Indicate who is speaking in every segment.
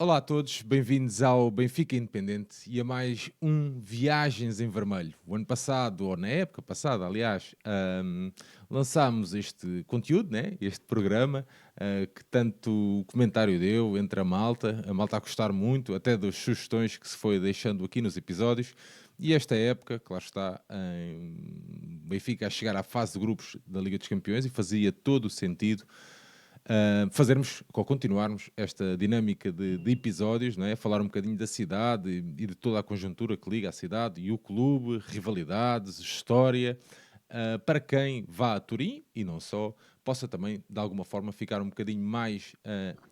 Speaker 1: Olá a todos, bem-vindos ao Benfica Independente e a mais um Viagens em Vermelho. O ano passado, ou na época passada, aliás, lançámos este conteúdo, né? Este programa, que tanto comentário deu entre a malta a gostar muito, até das sugestões que se foi deixando aqui nos episódios. E esta época, que lá está, Benfica a chegar à fase de grupos da Liga dos Campeões e fazia todo o sentido fazermos, ou continuarmos esta dinâmica de episódios, não é? Falar um bocadinho da cidade e de toda a conjuntura que liga a cidade e o clube, rivalidades, história, para quem vá a Turim e não só, possa também de alguma forma ficar um bocadinho mais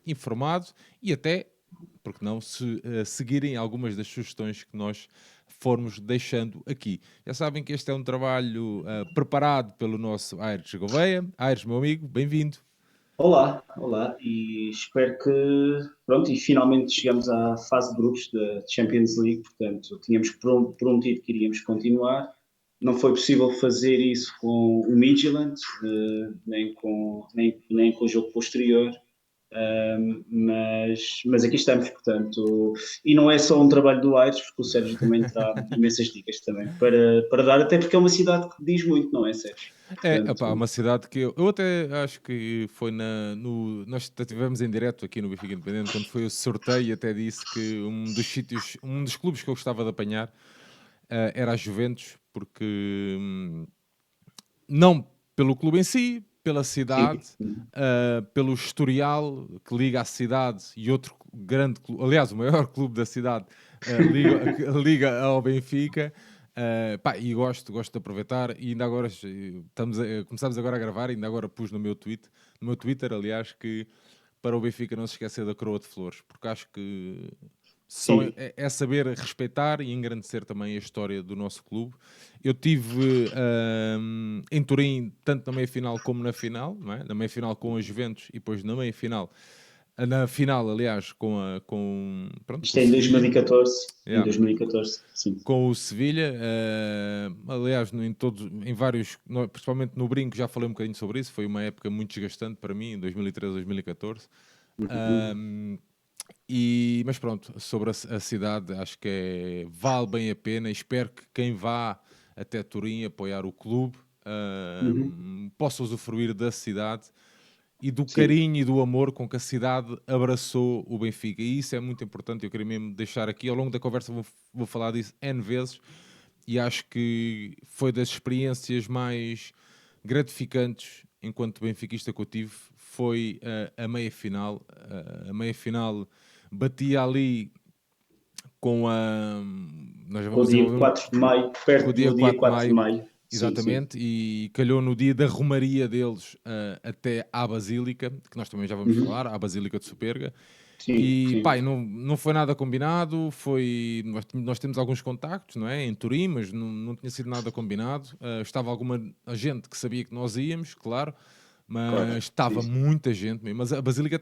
Speaker 1: informado e até, porque não, se seguirem algumas das sugestões que nós formos deixando aqui. Já sabem que este é um trabalho preparado pelo nosso Aires Gouveia. Aires, meu amigo, bem-vindo.
Speaker 2: Olá, olá, e espero que, pronto, e finalmente chegamos à fase de grupos da Champions League, portanto, tínhamos prometido que iríamos continuar, não foi possível fazer isso com o Midtjylland, nem com o jogo posterior, mas aqui estamos, portanto, e não é só um trabalho do Aires, porque o Sérgio também terá imensas dicas também para dar, até porque é uma cidade que diz muito, não é, Sérgio?
Speaker 1: É, opá,
Speaker 2: Portanto,
Speaker 1: uma cidade que eu até acho que foi nós até estivemos em direto aqui no Benfica Independente quando foi o sorteio e até disse que um dos sítios, um dos clubes que eu gostava de apanhar era a Juventus, porque não pelo clube em si, pela cidade,
Speaker 2: sim,
Speaker 1: pelo historial que liga à cidade e outro grande clube, aliás, o maior clube da cidade, liga ao Benfica. Pá, e gosto de aproveitar e ainda agora começamos agora a gravar, ainda agora pus no meu Twitter, aliás, que para o Benfica não se esquecer da coroa de flores, porque acho que só
Speaker 2: sim.
Speaker 1: é saber respeitar e engrandecer também a história do nosso clube. Eu tive em Turim, tanto na meia-final como na final, não é? Na meia-final com a Juventus e depois na meia-final, na final, aliás, pronto, com
Speaker 2: Isto
Speaker 1: o
Speaker 2: é em
Speaker 1: Sevilha.
Speaker 2: 2014. Em
Speaker 1: Yeah.
Speaker 2: 2014, sim.
Speaker 1: Com o Sevilha, aliás, em vários, principalmente no Brinco, já falei um bocadinho sobre isso. Foi uma época muito desgastante para mim, em 2013, 2014.
Speaker 2: Uhum.
Speaker 1: Mas pronto, sobre a cidade, acho que vale bem a pena. Espero que quem vá até Turim apoiar o clube
Speaker 2: Uhum.
Speaker 1: possa usufruir da cidade e do
Speaker 2: Sim.
Speaker 1: carinho e do amor com que a cidade abraçou o Benfica. E isso é muito importante. Eu queria mesmo deixar aqui, ao longo da conversa, vou falar disso N vezes. E acho que foi das experiências mais gratificantes enquanto benfiquista que eu tive. Foi a meia-final. A meia-final batia ali com a. Nós já
Speaker 2: Com o
Speaker 1: vamos
Speaker 2: dia
Speaker 1: desenvolver
Speaker 2: 4 de maio,
Speaker 1: com o
Speaker 2: perto
Speaker 1: dia
Speaker 2: do dia
Speaker 1: 4 de
Speaker 2: 4 de
Speaker 1: maio,
Speaker 2: maio. Sim, sim.
Speaker 1: exatamente, e calhou no dia da romaria deles até à Basílica, que nós também já vamos
Speaker 2: Uhum.
Speaker 1: falar, à Basílica de Superga.
Speaker 2: Sim,
Speaker 1: E pá,
Speaker 2: sim.
Speaker 1: e não foi nada combinado, nós temos alguns contactos, não é? Em Turim, mas não tinha sido nada combinado. Estava alguma gente que sabia que nós íamos, claro,
Speaker 2: Claro.
Speaker 1: mas
Speaker 2: Sim,
Speaker 1: estava
Speaker 2: sim.
Speaker 1: muita gente mesmo. Mas a Basílica,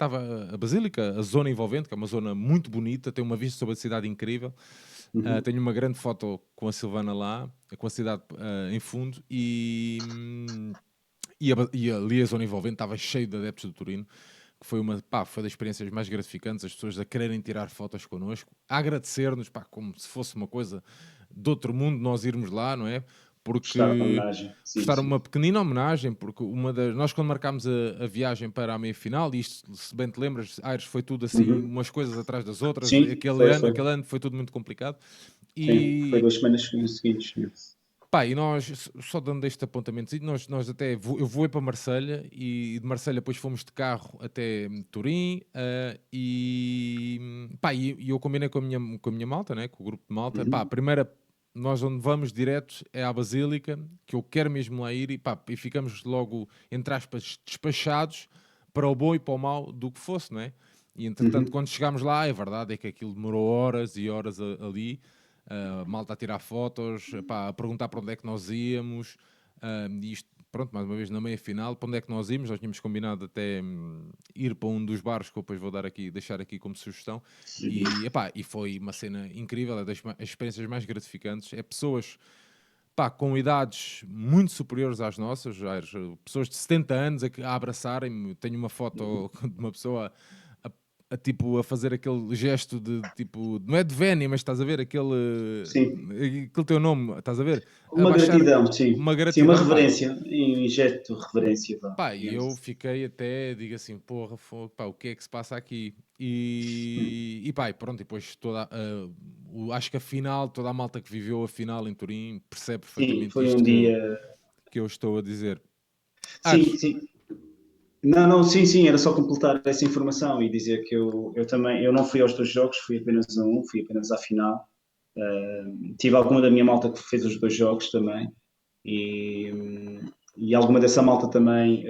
Speaker 1: a zona envolvente, que é uma zona muito bonita, tem uma vista sobre a cidade incrível.
Speaker 2: Uhum.
Speaker 1: Tenho uma grande foto com a Silvana lá, com a cidade em fundo, e ali a zona envolvente estava cheio de adeptos do Turino, que foi das experiências mais gratificantes, as pessoas a quererem tirar fotos connosco, a agradecer-nos, pá, como se fosse uma coisa de outro mundo nós irmos lá, não é?
Speaker 2: Prestar
Speaker 1: Porque
Speaker 2: homenagem. Sim,
Speaker 1: prestar
Speaker 2: sim.
Speaker 1: uma pequenina homenagem, porque nós quando marcámos a viagem para a meia-final, e isto, se bem te lembras, Aires, foi tudo assim,
Speaker 2: Uhum.
Speaker 1: umas coisas atrás das outras,
Speaker 2: Sim, foi, foi.
Speaker 1: aquele ano foi tudo muito complicado,
Speaker 2: Sim, foi
Speaker 1: e
Speaker 2: 2 semanas seguintes. Sim.
Speaker 1: pá, e nós, só dando este apontamento, nós até, eu voei para Marselha e de Marselha depois fomos de carro até Turim e eu combinei com a minha malta, né, com o grupo de malta, pá, a
Speaker 2: Uhum.
Speaker 1: primeira, nós onde vamos direto é à Basílica, que eu quero mesmo lá ir e ficamos logo, entre aspas, despachados para o bom e para o mau do que fosse, não é? E entretanto,
Speaker 2: Uhum.
Speaker 1: quando chegámos lá, é verdade, é que aquilo demorou horas e horas ali, malta a tirar fotos, pá, a perguntar para onde é que nós íamos, e isto, pronto, mais uma vez na meia final, para onde é que nós íamos, nós tínhamos combinado até ir para um dos bares que eu depois vou deixar aqui como sugestão,
Speaker 2: Uhum.
Speaker 1: e foi uma cena incrível, é das experiências mais gratificantes, é pessoas pá, com idades muito superiores às nossas, pessoas de 70 anos a abraçarem-me. Tenho uma foto de uma pessoa tipo, a fazer aquele gesto de tipo, não é de vénia, mas estás a ver
Speaker 2: Sim,
Speaker 1: aquele teu nome, estás a ver?
Speaker 2: uma
Speaker 1: Abaixar
Speaker 2: gratidão, sim.
Speaker 1: uma
Speaker 2: Sim, uma
Speaker 1: gratidão, pá.
Speaker 2: reverência, um injeto de reverência, vá,
Speaker 1: Pá, e
Speaker 2: digamos
Speaker 1: eu
Speaker 2: assim.
Speaker 1: fiquei até, digo assim, porra, fogo, pá, o que é que se passa aqui?
Speaker 2: Hum.
Speaker 1: E pá, e pronto, e depois acho que a final, toda a malta que viveu a final em Turim percebe
Speaker 2: Sim,
Speaker 1: perfeitamente
Speaker 2: foi
Speaker 1: isto
Speaker 2: um dia.
Speaker 1: que eu estou a dizer.
Speaker 2: Sim,
Speaker 1: Ares,
Speaker 2: sim. Não, não, sim, sim, era só completar essa informação e dizer que eu também, eu não fui aos dois jogos, fui apenas a um, fui apenas à final. Tive alguma da minha malta que fez os dois jogos também e, e alguma dessa malta também,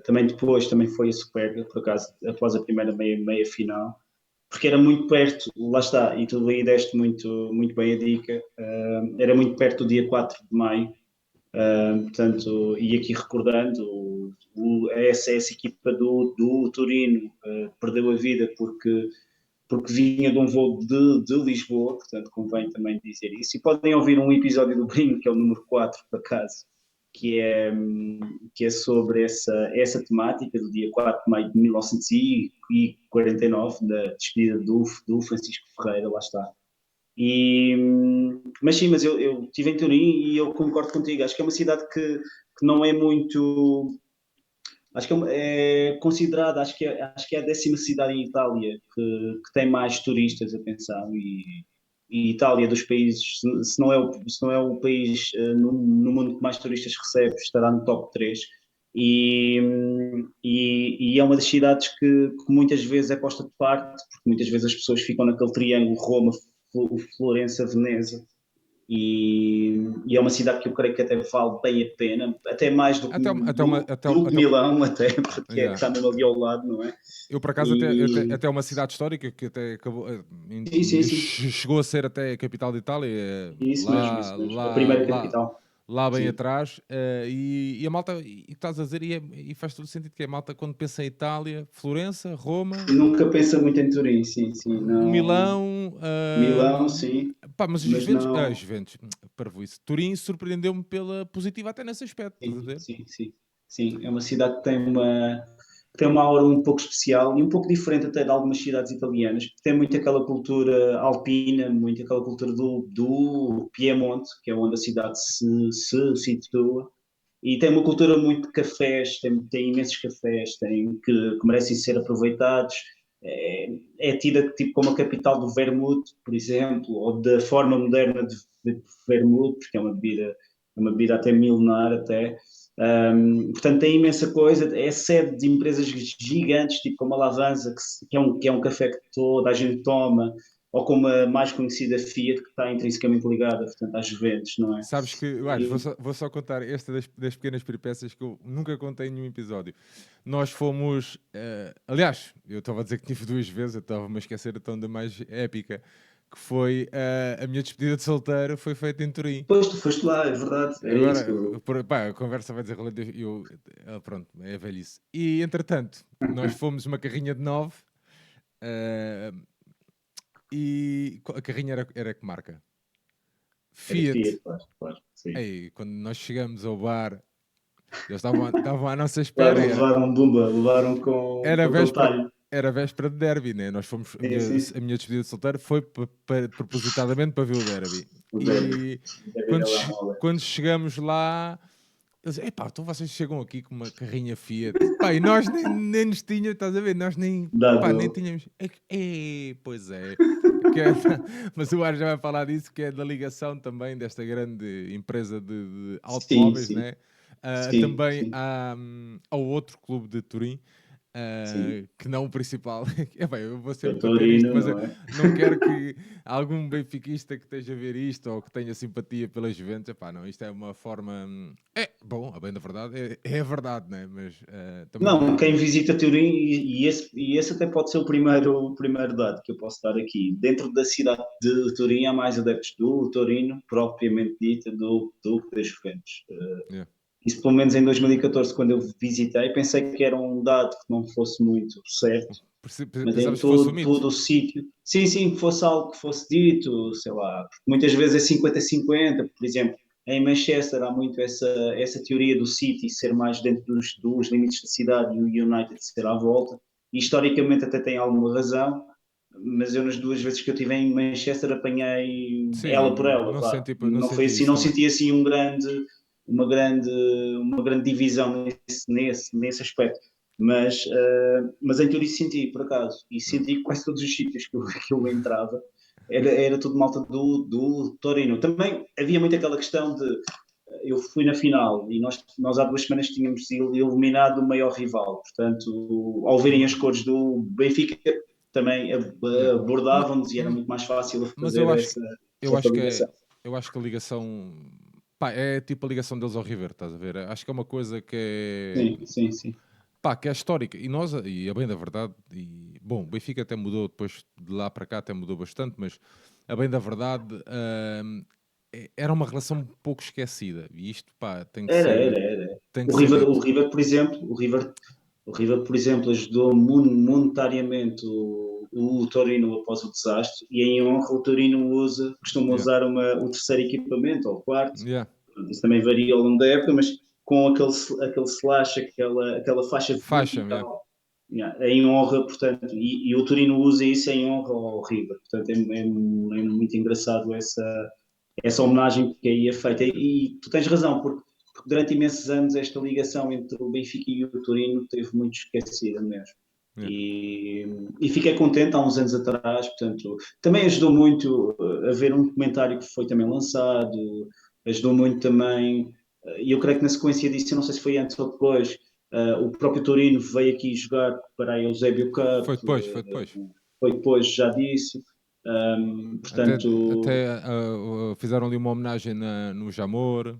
Speaker 2: também depois também foi a Superga, por acaso, após a primeira meia final, porque era muito perto, lá está, e tu aí deste muito bem a dica, era muito perto do dia 4 de maio. Portanto, e aqui recordando, essa equipa do Turino perdeu a vida porque vinha de um voo de Lisboa, portanto convém também dizer isso. E podem ouvir um episódio do Brinco, que é o número 4 por acaso, que é, que é sobre essa temática do dia 4 de maio de 1949, da despedida do Francisco Ferreira, lá está. E, mas sim, mas eu estive em Turim e eu concordo contigo. Acho que é uma cidade que não é muito. Acho que é considerada, acho que é a 10ª cidade em Itália que tem mais turistas, atenção. E Itália, dos países, se não é o país no mundo que mais turistas recebe, estará no top 3. E é uma das cidades que muitas vezes é posta de parte, porque muitas vezes as pessoas ficam naquele triângulo Roma, Florença, Veneza, e é uma cidade que eu creio que até vale bem a pena, até mais do que,
Speaker 1: até, até uma.
Speaker 2: do que Milão, até, porque é que
Speaker 1: Yeah.
Speaker 2: está mesmo ali ao lado, não é?
Speaker 1: Eu, por acaso,
Speaker 2: E
Speaker 1: até uma cidade histórica que até acabou,
Speaker 2: sim, sim, sim,
Speaker 1: chegou a ser até a capital de Itália,
Speaker 2: isso mesmo,
Speaker 1: lá,
Speaker 2: isso mesmo. A
Speaker 1: lá,
Speaker 2: primeira
Speaker 1: lá,
Speaker 2: capital,
Speaker 1: lá bem
Speaker 2: sim.
Speaker 1: atrás. E a malta, e estás a dizer, e faz todo sentido que a malta, quando pensa em Itália, Florença, Roma,
Speaker 2: Nunca pensa muito em Turim, sim, sim, não.
Speaker 1: Milão.
Speaker 2: Milão, sim,
Speaker 1: Pá, mas
Speaker 2: mas
Speaker 1: Os
Speaker 2: não.
Speaker 1: Juventus, parvoíce. Turim surpreendeu-me pela positiva, até nesse aspecto, estás a
Speaker 2: Sim,
Speaker 1: ver?
Speaker 2: sim, sim. Sim, é uma cidade que tem uma aura um pouco especial e um pouco diferente até de algumas cidades italianas, porque tem muito aquela cultura alpina, muito aquela cultura do Piemonte, que é onde a cidade se situa, e tem uma cultura muito de cafés, tem imensos cafés, que merecem ser aproveitados. É tida tipo como a capital do vermute, por exemplo, ou da forma moderna de vermute, porque é uma bebida até milenar até. Portanto, tem imensa coisa, é sede de empresas gigantes, tipo como a Lavanza, que é um café que toda a gente toma, ou como a mais conhecida Fiat, que está intrinsecamente ligada, portanto, às Juventus, não é?
Speaker 1: Sabes que,
Speaker 2: E,
Speaker 1: vou só contar esta das pequenas peripécias que eu nunca contei em nenhum episódio. Nós fomos, aliás, eu estava a dizer que tive duas vezes, eu estava-me a esquecer então da mais épica, que foi a minha despedida de solteiro, foi feita em Turim.
Speaker 2: Pois, tu foste lá, é verdade, era
Speaker 1: Agora,
Speaker 2: isso.
Speaker 1: pá, a conversa vai dizer, pronto, é velhice. E entretanto, nós fomos uma carrinha de 9 eh, e a carrinha era que marca?
Speaker 2: Era
Speaker 1: Fiat.
Speaker 2: Fiat, claro, claro, sim.
Speaker 1: Ei, quando nós chegamos ao bar, eles estavam à nossa espera.
Speaker 2: Claro, levaram bomba, levaram com,
Speaker 1: Era
Speaker 2: com aquele
Speaker 1: véspera,
Speaker 2: talho.
Speaker 1: era véspera de derby, né? Nós fomos,
Speaker 2: Sim, sim,
Speaker 1: a minha despedida de solteiro foi propositadamente para ver o derby.
Speaker 2: o derby.
Speaker 1: E
Speaker 2: O derby da La Mole.
Speaker 1: quando chegamos lá, eles, epá, então vocês chegam aqui com uma carrinha Fiat. Pá, e nós nem nos tínhamos, estás a ver? Nós nem, pá, nem
Speaker 2: Dado.
Speaker 1: tínhamos. Pois é. Que é- mas o Ar já vai falar disso, que é da ligação também desta grande empresa de
Speaker 2: Sim,
Speaker 1: automóveis,
Speaker 2: sim,
Speaker 1: né?
Speaker 2: sim,
Speaker 1: Também
Speaker 2: sim,
Speaker 1: ao outro clube de Turim,
Speaker 2: sim.
Speaker 1: que não o principal. É bem, eu vou
Speaker 2: O
Speaker 1: sempre bater isto,
Speaker 2: Torino,
Speaker 1: mas eu
Speaker 2: não é?
Speaker 1: não quero que algum benfiquista que esteja a ver isto ou que tenha simpatia pelas Juventus, epá, não, isto é uma forma. Bom, a bem da verdade, é a verdade, né? Mas também
Speaker 2: Não,
Speaker 1: não.
Speaker 2: quem visita Turim, e esse até pode ser o primeiro dado que eu posso dar aqui. Dentro da cidade de Turim há mais adeptos do Torino, propriamente dita, do que das Juventus.
Speaker 1: Yeah.
Speaker 2: Isso, pelo menos em 2014, quando eu visitei, pensei que era um dado que não fosse muito certo, mas em
Speaker 1: Pensavas que fosse o
Speaker 2: todo
Speaker 1: mito?
Speaker 2: o sítio. Sim, sim, que fosse algo que fosse dito, sei lá, porque muitas vezes é 50-50, por exemplo, em Manchester há muito essa teoria do City ser mais dentro dos limites da cidade e o United ser à volta, e historicamente até tem alguma razão, mas eu nas 2 vezes que eu estive em Manchester apanhei
Speaker 1: Sim,
Speaker 2: ela por ela,
Speaker 1: não
Speaker 2: claro.
Speaker 1: não
Speaker 2: Não foi
Speaker 1: senti
Speaker 2: assim,
Speaker 1: isso
Speaker 2: não
Speaker 1: também.
Speaker 2: senti assim uma grande, uma grande divisão nesse aspecto. Mas em Turim senti, por acaso, e senti que quase todos os sítios que eu entrava era tudo malta do Torino. Também havia muito aquela questão de eu fui na final e nós há 2 semanas tínhamos eliminado o maior rival. Portanto, ao verem as cores do Benfica, também
Speaker 1: Yeah. Ma-
Speaker 2: abordavam-nos e era
Speaker 1: m-
Speaker 2: muito mais fácil
Speaker 1: Mas
Speaker 2: fazer
Speaker 1: eu
Speaker 2: essa
Speaker 1: acho que é,
Speaker 2: ligação.
Speaker 1: eu acho que a ligação, pá, é tipo a ligação deles ao River, estás a ver? Acho que é uma coisa que é,
Speaker 2: Sim, sim, sim.
Speaker 1: pá, que é histórica. E nós, e é bem da verdade, e bom, o Benfica até mudou depois de lá para cá, até mudou bastante, mas a bem da verdade, era uma relação um pouco esquecida. E isto, pá,
Speaker 2: Era.
Speaker 1: tem que
Speaker 2: O
Speaker 1: ser
Speaker 2: River, o
Speaker 1: dito.
Speaker 2: River, por exemplo, o River, por exemplo, ajudou monetariamente o Torino após o desastre e em honra o Torino costuma
Speaker 1: Yeah.
Speaker 2: usar o terceiro equipamento ou o quarto.
Speaker 1: Yeah.
Speaker 2: Isso também varia ao longo da época, mas com aquele slash, aquela faixa
Speaker 1: Faixa, yeah.
Speaker 2: vertical, yeah, em honra, portanto, e o Torino usa isso em honra ao River. Portanto, é muito engraçado essa homenagem que aí é feita. E tu tens razão, porque durante imensos anos esta ligação entre o Benfica e o Torino teve muito esquecida mesmo.
Speaker 1: Yeah.
Speaker 2: E fiquei contente há uns anos atrás, portanto, também ajudou muito a ver um documentário que foi também lançado, ajudou muito também, e eu creio que na sequência disso, eu não sei se foi antes ou depois, o próprio Torino veio aqui jogar para a Eusébio Cup,
Speaker 1: Foi depois, foi depois.
Speaker 2: foi depois já disso,
Speaker 1: Até,
Speaker 2: portanto,
Speaker 1: fizeram ali uma homenagem no Jamor.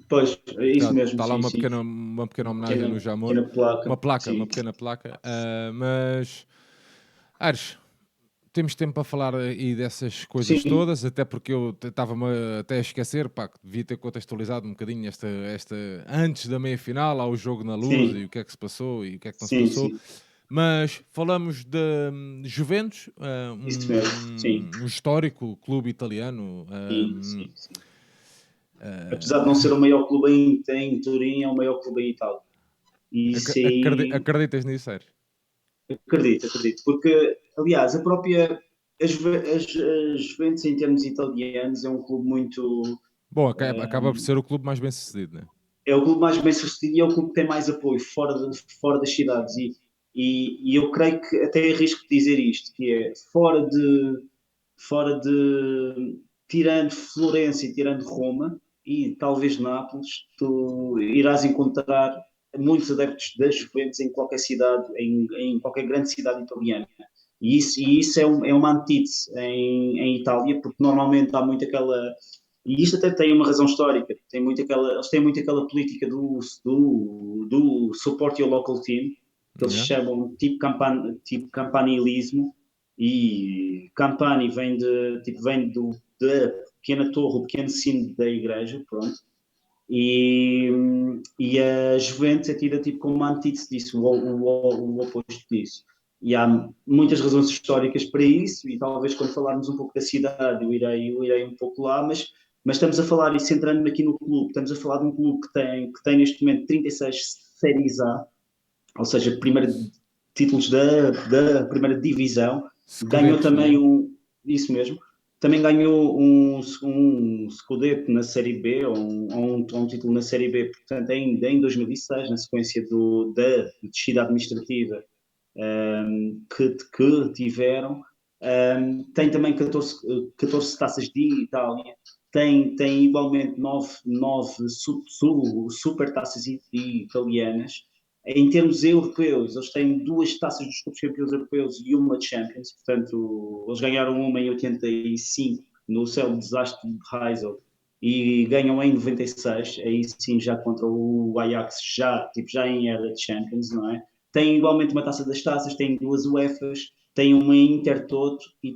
Speaker 2: pois, é isso mesmo,
Speaker 1: Está lá
Speaker 2: sim, sim,
Speaker 1: uma pequena
Speaker 2: uma
Speaker 1: homenagem no Jamor.
Speaker 2: pequena placa,
Speaker 1: Uma
Speaker 2: sim,
Speaker 1: pequena placa. Mas, Ares, temos tempo para falar aí dessas coisas
Speaker 2: sim,
Speaker 1: todas, até porque eu estava-me até a esquecer, pá, que devia ter contextualizado um bocadinho esta antes da meia-final, ao jogo na Luz e
Speaker 2: sim,
Speaker 1: o que é que se passou e o que é que não se
Speaker 2: sim,
Speaker 1: passou.
Speaker 2: sim,
Speaker 1: Mas falamos de Juventus,
Speaker 2: isso mesmo, sim,
Speaker 1: um histórico clube italiano.
Speaker 2: sim, sim. Apesar de não ser o maior clube em Turim, é o maior clube em Itália. E isso aí,
Speaker 1: Acreditas nisso, Sérgio?
Speaker 2: acredito, porque, aliás, as Juventus em termos italianos é um clube muito,
Speaker 1: Bom, acaba por ser o clube mais bem sucedido, né?
Speaker 2: é o clube mais bem sucedido e é o clube que tem mais apoio fora das cidades. E eu creio que até arrisco dizer isto, que é fora de tirando Florença e tirando Roma e talvez Nápoles, tu irás encontrar muitos adeptos das Juventus em qualquer cidade, em qualquer grande cidade italiana. E isso é uma antítese em Itália, porque normalmente há muito aquela. E isto até tem uma razão histórica. Eles têm muito aquela política do support your local team, que eles
Speaker 1: Yeah.
Speaker 2: chamam tipo campanilismo, e Campani vem da pequena torre, o pequeno sino da igreja, pronto. E, e a Juventus é tida tipo como uma antítese disso, o oposto disso. E há muitas razões históricas para isso, e talvez quando falarmos um pouco da cidade eu irei um pouco lá, mas estamos a falar, e centrando-me aqui no clube, estamos a falar de um clube que tem neste momento 36 séries A, ou seja, títulos da primeira divisão, ganhou
Speaker 1: Scudetos,
Speaker 2: também
Speaker 1: né?
Speaker 2: isso mesmo, também ganhou um Scudetto na Série B, ou um título na Série B, portanto, ainda em 2006, na sequência da descida administrativa que tiveram. Tem também 14 taças de Itália, tem igualmente nove super taças italianas. Em termos europeus, eles têm 2 taças dos clubes campeões europeus e uma Champions, portanto, eles ganharam uma em 85 no céu desastre de Heysel e ganham em 96, aí sim já contra o Ajax, já em era de Champions, não é? Tem igualmente uma taça das taças, tem 2 UEFAs, tem uma Intertoto e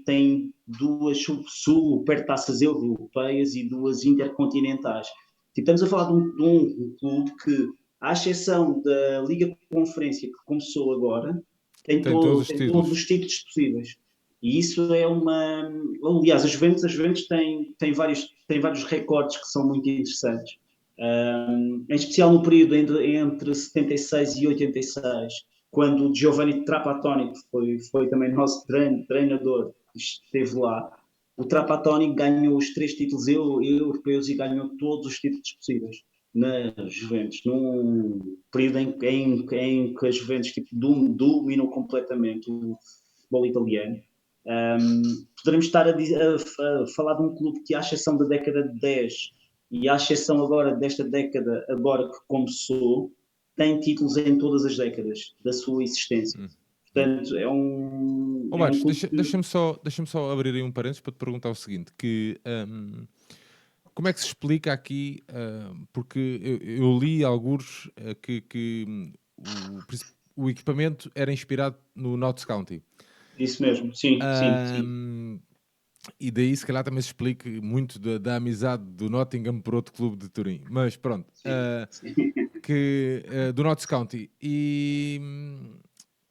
Speaker 2: tem 2 super taças europeias e 2 intercontinentais. Tipo, estamos a falar de um clube que, à exceção da Liga Conferência que começou agora, tem,
Speaker 1: Tem todos
Speaker 2: to,
Speaker 1: os
Speaker 2: tem todos
Speaker 1: títulos.
Speaker 2: os títulos possíveis. E isso é uma. Aliás, a Juventus tem vários recordes que são muito interessantes. Em especial no período entre 76 e 86. quando o Giovanni Trapattoni, que foi também nosso treinador, esteve lá, o Trapattoni ganhou os 3 títulos europeus e ganhou todos os títulos possíveis na Juventus, num período em que a Juventus tipo, dominou completamente o futebol italiano. Poderemos estar a falar de um clube que, à exceção da década de 10 e à exceção agora desta década, agora que começou, tem títulos em todas as décadas da sua existência. Portanto, é um
Speaker 1: Marcos,
Speaker 2: clube
Speaker 1: deixa-me só abrir aí um parênteses para te perguntar o seguinte, como é que se explica aqui, porque eu li alguns que o equipamento era inspirado no Notts County.
Speaker 2: Isso mesmo, sim.
Speaker 1: E daí se calhar também se explica muito da amizade do Nottingham por outro clube de Turim. Mas pronto, do Notts County.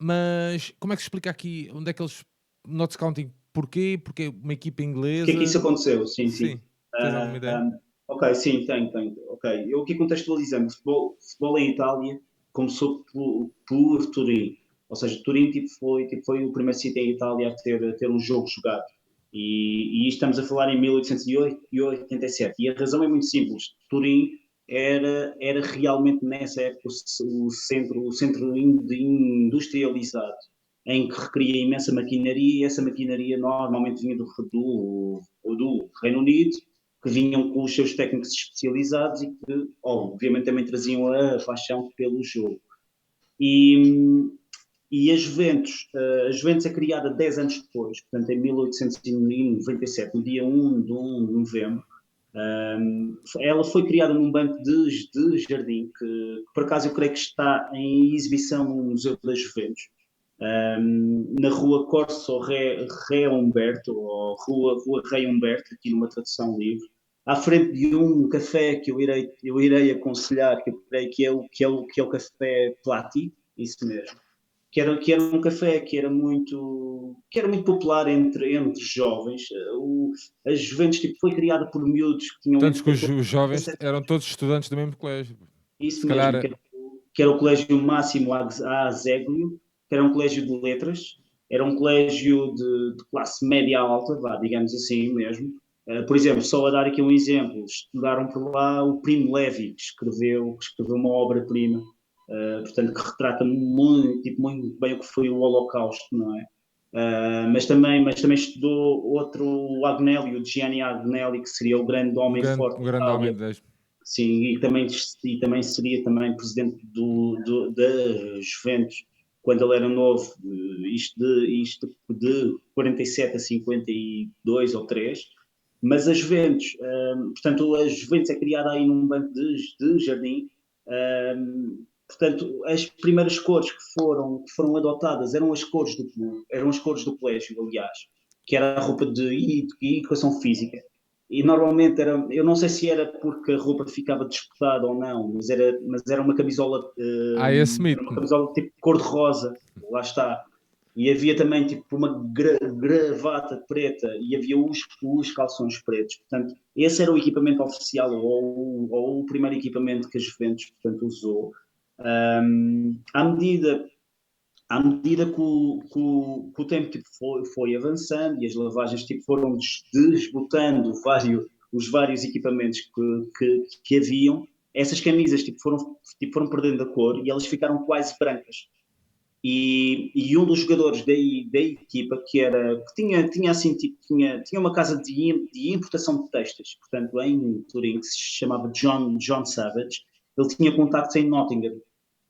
Speaker 1: Mas como é que se explica aqui onde é que eles... Notts County, porquê? Porque é uma equipa inglesa...
Speaker 2: Porquê é que isso aconteceu? Sim.
Speaker 1: Tens alguma ideia?
Speaker 2: Ok, sim, tenho. Ok, eu aqui contextualizando, futebol em Itália começou por Turim. Ou seja, Turim foi o primeiro sítio em Itália a ter um jogo jogado. E estamos a falar em 1887. E a razão é muito simples. Turim era realmente nessa época o centro industrializado, em que requeria imensa maquinaria, e essa maquinaria normalmente vinha do Reino Unido, que vinham com os seus técnicos especializados e que, obviamente, também traziam a paixão pelo jogo. E a Juventus é criada 10 anos depois, portanto, em 1897, no dia 1 de novembro. Ela foi criada num banco de jardim, que por acaso eu creio que está em exibição no Museu da Juventus, na rua Corso Re Umberto, ou rua Rei Umberto, aqui numa tradução livre, à frente de um café que eu irei aconselhar, que eu creio que é o Café Plati, isso mesmo. Que era um café que era muito popular entre jovens. A Juventus foi criada por miúdos que tinham
Speaker 1: Tanto que
Speaker 2: entre
Speaker 1: os jovens
Speaker 2: 17
Speaker 1: eram todos estudantes do mesmo colégio.
Speaker 2: isso
Speaker 1: Se
Speaker 2: mesmo,
Speaker 1: calhar...
Speaker 2: que era o Colégio Máximo Azeglio, que era um colégio de letras, era um colégio de classe média alta, digamos assim mesmo. Por exemplo, só a dar aqui um exemplo, estudaram por lá o Primo Levi, que escreveu uma obra-prima, portanto, que retrata muito bem o que foi o Holocausto, não é? Mas também estudou o Agnelli, o Gianni Agnelli, que seria o grande homem forte
Speaker 1: um
Speaker 2: de
Speaker 1: grande homem
Speaker 2: Itália. Sim, e também seria também presidente da Juventus quando ele era novo, isto de 47 a 52 ou 3. Mas a Juventus, portanto, a Juventus é criada aí num banco de jardim. Portanto, as primeiras cores que foram adotadas eram as cores do clube, eram as cores do colégio, aliás, que era a roupa de educação física. E normalmente eu não sei se era porque a roupa ficava disputada ou não, mas era uma camisola,
Speaker 1: esse mito.
Speaker 2: tipo cor-de-rosa, lá está. E havia também tipo uma gravata preta e havia os calções pretos. Portanto, esse era o equipamento oficial ou o primeiro equipamento que a Juventus, portanto, usou. À medida que o tempo tipo, foi avançando e as lavagens tipo, foram desbotando os vários equipamentos que haviam, essas camisas tipo, foram perdendo a cor e elas ficaram quase brancas. E um dos jogadores da equipa que tinha assim tipo, tinha uma casa de importação de textos, portanto em Turim, que se chamava John Savage. Ele tinha contactos em Nottingham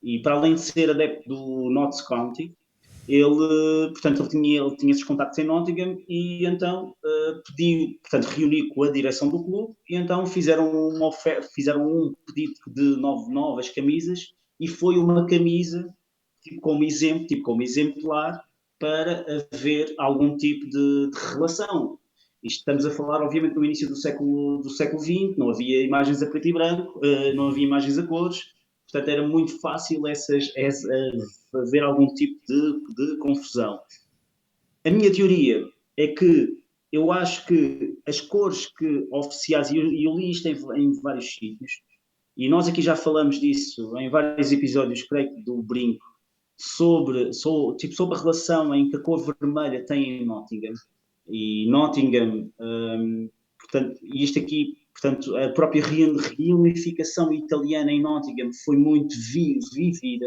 Speaker 2: e para além de ser adepto do Notts County, portanto, ele tinha esses contactos em Nottingham e então reuniu com a direção do clube e então fizeram um pedido de novas camisas e foi uma camisa como exemplar para haver algum tipo de relação. Isto estamos a falar, obviamente, no início do século XX, não havia imagens a preto e branco, não havia imagens a cores, portanto era muito fácil haver algum tipo de confusão. A minha teoria é que eu acho que as cores oficiais, e eu li isto em vários sítios, e nós aqui já falamos disso em vários episódios, creio que do brinco, sobre a relação em que a cor vermelha tem em Nottingham. E Nottingham, portanto, e isto aqui, portanto, a própria reunificação italiana em Nottingham foi muito vivida.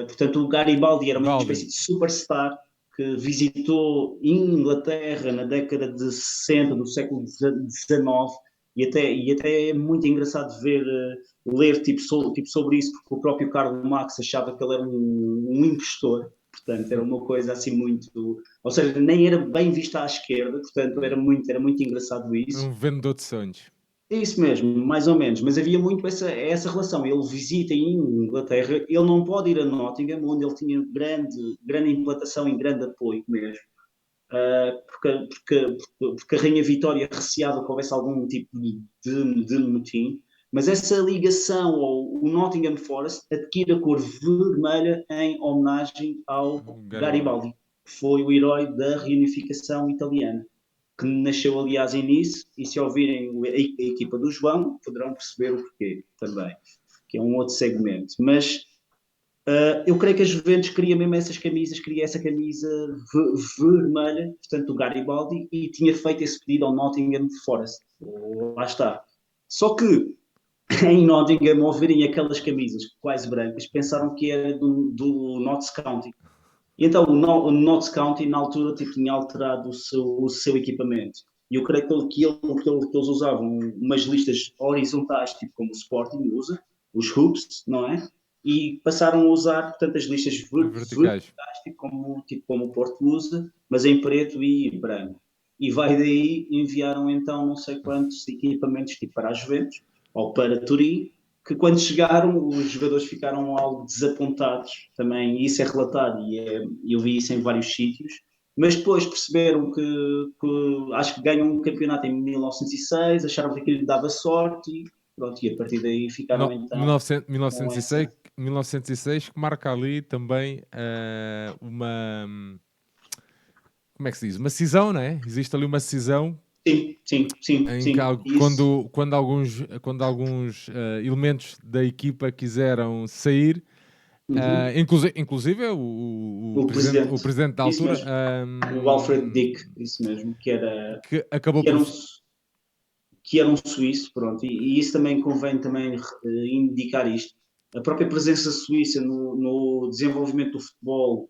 Speaker 2: Portanto, o Garibaldi era uma
Speaker 1: Baldi.
Speaker 2: espécie de superstar que visitou Inglaterra na década de 60 do século XIX, e até é muito engraçado ler tipo sobre isso, porque o próprio Karl Marx achava que ele era um impostor. Portanto, era uma coisa assim muito. Ou seja, nem era bem vista à esquerda, portanto, era muito engraçado isso.
Speaker 1: Um vendedor de sonhos.
Speaker 2: É isso mesmo, mais ou menos, mas havia muito essa relação. Ele visita em Inglaterra, ele não pode ir a Nottingham, onde ele tinha grande implantação e grande apoio mesmo, porque a Rainha Vitória receava que houvesse algum tipo de motim, mas essa ligação ao o Nottingham Forest adquire a cor vermelha em homenagem ao
Speaker 1: Garibaldi.
Speaker 2: Garibaldi, que foi o herói da reunificação italiana, que nasceu, aliás, em Nice, e se ouvirem a equipa do João, poderão perceber o porquê também, que é um outro segmento. Mas eu creio que a Juventus queria mesmo essas camisas, queria essa camisa vermelha, portanto, do Garibaldi, e tinha feito esse pedido ao Nottingham Forest. Lá está. Só que em Nottingham, ao verem aquelas camisas quase brancas, pensaram que era do Notts County. E então o Notts County, na altura, tipo, tinha alterado o seu equipamento. E eu creio que eles usavam umas listas horizontais, tipo como o Sporting usa, os hoops, não é? E passaram a usar, portanto, as listas
Speaker 1: Verticais.
Speaker 2: verticais, tipo como o Porto usa, mas em preto e branco. E vai daí, enviaram então não sei quantos equipamentos, tipo para a Juventus, ou para Turim, que quando chegaram os jogadores ficaram algo desapontados também, e isso é relatado e eu vi isso em vários sítios, mas depois perceberam que acho que ganham um campeonato em 1906, acharam que aquilo lhe dava sorte e pronto, e a partir daí ficaram
Speaker 1: No,
Speaker 2: então
Speaker 1: 1900,
Speaker 2: com
Speaker 1: 1906,
Speaker 2: essa.
Speaker 1: 1906 que marca ali também uma. Como é que se diz? Uma cisão, não é? Existe ali uma cisão
Speaker 2: Sim, sim, sim,
Speaker 1: em que
Speaker 2: sim, isso.
Speaker 1: quando alguns elementos da equipa quiseram sair,
Speaker 2: Uhum.
Speaker 1: inclusive o
Speaker 2: O
Speaker 1: presidente, o
Speaker 2: presidente,
Speaker 1: presidente da
Speaker 2: isso
Speaker 1: altura,
Speaker 2: mesmo, o Alfred Dick, isso mesmo, que era,
Speaker 1: que acabou
Speaker 2: que era
Speaker 1: por.
Speaker 2: um, que era um suíço, pronto, e isso também convém também indicar isto. A própria presença suíça no desenvolvimento do futebol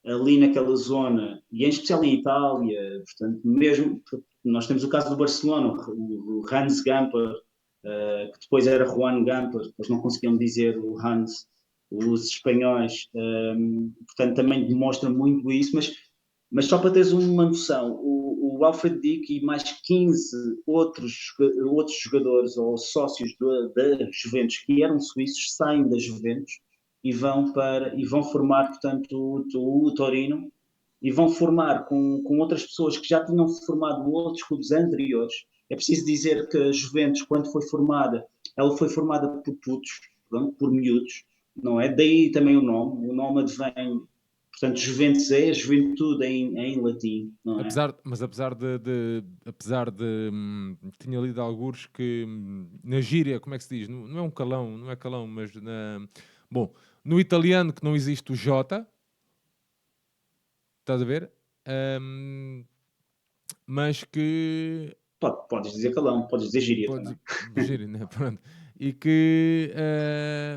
Speaker 2: ali naquela zona, e em especial em Itália, portanto, mesmo, nós temos o caso do Barcelona, o Hans Gamper, que depois era Juan Gamper, eles não conseguiam dizer o Hans, os espanhóis, portanto, também demonstra muito isso, mas só para teres uma noção, o Alfred Dick e mais 15 outros jogadores ou sócios da Juventus que eram suíços saem da Juventus e vão formar, portanto, o Torino, e vão formar com outras pessoas que já tinham formado em outros clubes anteriores. É preciso dizer que a Juventus, quando foi formada, ela foi formada por putos, pronto, por miúdos, não é? Daí também o nome advém, portanto, Juventus é juventude em latim, não é?
Speaker 1: Apesar de tinha lido alguns que na gíria, como é que se diz? Não é um calão, não é calão, mas bom, no italiano que não existe o J, estás a ver? Hum, mas que
Speaker 2: Podes dizer calão, podes dizer gíria
Speaker 1: podes
Speaker 2: também.
Speaker 1: gíria, né? Pronto. E que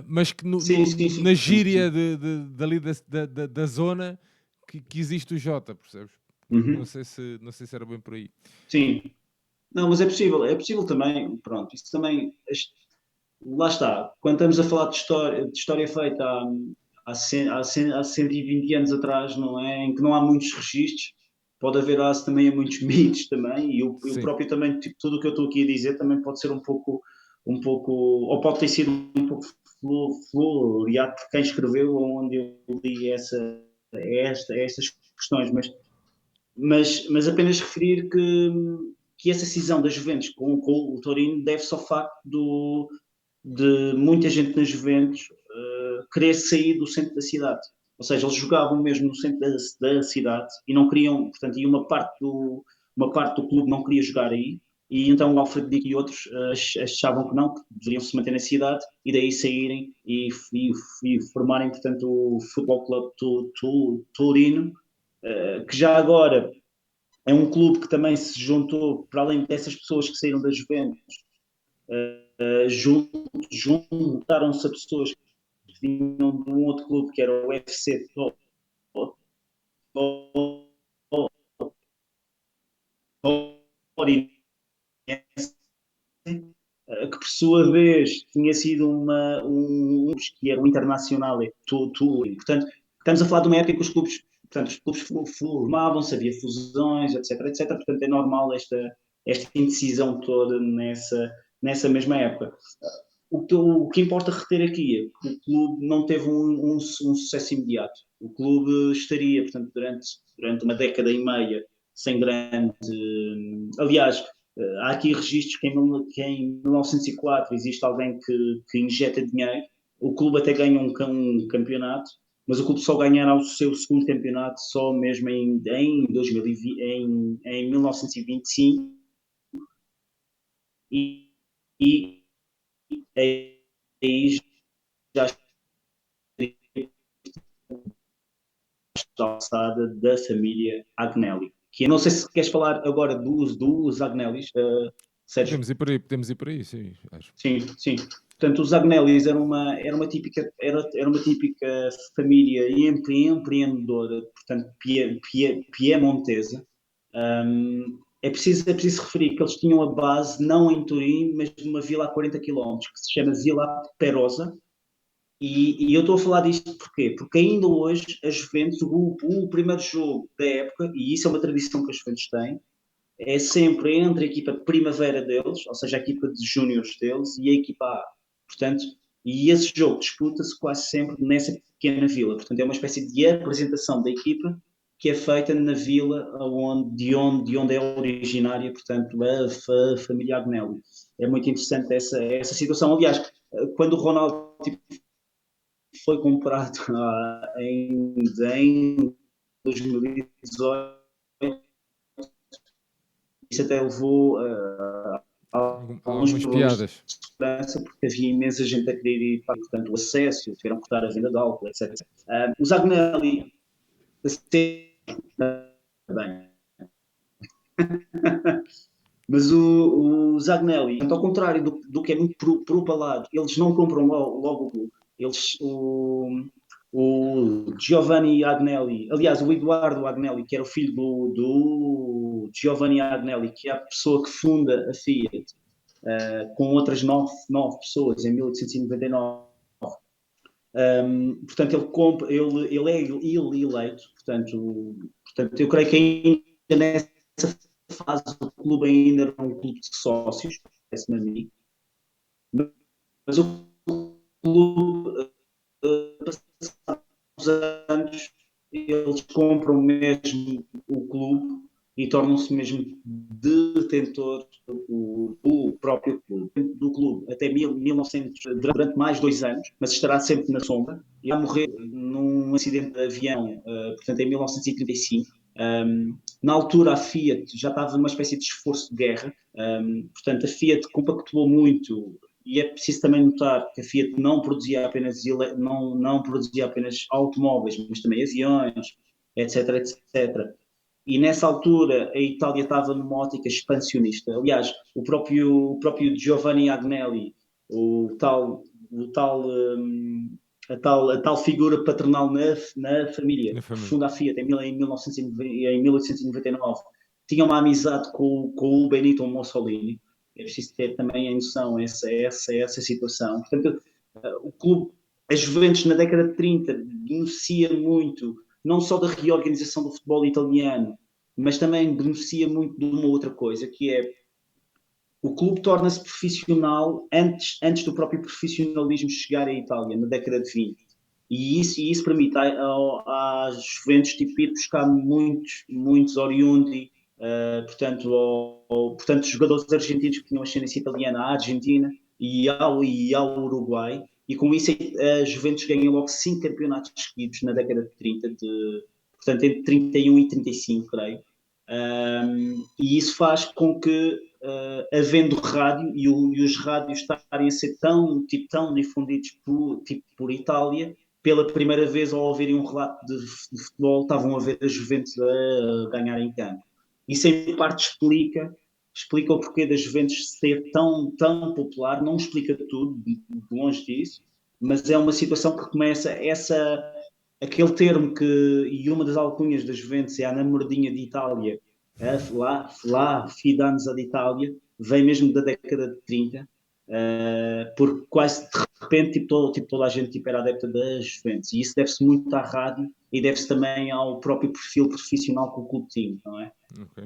Speaker 1: mas que
Speaker 2: Sim, sim, sim,
Speaker 1: na
Speaker 2: sim,
Speaker 1: gíria
Speaker 2: sim.
Speaker 1: dali da zona que existe o J, percebes?
Speaker 2: Uhum.
Speaker 1: Não sei se era bem por aí.
Speaker 2: Sim. Não, mas é possível também, pronto, isso também, lá está, quando estamos a falar de história feita há 120 anos atrás, não é? Em que não há muitos registros, pode haver também muitos mitos também, e eu
Speaker 1: Sim.
Speaker 2: próprio também, tipo, tudo o que eu estou aqui a dizer também pode ser um pouco, ou pode ter sido um pouco floreado por quem escreveu ou onde eu li estas questões, mas apenas referir que essa cisão da Juventus com o Torino deve-se ao facto de muita gente na Juventus querer sair do centro da cidade. Ou seja, eles jogavam mesmo no centro da cidade e não queriam, portanto, e uma parte do clube não queria jogar aí. e então o Alfred Dick e outros achavam que não, que deveriam se manter na cidade e daí saírem e formarem, portanto, o Futebol Clube Torino, que já agora é um clube que também se juntou, para além dessas pessoas que saíram da Juventus, juntaram-se a pessoas que vinham de um outro clube que era o FC Torinense, que por sua vez tinha sido que era o Internacional Turim. Portanto, estamos a falar de uma época em que os clubes formavam-se, havia fusões, etc, etc. Portanto, é normal esta indecisão toda nessa mesma época. O que importa reter aqui é que o clube não teve um sucesso imediato. O clube estaria, portanto, durante uma década e meia sem grande. Aliás, há aqui registros que em 1904 existe alguém que injeta dinheiro. O clube até ganha um campeonato, mas o clube só ganhará o seu segundo campeonato só mesmo em 2020, em 1925 e aí já está alçada da família Agnelli. Que eu não sei se queres falar agora dos Agnelis, Sérgio.
Speaker 1: Podemos ir por aí, sim, acho.
Speaker 2: Sim, sim. Portanto, os Agnelis era uma típica família empreendedora, portanto, piemontesa. É preciso referir que eles tinham a base não em Turim, mas numa vila a 40 quilómetros, que se chama Vila Perosa, e eu estou a falar disto porquê? Porque ainda hoje a Juventus, o primeiro jogo da época, e isso é uma tradição que a Juventus tem, é sempre entre a equipa de primavera deles, ou seja, a equipa de júniores deles, e a equipa A. Portanto, e esse jogo disputa-se quase sempre nessa pequena vila. Portanto, é uma espécie de apresentação da equipa que é feita na vila de onde é originária, portanto, a família Agnelli. É muito interessante essa situação. Aliás, quando o Ronaldo foi comprado em 2018, isso até levou a alguns
Speaker 1: Algumas
Speaker 2: problemas de
Speaker 1: piadas.
Speaker 2: segurança, porque havia imensa gente a querer ir, portanto, o acesso, tiveram que cortar a venda de álcool, etc. Os Agnelli, bem, mas os Agnelli, ao contrário do que é muito propalado, eles não compram logo o clube. O Giovanni Agnelli, aliás, o Eduardo Agnelli, que era o filho do Giovanni Agnelli, que é a pessoa que funda a Fiat, com outras nove pessoas em 1899. Portanto, ele é eleito, portanto, eu creio que ainda nessa fase o clube ainda era um clube de sócios, parece-me a mim, mas o clube, passados os anos, eles compram mesmo o clube e tornam-se mesmo detentores do próprio clube, do clube até 1900, durante mais 2 anos, mas estará sempre na sombra. E vai morrer num acidente de avião, portanto, em 1935. Na altura, a Fiat já estava numa espécie de esforço de guerra, portanto, a Fiat compactuou muito. E é preciso também notar que a Fiat não produzia apenas automóveis, mas também aviões, etc, etc. E nessa altura a Itália estava numa ótica expansionista. Aliás, o próprio Giovanni Agnelli, o tal, o tal, a tal figura paternal na família,
Speaker 1: Na
Speaker 2: que
Speaker 1: família.
Speaker 2: funda a Fiat em 1899, tinha uma amizade com o Benito Mussolini. É preciso ter também a noção essa situação. Portanto, o clube, a Juventus na década de 30 beneficia muito não só da reorganização do futebol italiano, mas também beneficia muito de uma outra coisa, que é o clube torna-se profissional antes do próprio profissionalismo chegar à Itália, na década de 20. E isso permite às Juventus tipo, ir buscar muitos oriundi, portanto, jogadores argentinos que tinham ascendência italiana à Argentina e ao Uruguai, e com isso a Juventus ganha logo 5 campeonatos seguidos na década de 30, portanto, entre 31 e 35, creio. E isso faz com que havendo rádio e os rádios estarem a ser tão difundidos por Itália, pela primeira vez ao ouvirem um relato de futebol, estavam a ver a Juventus a ganhar em campo. Isso em parte explica o porquê da Juventus ser tão popular, não explica tudo, de longe disso, mas é uma situação que começa aquele termo e uma das alcunhas da Juventus é a namoradinha de Itália, Fidanza de Itália, vem mesmo da década de 30, porque quase de repente toda a gente era adepta da Juventus, e isso deve-se muito à rádio e deve-se também ao próprio perfil profissional que o clube tinha, não é?
Speaker 1: Ok.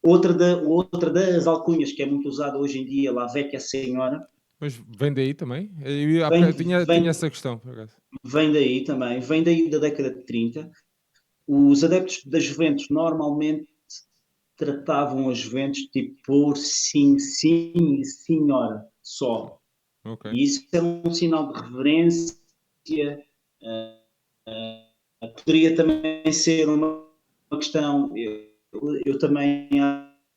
Speaker 2: Outra das alcunhas que é muito usada hoje em dia, La Vecchia Senhora,
Speaker 1: Mas vem daí também? Eu, há
Speaker 2: vem,
Speaker 1: bocado tinha essa questão, por acaso.
Speaker 2: vem daí também, vem daí da década de 30. Os adeptos da Juventus normalmente tratavam a Juventus tipo por sim, senhora, só.
Speaker 1: Ok.
Speaker 2: E isso é um sinal de reverência. Poderia também ser uma questão, eu também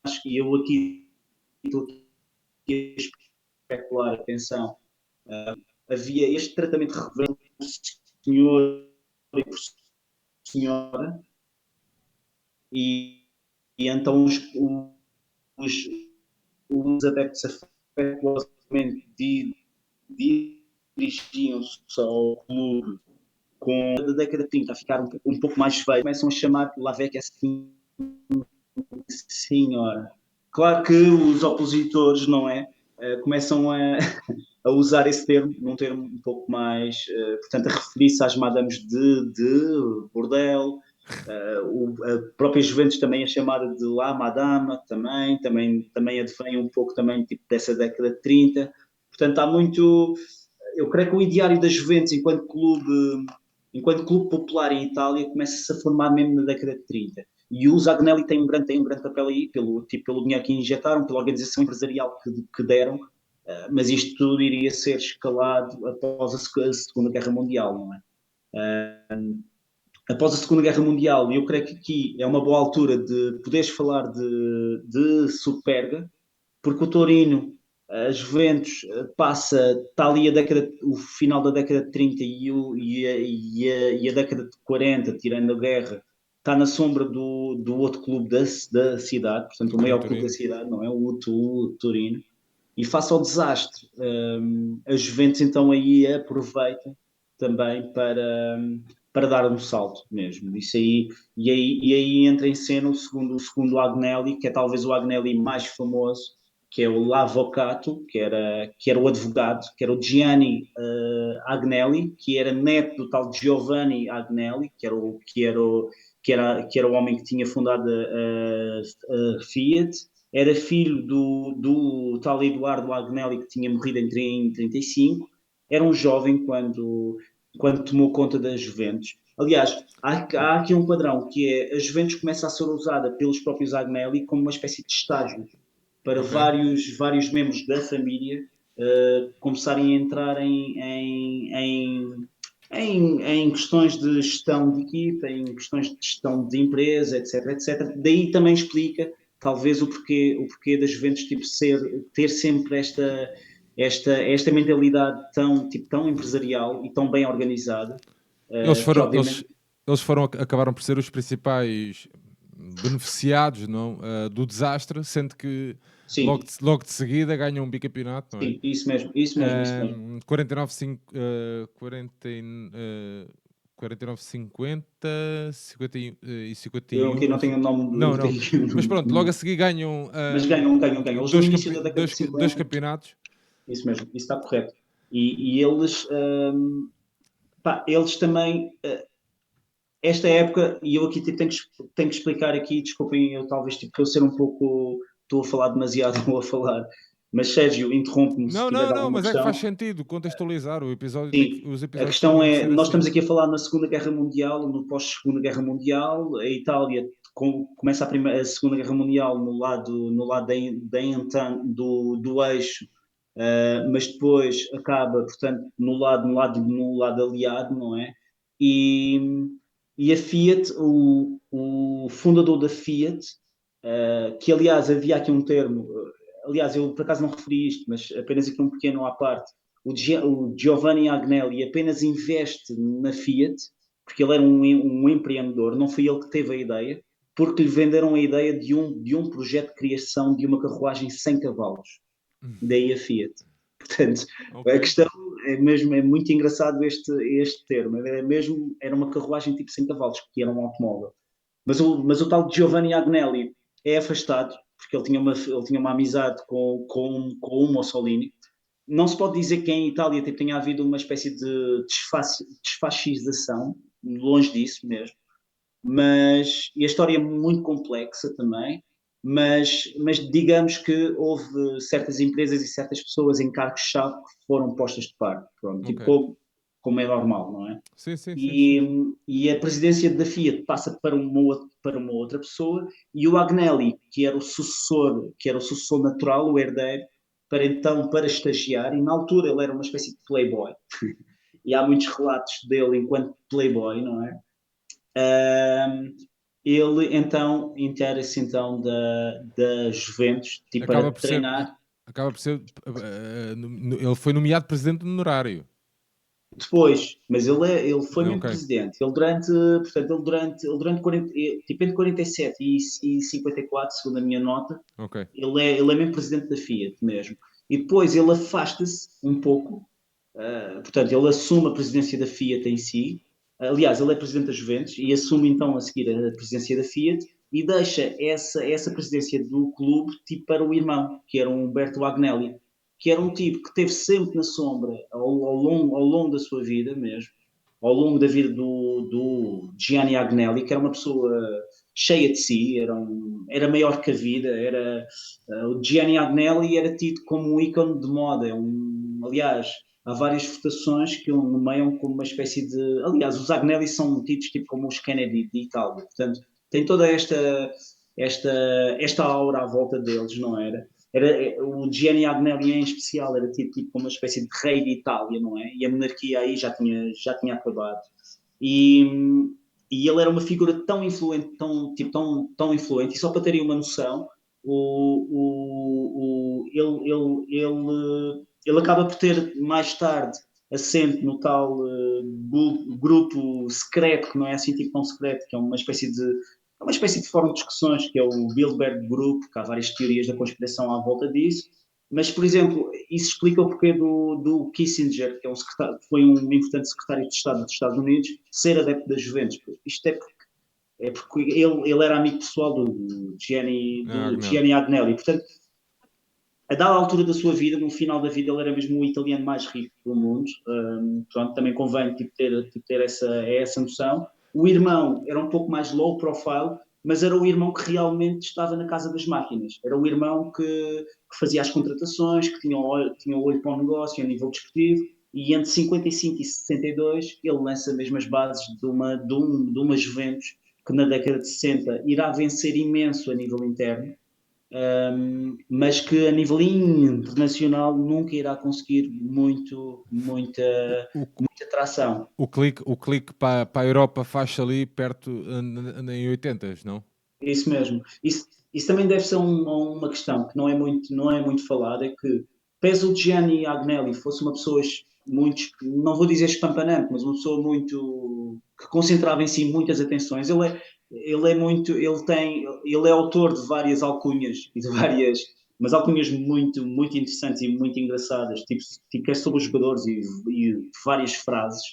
Speaker 2: acho que eu aqui estou aqui a especular, atenção, havia este tratamento de reverência por senhor e por senhora, e então os, os adeptos afetuosamente dirigiam-se ao clube com a década de 30 a ficar um pouco mais feio, começam a chamar La Vecchia Senhora. Claro que os opositores, não é? Começam a usar esse termo, num termo um pouco mais, portanto, a referir-se às madames de bordel. A própria Juventus também é chamada de La Madama, também advém um pouco também tipo, dessa década de 30. Portanto, há muito. Eu creio que o ideário da Juventus enquanto clube popular em Itália começa-se a formar mesmo na década de 30. E o Zagnelli tem um grande papel aí, pelo dinheiro que injetaram, pela organização empresarial que deram, mas isto tudo iria ser escalado após a Segunda Guerra Mundial, não é? Após a Segunda Guerra Mundial, eu creio que aqui é uma boa altura de poderes falar de Superga, porque o Torino, a Juventus, está ali o final da década de 30 e a década de 40, tirando a guerra, está na sombra do outro clube da cidade, portanto, o
Speaker 1: Sim,
Speaker 2: maior clube da
Speaker 1: Torino.
Speaker 2: cidade, não é? O Torino. E face ao desastre, a Juventus então aí aproveita também para dar um salto mesmo. Isso aí, e aí entra em cena o segundo Agnelli, que é talvez o Agnelli mais famoso, que é o L'Avvocato, que era o advogado, que era o Gianni Agnelli, que era neto do tal Giovanni Agnelli, que era o homem que tinha fundado a Fiat, era filho do tal Eduardo Agnelli, que tinha morrido em 1935, era um jovem quando tomou conta da Juventus. Aliás, há aqui um padrão, que é a Juventus começa a ser usada pelos próprios Agnelli como uma espécie de estágio para
Speaker 1: Ok.
Speaker 2: vários membros da família começarem a entrar em questões de gestão de equipa, em questões de gestão de empresa, etc. Daí também explica, talvez, o porquê da Juventus ter sempre esta mentalidade tão empresarial e tão bem organizada,
Speaker 1: Eles
Speaker 2: que
Speaker 1: foram,
Speaker 2: obviamente,
Speaker 1: acabaram por ser os principais beneficiados, não, do desastre, sendo que
Speaker 2: sim,
Speaker 1: logo de seguida ganham um bicampeonato, não é?
Speaker 2: sim, isso mesmo.
Speaker 1: 49, 49, 50, 50 e
Speaker 2: Eu aqui
Speaker 1: 51.
Speaker 2: não tenho o nome
Speaker 1: Não,
Speaker 2: de
Speaker 1: não.
Speaker 2: quem é
Speaker 1: Mas pronto, logo a seguir ganham
Speaker 2: mas ganham. Eles no início da década de
Speaker 1: dois
Speaker 2: 50,
Speaker 1: campeonatos.
Speaker 2: isso mesmo, isso está correto. E eles, eles também, esta época, e eu aqui tenho que explicar aqui, desculpem, eu talvez eu ser um pouco, estou a falar demasiado, vou a falar, mas Sérgio, interrompe-me se
Speaker 1: Não,
Speaker 2: tiver
Speaker 1: não, não,
Speaker 2: alguma
Speaker 1: mas é que faz
Speaker 2: questão.
Speaker 1: sentido contextualizar.
Speaker 2: Sim,
Speaker 1: Os
Speaker 2: a
Speaker 1: episódios têm
Speaker 2: questão
Speaker 1: mesmo de
Speaker 2: é,
Speaker 1: ser
Speaker 2: nós
Speaker 1: assim.
Speaker 2: estamos aqui a falar na Segunda Guerra Mundial, no pós-Segunda Guerra Mundial, a Itália começa a Segunda Guerra Mundial no lado do eixo, mas depois acaba, portanto, no lado aliado, não é? E, e a Fiat, o fundador da Fiat, que aliás havia aqui um termo, aliás eu por acaso não referi isto, mas apenas aqui um pequeno à parte, o Giovanni Agnelli apenas investe na Fiat, porque ele era um empreendedor, não foi ele que teve a ideia, porque lhe venderam a ideia de um projeto de criação de uma carruagem sem cavalos, daí a Fiat. Portanto,
Speaker 1: Ok.
Speaker 2: a questão é mesmo, é muito engraçado este termo, era uma carruagem tipo sem cavalos, que era um automóvel. Mas o tal de Giovanni Agnelli é afastado, porque ele tinha uma amizade com o Mussolini. Não se pode dizer que em Itália tipo, tenha havido uma espécie de desfascização, longe disso mesmo. E a história é muito complexa também, mas digamos que houve certas empresas e certas pessoas em cargos-chave que foram postas de parte, pronto, tipo,
Speaker 1: Ok.
Speaker 2: como é normal, não é?
Speaker 1: Sim, sim, sim,
Speaker 2: e,
Speaker 1: sim.
Speaker 2: e a presidência da Fiat passa para uma outra pessoa e o Agnelli, que era o sucessor natural, o herdeiro, para estagiar, e na altura ele era uma espécie de playboy, e há muitos relatos dele enquanto playboy, não é? Um, ele então inteira-se então da Juventus tipo,
Speaker 1: Acaba
Speaker 2: para
Speaker 1: por ser.
Speaker 2: treinar.
Speaker 1: Acaba por ser. Ele foi nomeado presidente honorário.
Speaker 2: Depois, mas ele foi mesmo
Speaker 1: Ok,
Speaker 2: presidente. Ele durante 40, tipo, entre 47 e 54, segundo a minha nota,
Speaker 1: ok.
Speaker 2: ele é mesmo presidente da Fiat mesmo. E depois ele afasta-se um pouco, portanto, ele assume a presidência da Fiat em si. Aliás, ele é presidente da Juventus e assume então a seguir a presidência da Fiat e deixa essa presidência do clube tipo para o irmão, que era o Umberto Agnelli, que era um tipo que esteve sempre na sombra ao longo da sua vida mesmo, ao longo da vida do Gianni Agnelli, que era uma pessoa cheia de si, era maior que a vida, o Gianni Agnelli era tido como um ícone de moda, aliás, há várias votações que o nomeiam como uma espécie de. Aliás, os Agnelli são tidos tipo como os Kennedy de Itália. Portanto, tem toda esta, esta aura à volta deles, não era? O Gianni Agnelli em especial era tido tipo como uma espécie de rei de Itália, não é? E a monarquia aí já tinha acabado. E, e ele era uma figura tão influente, tão influente, e só para terem uma noção, ele acaba por ter mais tarde assento no tal grupo secreto, que não é assim tipo tão secreto, que é uma espécie de fórum de discussões, que é o Bilderberg Group, que há várias teorias da conspiração à volta disso. Mas, por exemplo, isso explica o porquê do Kissinger, que foi um importante secretário de Estado dos Estados Unidos, ser adepto das Juventus. Isto é porque ele era amigo pessoal do Gianni,
Speaker 1: Ah,
Speaker 2: do
Speaker 1: Agnelli.
Speaker 2: Gianni Agnelli. Portanto, a dada altura da sua vida, no final da vida, ele era mesmo o italiano mais rico do mundo. Pronto, também convém ter essa noção. O irmão era um pouco mais low profile, mas era o irmão que realmente estava na casa das máquinas. Era o irmão que fazia as contratações, que tinha olho para o negócio a nível desportivo. E entre 55 e 62, ele lança mesmo as bases de uma Juventus que na década de 60 irá vencer imenso a nível interno, mas que a nível internacional nunca irá conseguir muita,
Speaker 1: O, o,
Speaker 2: muita tração.
Speaker 1: o clique para a Europa faz ali perto em 80, não?
Speaker 2: Isso mesmo. Isso também deve ser uma questão que não é muito falada, é que, pese o Gianni Agnelli fosse uma pessoa muito, não vou dizer espampanante, mas uma pessoa muito, que concentrava em si muitas atenções, ele é autor de várias alcunhas e de várias, mas alcunhas muito, muito interessantes e muito engraçadas, tipo é sobre os jogadores e várias frases.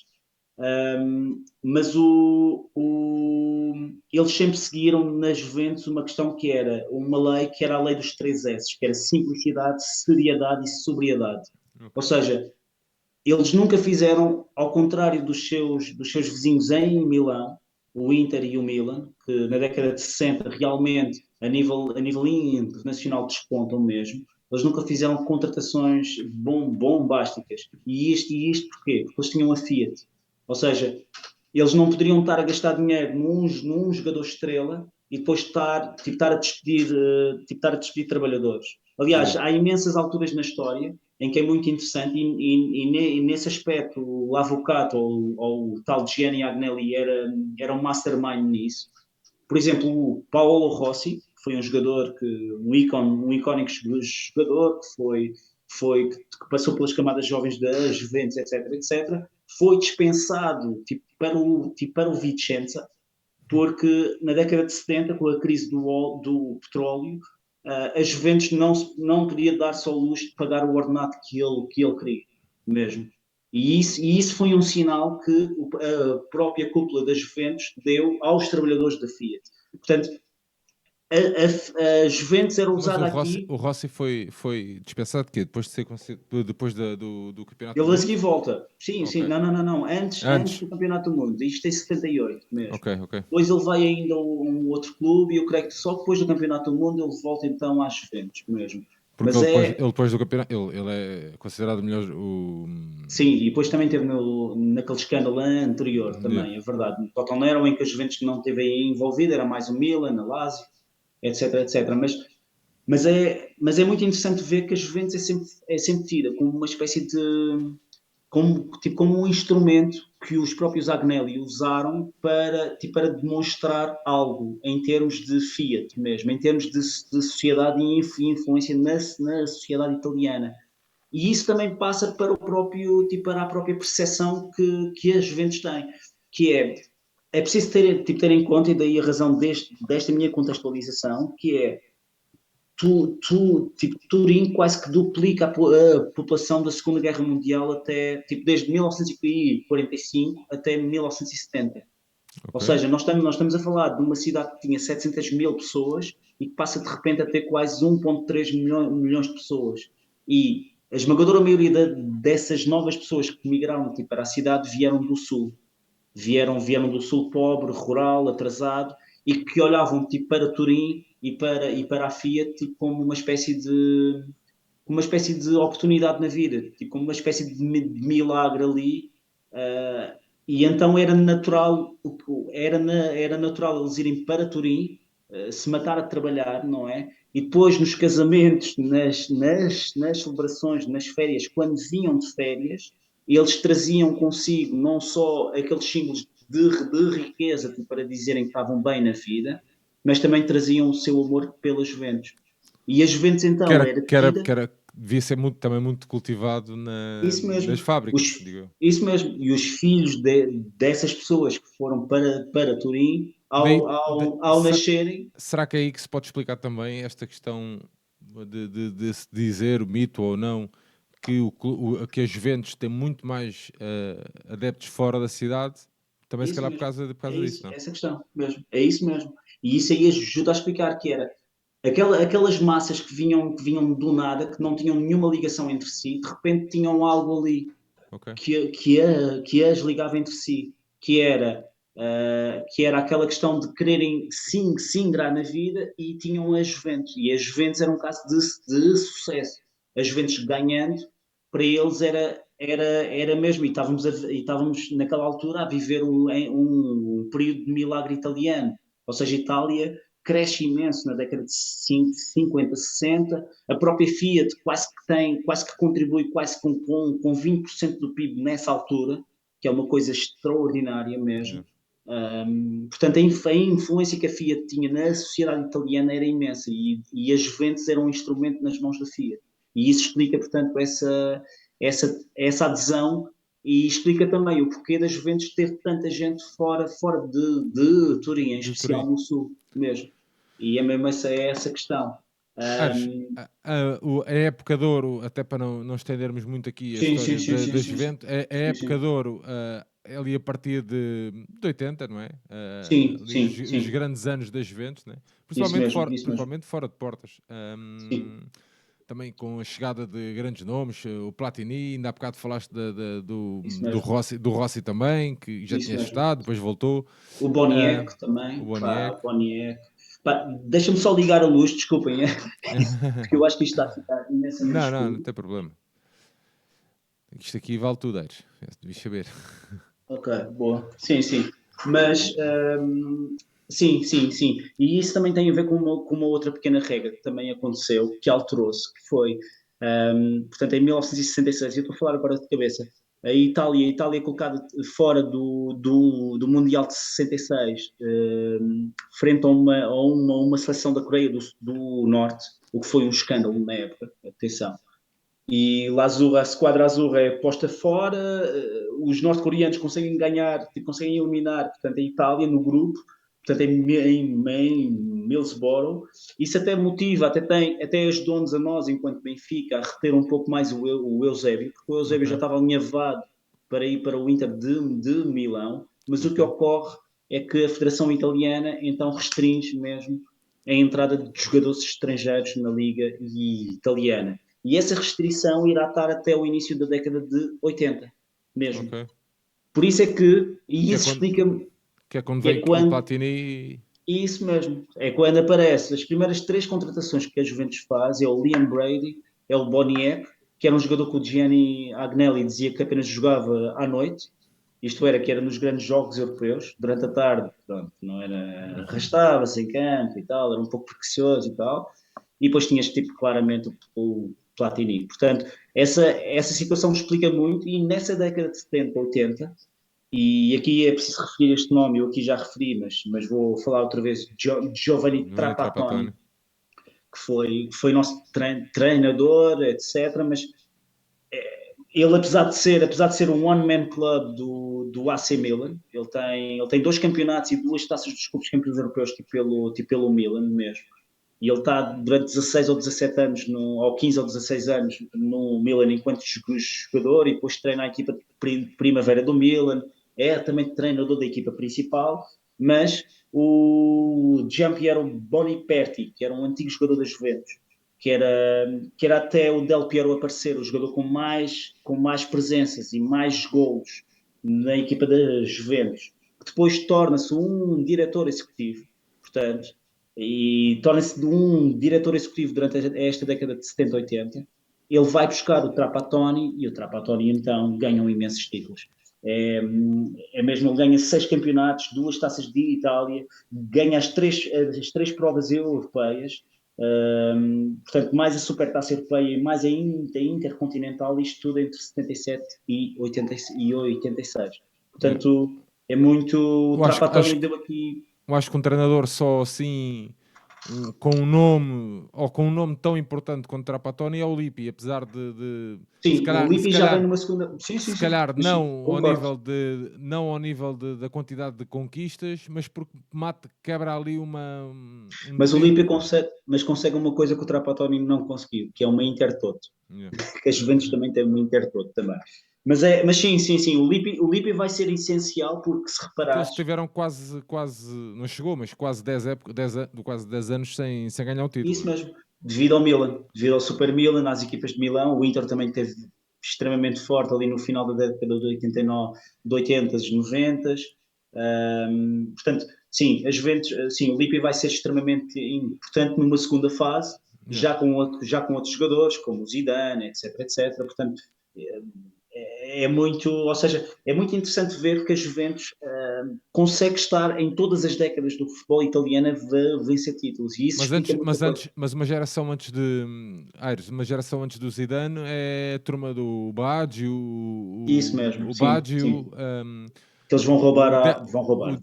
Speaker 2: Mas eles sempre seguiram na Juventus uma questão que era uma lei, que era a lei dos três S, que era simplicidade, seriedade e sobriedade.
Speaker 1: Ok.
Speaker 2: Ou seja, eles nunca fizeram, ao contrário dos seus vizinhos em Milão, o Inter e o Milan, que na década de 60 realmente, a nível internacional, despontam mesmo. Eles nunca fizeram contratações bombásticas. E isto porquê? Porque eles tinham a Fiat. Ou seja, eles não poderiam estar a gastar dinheiro num jogador estrela e depois estar a despedir trabalhadores. Aliás,
Speaker 1: Sim.
Speaker 2: há imensas alturas na história em que é muito interessante, e nesse aspecto o Avvocato ou o tal Gianni Agnelli era um mastermind nisso. Por exemplo, o Paolo Rossi foi um jogador, um icónico jogador, que passou pelas camadas jovens das Juventus, etc. Foi dispensado para o Vicenza, porque na década de 70, com a crise do petróleo, a Juventus não podia dar só o luxo de pagar o ordenado que ele queria, mesmo. E isso foi um sinal que a própria cúpula da Juventus deu aos trabalhadores da Fiat. Portanto, a Juventus era
Speaker 1: Mas
Speaker 2: usada aqui.
Speaker 1: O Rossi foi dispensado de quê? Depois de ser depois do Campeonato do
Speaker 2: Ele a
Speaker 1: Mundo?
Speaker 2: seguir volta. Sim, sim.
Speaker 1: Ok.
Speaker 2: Não. Antes
Speaker 1: Antes.
Speaker 2: do Campeonato do Mundo. Isto é 78 mesmo.
Speaker 1: Ok.
Speaker 2: Depois ele vai ainda a um outro clube e eu creio que só depois do Campeonato do Mundo ele volta então às Juventus mesmo.
Speaker 1: Porque
Speaker 2: Mas
Speaker 1: ele depois do campeonato, ele é considerado o melhor.
Speaker 2: sim, e depois também teve naquele escândalo anterior
Speaker 1: Yeah.
Speaker 2: também, é verdade. No Tottenham, em que a Juventus não esteve aí envolvida, era mais o Milan, a Lazio, etc. Mas é muito interessante ver que a Juventus é sempre tida como uma espécie de como um instrumento que os próprios Agnelli usaram para demonstrar algo em termos de Fiat mesmo, em termos de sociedade e influência na sociedade italiana. E isso também passa para a própria percepção que a Juventus tem, que é preciso ter em conta, e daí a razão desta minha contextualização, que é Turim quase que duplica a população da Segunda Guerra Mundial desde 1945 até 1970. Ou
Speaker 1: Ok.
Speaker 2: seja, nós estamos a falar de uma cidade que tinha 700 mil pessoas e que passa de repente a ter quase 1,3 milhões de pessoas. E a esmagadora maioria dessas novas pessoas que migraram para a cidade vieram do Sul. Vieram do Sul pobre, rural, atrasado, e que olhavam para Turim e para a Fiat como uma espécie de oportunidade na vida, como uma espécie de milagre ali. E então era natural eles irem para Turim, se matar a trabalhar, não é? E depois nos casamentos, nas celebrações, nas férias, quando vinham de férias, eles traziam consigo não só aqueles símbolos de riqueza para dizerem que estavam bem na vida, mas também traziam o seu amor pela Juventus. E a Juventus então era tida.
Speaker 1: Devia ser também muito cultivado
Speaker 2: Isso
Speaker 1: nas
Speaker 2: mesmo.
Speaker 1: fábricas, digo eu.
Speaker 2: Isso mesmo. E os filhos dessas pessoas que foram para Turim,
Speaker 1: Daí,
Speaker 2: ao nascerem.
Speaker 1: será que é aí que se pode explicar também esta questão de se dizer, o mito ou não, que a Juventus tem muito mais adeptos fora da cidade, também se
Speaker 2: Isso
Speaker 1: calhar
Speaker 2: mesmo.
Speaker 1: por
Speaker 2: É
Speaker 1: causa disso,
Speaker 2: isso,
Speaker 1: não?
Speaker 2: essa questão mesmo. É isso mesmo. E isso aí ajuda a explicar que era aquelas massas que vinham do nada, que não tinham nenhuma ligação entre si, de repente tinham algo ali
Speaker 1: Ok.
Speaker 2: que as ligava entre si, que era aquela questão de quererem se ingrar na vida e tinham as Juventus. E as Juventus era um caso de sucesso. As Juventus ganhando, para eles era mesmo, e estávamos naquela altura a viver um período de milagre italiano. Ou seja, a Itália cresce imenso na década de 50, 60. A própria Fiat quase que contribui quase com 20% do PIB nessa altura, que é uma coisa extraordinária
Speaker 1: Yeah.
Speaker 2: mesmo. Portanto, a influência que a Fiat tinha na sociedade italiana era imensa e as Juventus eram um instrumento nas mãos da Fiat. E isso explica, portanto, essa adesão e explica também o porquê das Juventus ter tanta gente fora de Turim, em
Speaker 1: De
Speaker 2: especial
Speaker 1: Turim.
Speaker 2: no Sul mesmo. E é mesmo essa questão.
Speaker 1: Acho,
Speaker 2: Um,
Speaker 1: a época de ouro, até para não estendermos muito aqui a
Speaker 2: sim, sim,
Speaker 1: história
Speaker 2: sim, sim,
Speaker 1: da
Speaker 2: sim, sim,
Speaker 1: Juventus, a
Speaker 2: sim,
Speaker 1: época
Speaker 2: sim,
Speaker 1: de ouro é ali a partir de 80, não é?
Speaker 2: sim,
Speaker 1: Ali
Speaker 2: sim,
Speaker 1: os
Speaker 2: sim.
Speaker 1: grandes anos da Juventus, né?
Speaker 2: Isso
Speaker 1: Principalmente,
Speaker 2: mesmo,
Speaker 1: fora,
Speaker 2: isso mesmo.
Speaker 1: principalmente fora de portas.
Speaker 2: Sim,
Speaker 1: Também com a chegada de grandes nomes, o Platini, ainda há bocado falaste
Speaker 2: isso
Speaker 1: do
Speaker 2: mesmo,
Speaker 1: Rossi também, que já
Speaker 2: isso
Speaker 1: tinha
Speaker 2: mesmo.
Speaker 1: estado, depois voltou.
Speaker 2: O
Speaker 1: Ah,
Speaker 2: Boniek
Speaker 1: o
Speaker 2: também, pá,
Speaker 1: Boniek.
Speaker 2: o Boniek. Pá, deixa-me só ligar a luz, desculpem, porque eu acho que isto está a ficar imensamente
Speaker 1: Não
Speaker 2: escuro.
Speaker 1: tem problema. Isto aqui vale tudo, Aires. Devias saber.
Speaker 2: Ok, boa. Sim, sim. Mas, sim, sim, sim. E isso também tem a ver com uma outra pequena regra que também aconteceu, que alterou-se, que foi, portanto, em 1966, eu estou a falar agora de cabeça, A Itália colocada fora do Mundial de 66, frente a uma seleção da Coreia do Norte, o que foi um escândalo na época, atenção. E a Squadra Azul é posta fora, os norte-coreanos conseguem ganhar, tipo, conseguem eliminar, portanto, a Itália no grupo, portanto, em Millsborough. Isso até motiva, até ajudou-nos a nós, enquanto Benfica, a reter um pouco mais o Eusébio, porque o Eusébio já
Speaker 1: Ok,
Speaker 2: estava alinhavado para ir para o Inter de Milão, mas o que
Speaker 1: ok.
Speaker 2: ocorre é que a Federação Italiana então restringe mesmo a entrada de jogadores estrangeiros na Liga Italiana. E essa restrição irá estar até o início da década de 80, mesmo.
Speaker 1: Ok.
Speaker 2: Por isso é que,
Speaker 1: Que
Speaker 2: e
Speaker 1: é
Speaker 2: isso
Speaker 1: quando,
Speaker 2: explica-me,
Speaker 1: que é quando
Speaker 2: é
Speaker 1: vem o
Speaker 2: quando,
Speaker 1: Platini.
Speaker 2: isso mesmo, é quando aparece as primeiras três contratações que a Juventus faz, é o Liam Brady, é o Boniek, que era um jogador que o Gianni Agnelli dizia que apenas jogava à noite, isto era, que era nos grandes jogos europeus, durante a tarde, pronto, não era, arrastava-se em campo e tal, era um pouco preguiçoso e tal, e depois tinhas tipo claramente o Platini. Portanto, essa situação explica muito, e nessa década de 70, 80, e aqui é preciso referir este nome, eu aqui já referi, mas vou falar outra vez, Giovanni
Speaker 1: Não é
Speaker 2: Trapattoni,
Speaker 1: Trapattoni.
Speaker 2: que foi nosso treinador, etc., mas ele, apesar de ser um one-man club do AC Milan, ele tem dois campeonatos e duas taças dos clubes campeões europeus, tipo pelo Milan mesmo. E ele está durante 16 ou 17 anos, ou 15 ou 16 anos, no Milan enquanto jogador, e depois treina a equipa de primavera do Milan, é também treinador da equipa principal, mas o Giampiero Boniperti, que era um antigo jogador da Juventus, que era até o Del Piero aparecer, o jogador com mais presenças e mais golos na equipa da Juventus, que depois torna-se um diretor executivo, portanto, e torna-se um diretor executivo durante esta década de 70, 80. Ele vai buscar o Trapattoni e o Trapattoni então ganha imensos títulos. É mesmo, ele ganha 6 campeonatos, 2 taças de Itália, ganha as três provas europeias, portanto, mais a Supertaça Europeia e mais a Intercontinental, isto tudo entre 77 e 86.
Speaker 1: Yeah.
Speaker 2: Portanto, é muito. O
Speaker 1: Eu acho, que- acho,
Speaker 2: Trapattoni
Speaker 1: que-
Speaker 2: deu aqui.
Speaker 1: eu acho que um treinador só assim, com um nome, ou com um nome tão importante quanto Trapattoni é o Lippi, apesar se
Speaker 2: Sim, o
Speaker 1: calhar, se
Speaker 2: Lippi já vem
Speaker 1: calhar,
Speaker 2: numa segunda. Sim, sim,
Speaker 1: se
Speaker 2: sim.
Speaker 1: calhar
Speaker 2: Mas sim,
Speaker 1: não ao
Speaker 2: concordo.
Speaker 1: nível da quantidade de conquistas, mas porque quebra ali um
Speaker 2: Mas o Lippi
Speaker 1: tempo.
Speaker 2: consegue uma coisa que o Trapattoni não conseguiu, que é uma Intertoto.
Speaker 1: Yeah.
Speaker 2: Que a Juventus também tem uma Intertoto também. Mas sim, sim, sim. O Lippi vai ser essencial porque, se
Speaker 1: Porque eles
Speaker 2: reparares,
Speaker 1: tiveram quase, não chegou, mas quase 10 anos sem ganhar o título.
Speaker 2: isso
Speaker 1: Né?
Speaker 2: mesmo, devido ao Milan, devido ao Super Milan, às equipas de Milão. O Inter também teve extremamente forte ali no final da década de 89, de 80, 90. Portanto, sim, a Juventus, sim, o Lippi vai ser extremamente importante numa segunda fase,
Speaker 1: Yeah.
Speaker 2: já com outros jogadores, como o Zidane, etc, etc. Portanto, muito, ou seja, é muito interessante ver que a Juventus consegue estar em todas as décadas do futebol italiano a vencer títulos, e isso
Speaker 1: Mas
Speaker 2: explica
Speaker 1: antes,
Speaker 2: muita
Speaker 1: mas
Speaker 2: coisa.
Speaker 1: antes, mas uma geração antes de Aires, uma geração antes do Zidane é a turma do Baggio,
Speaker 2: Isso mesmo,
Speaker 1: o
Speaker 2: sim,
Speaker 1: Baggio,
Speaker 2: sim. Que eles vão roubar,
Speaker 1: o, De,
Speaker 2: vão
Speaker 1: o,
Speaker 2: roubar,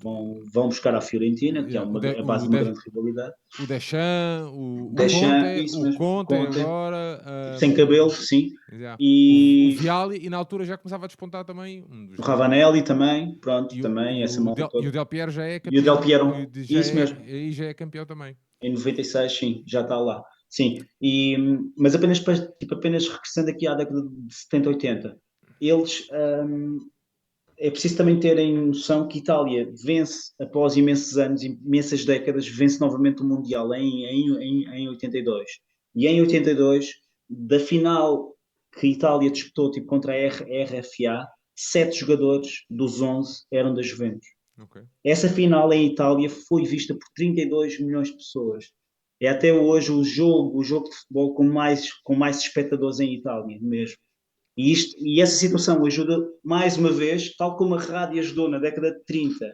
Speaker 2: vão buscar a Fiorentina, que é
Speaker 1: yeah,
Speaker 2: a base de uma grande rivalidade.
Speaker 1: o Deschamps,
Speaker 2: Deschamps, isso
Speaker 1: O
Speaker 2: mesmo,
Speaker 1: Conte
Speaker 2: Conte,
Speaker 1: agora,
Speaker 2: sem cabelos, sim.
Speaker 1: yeah, o
Speaker 2: E
Speaker 1: Vialli, e na altura já começava a despontar também, um
Speaker 2: o
Speaker 1: dos melhores.
Speaker 2: Ravanelli também, pronto, também, essa malta
Speaker 1: E
Speaker 2: toda.
Speaker 1: o Del Piero já é
Speaker 2: E o Del
Speaker 1: campeão,
Speaker 2: Piero, isso mesmo,
Speaker 1: aí já é campeão também.
Speaker 2: em 96, sim, já está lá. Sim, mas apenas regressando aqui à década de 70, 80, eles, é preciso também terem noção que Itália vence, após imensos anos, imensas décadas, vence novamente o Mundial em 82. E em 82, da final que a Itália disputou tipo, contra a RFA, 7 jogadores dos 11 eram da Juventus.
Speaker 1: Ok.
Speaker 2: Essa final em Itália foi vista por 32 milhões de pessoas. É até hoje o jogo de futebol com mais espectadores em Itália mesmo. E essa situação ajuda, mais uma vez, tal como a rádio ajudou na década de 30,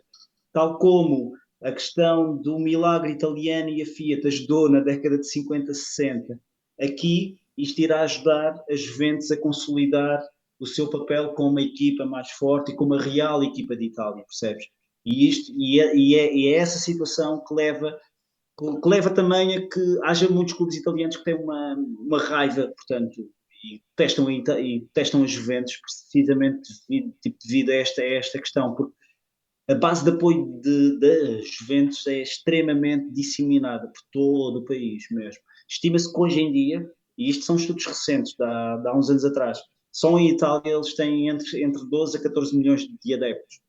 Speaker 2: tal como a questão do milagre italiano e a Fiat ajudou na década de 50, 60, aqui isto irá ajudar as Juventus a consolidar o seu papel com uma equipa mais forte e com uma real equipa de Itália, percebes? E é essa situação que leva também a que haja muitos clubes italianos que têm uma raiva, portanto, e testam as Juventus precisamente devido a esta questão, porque a base de apoio da Juventus é extremamente disseminada por todo o país mesmo. Estima-se que hoje em dia, e isto são estudos recentes, de há uns anos atrás, só em Itália eles têm entre 12 a 14 milhões de adeptos,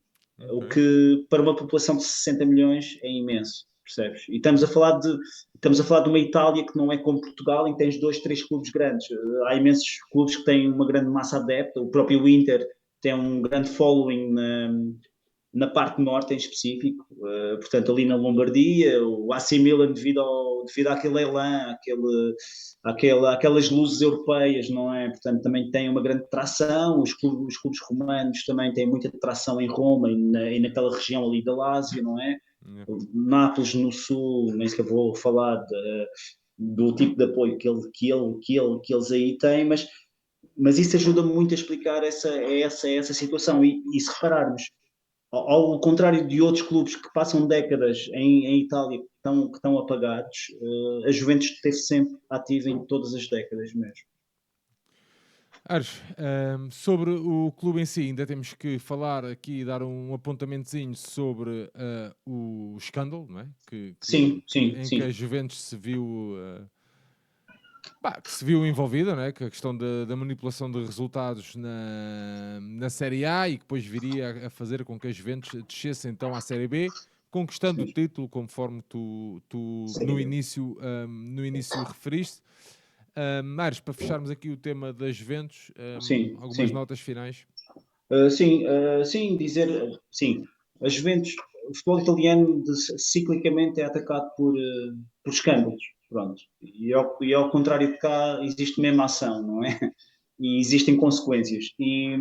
Speaker 2: o
Speaker 1: Ok.
Speaker 2: que para uma população de 60 milhões é imenso, percebes? E estamos a falar de uma Itália que não é como Portugal, em que tens dois, três clubes grandes. Há imensos clubes que têm uma grande massa adepta, o próprio Inter tem um grande following na parte norte em específico, portanto ali na Lombardia, o AC Milan devido àquele elan, àquelas luzes europeias, não é? Portanto também tem uma grande tração, os clubes romanos também têm muita tração em Roma e naquela região ali da Lásia, não é?
Speaker 1: Yeah.
Speaker 2: Nápoles no sul, nem sequer vou falar do tipo de apoio que eles aí têm, mas isso ajuda muito a explicar essa situação. E se repararmos, ao contrário de outros clubes que passam décadas em Itália que estão apagados, a Juventus esteve sempre ativa em todas as décadas mesmo.
Speaker 1: Ares, sobre o clube em si, ainda temos que falar aqui, dar um apontamentozinho sobre o escândalo, não é?
Speaker 2: Sim, sim,
Speaker 1: Em que a
Speaker 2: sim.
Speaker 1: Juventus se viu, que se viu envolvida, não é? Que a questão da manipulação de resultados na Série A e que depois viria a fazer com que a Juventus descesse então à Série B, conquistando o
Speaker 2: Sim,
Speaker 1: título, conforme tu
Speaker 2: sério.
Speaker 1: no início referiste. Ares, para fecharmos aqui o tema das Juventus,
Speaker 2: Sim,
Speaker 1: algumas
Speaker 2: sim.
Speaker 1: notas finais.
Speaker 2: Sim, sim. A Juventus, o futebol italiano ciclicamente é atacado por escândalos, pronto. E ao contrário de cá, existe mesmo ação, não é? E existem consequências. E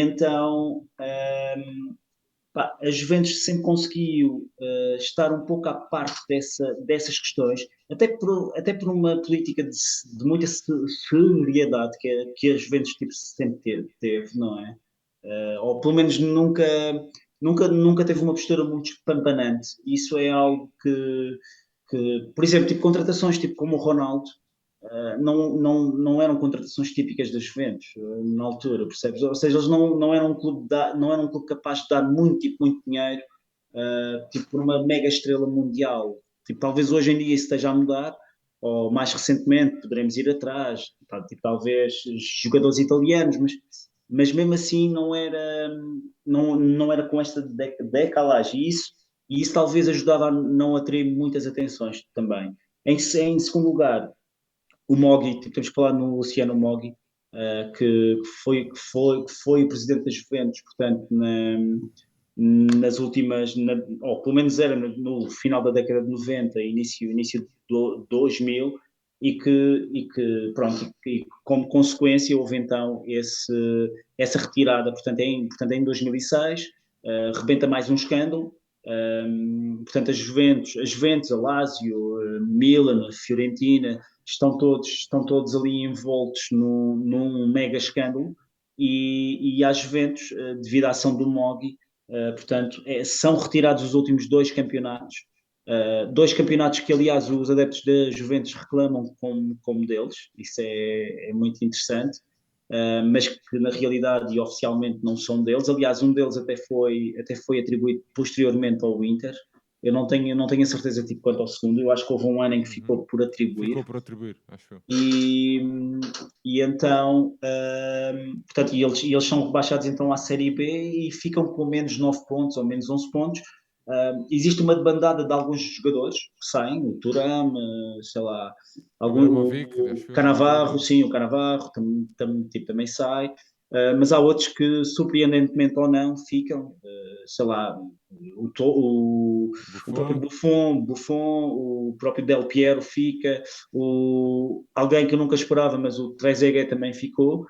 Speaker 2: então, pá, a Juventus sempre conseguiu estar um pouco à parte dessas questões, até por uma política de muita seriedade que a Juventus tipo, sempre teve, não é? Ou pelo menos nunca teve uma postura muito espampanante. Isso é algo por exemplo, tipo, contratações tipo como o Ronaldo, não eram contratações típicas das Juventus, na altura, percebes? Ou seja, eles não eram um clube capaz de dar muito, tipo, muito dinheiro, tipo, por uma mega estrela mundial. Tipo, talvez hoje em dia isso esteja a mudar, ou mais recentemente poderemos ir atrás, tipo, talvez jogadores italianos, mas mesmo assim não era com esta decalagem. E isso talvez ajudava a não atrair muitas atenções também. Em segundo lugar, o Moggi, temos que falar no Luciano Moggi, que foi o presidente da Juventus, portanto, nas últimas, ou pelo menos era no final da década de 90, início de 2000, pronto, e como consequência houve então essa retirada, portanto, em 2006, rebenta mais um escândalo. Portanto, a Juventus, a Lazio, Milan, a Fiorentina, estão todos ali envoltos num mega escândalo, e à Juventus, devido à ação do Moggi, portanto, são retirados os últimos dois campeonatos que, aliás, os adeptos da Juventus reclamam como deles. Isso é muito interessante. Mas que na realidade e oficialmente não são deles. Aliás, um deles até foi atribuído posteriormente ao Inter. Eu não tenho a certeza tipo, quanto ao segundo. Eu acho que houve um ano em que
Speaker 1: Uhum.
Speaker 2: ficou por atribuir.
Speaker 1: Ficou por atribuir, acho eu.
Speaker 2: E, e então, portanto, e eles são rebaixados então à Série B e ficam com menos 9 pontos ou menos 11 pontos. Existe uma debandada de alguns jogadores que saem, o Thuram, sei lá,
Speaker 1: O Abramovic,
Speaker 2: o
Speaker 1: acho eu, na
Speaker 2: Cannavaro,
Speaker 1: altura.
Speaker 2: sim, o Cannavaro tipo, também sai. Mas há outros que, surpreendentemente ou não, ficam, sei lá, o próprio
Speaker 1: Buffon.
Speaker 2: Buffon, o próprio Del Piero fica, alguém que eu nunca esperava, mas o Trezeguet também ficou.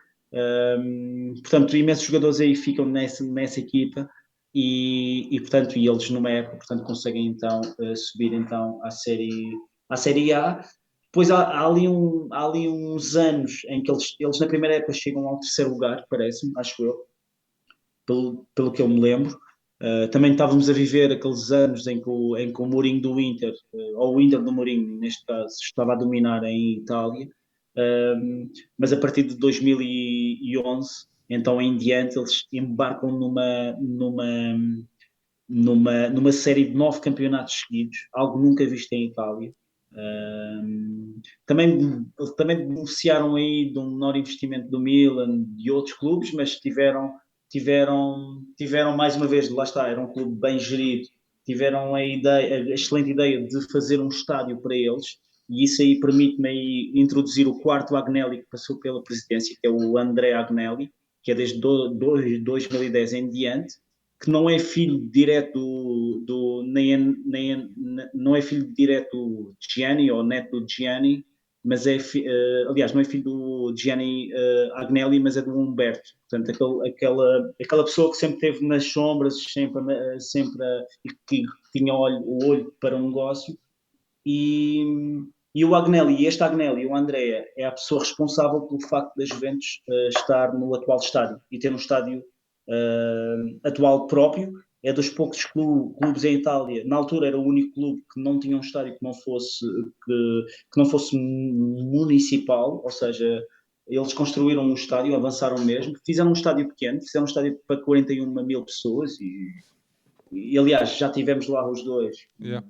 Speaker 2: Portanto, imensos jogadores aí ficam nessa equipa, portanto, eles numa época, portanto, conseguem então subir então à série A. Pois há ali uns anos em que eles na primeira época chegam ao terceiro lugar, parece-me, acho eu, pelo que eu me lembro. Também estávamos a viver aqueles anos em que o Mourinho do Inter, ou o Inter do Mourinho, neste caso, estava a dominar em Itália. Mas a partir de 2011, então em diante, eles embarcam numa série de 9 campeonatos seguidos, algo nunca visto em Itália. Também beneficiaram aí de um menor investimento do Milan e outros clubes, mas tiveram mais uma vez, lá está, era um clube bem gerido, tiveram a excelente ideia de fazer um estádio para eles, e isso aí permite-me aí introduzir o quarto Agnelli que passou pela presidência, que é o André Agnelli, que é desde 2010 em diante, que não é filho direto não é filho direto do Gianni ou neto do Gianni, mas aliás, não é filho do Gianni Agnelli, mas é do Humberto. Portanto, aquela pessoa que sempre esteve nas sombras, que tinha o olho para um negócio. E o Agnelli, este Agnelli, o Andrea, é a pessoa responsável pelo facto da Juventus estar no atual estádio e ter um estádio atual próprio. É dos poucos clubes em Itália. Na altura era o único clube que não tinha um estádio que não fosse municipal, ou seja, eles construíram um estádio, avançaram mesmo, fizeram um estádio pequeno, fizeram um estádio para 41 mil pessoas e aliás já tivemos lá os dois.
Speaker 1: Yeah.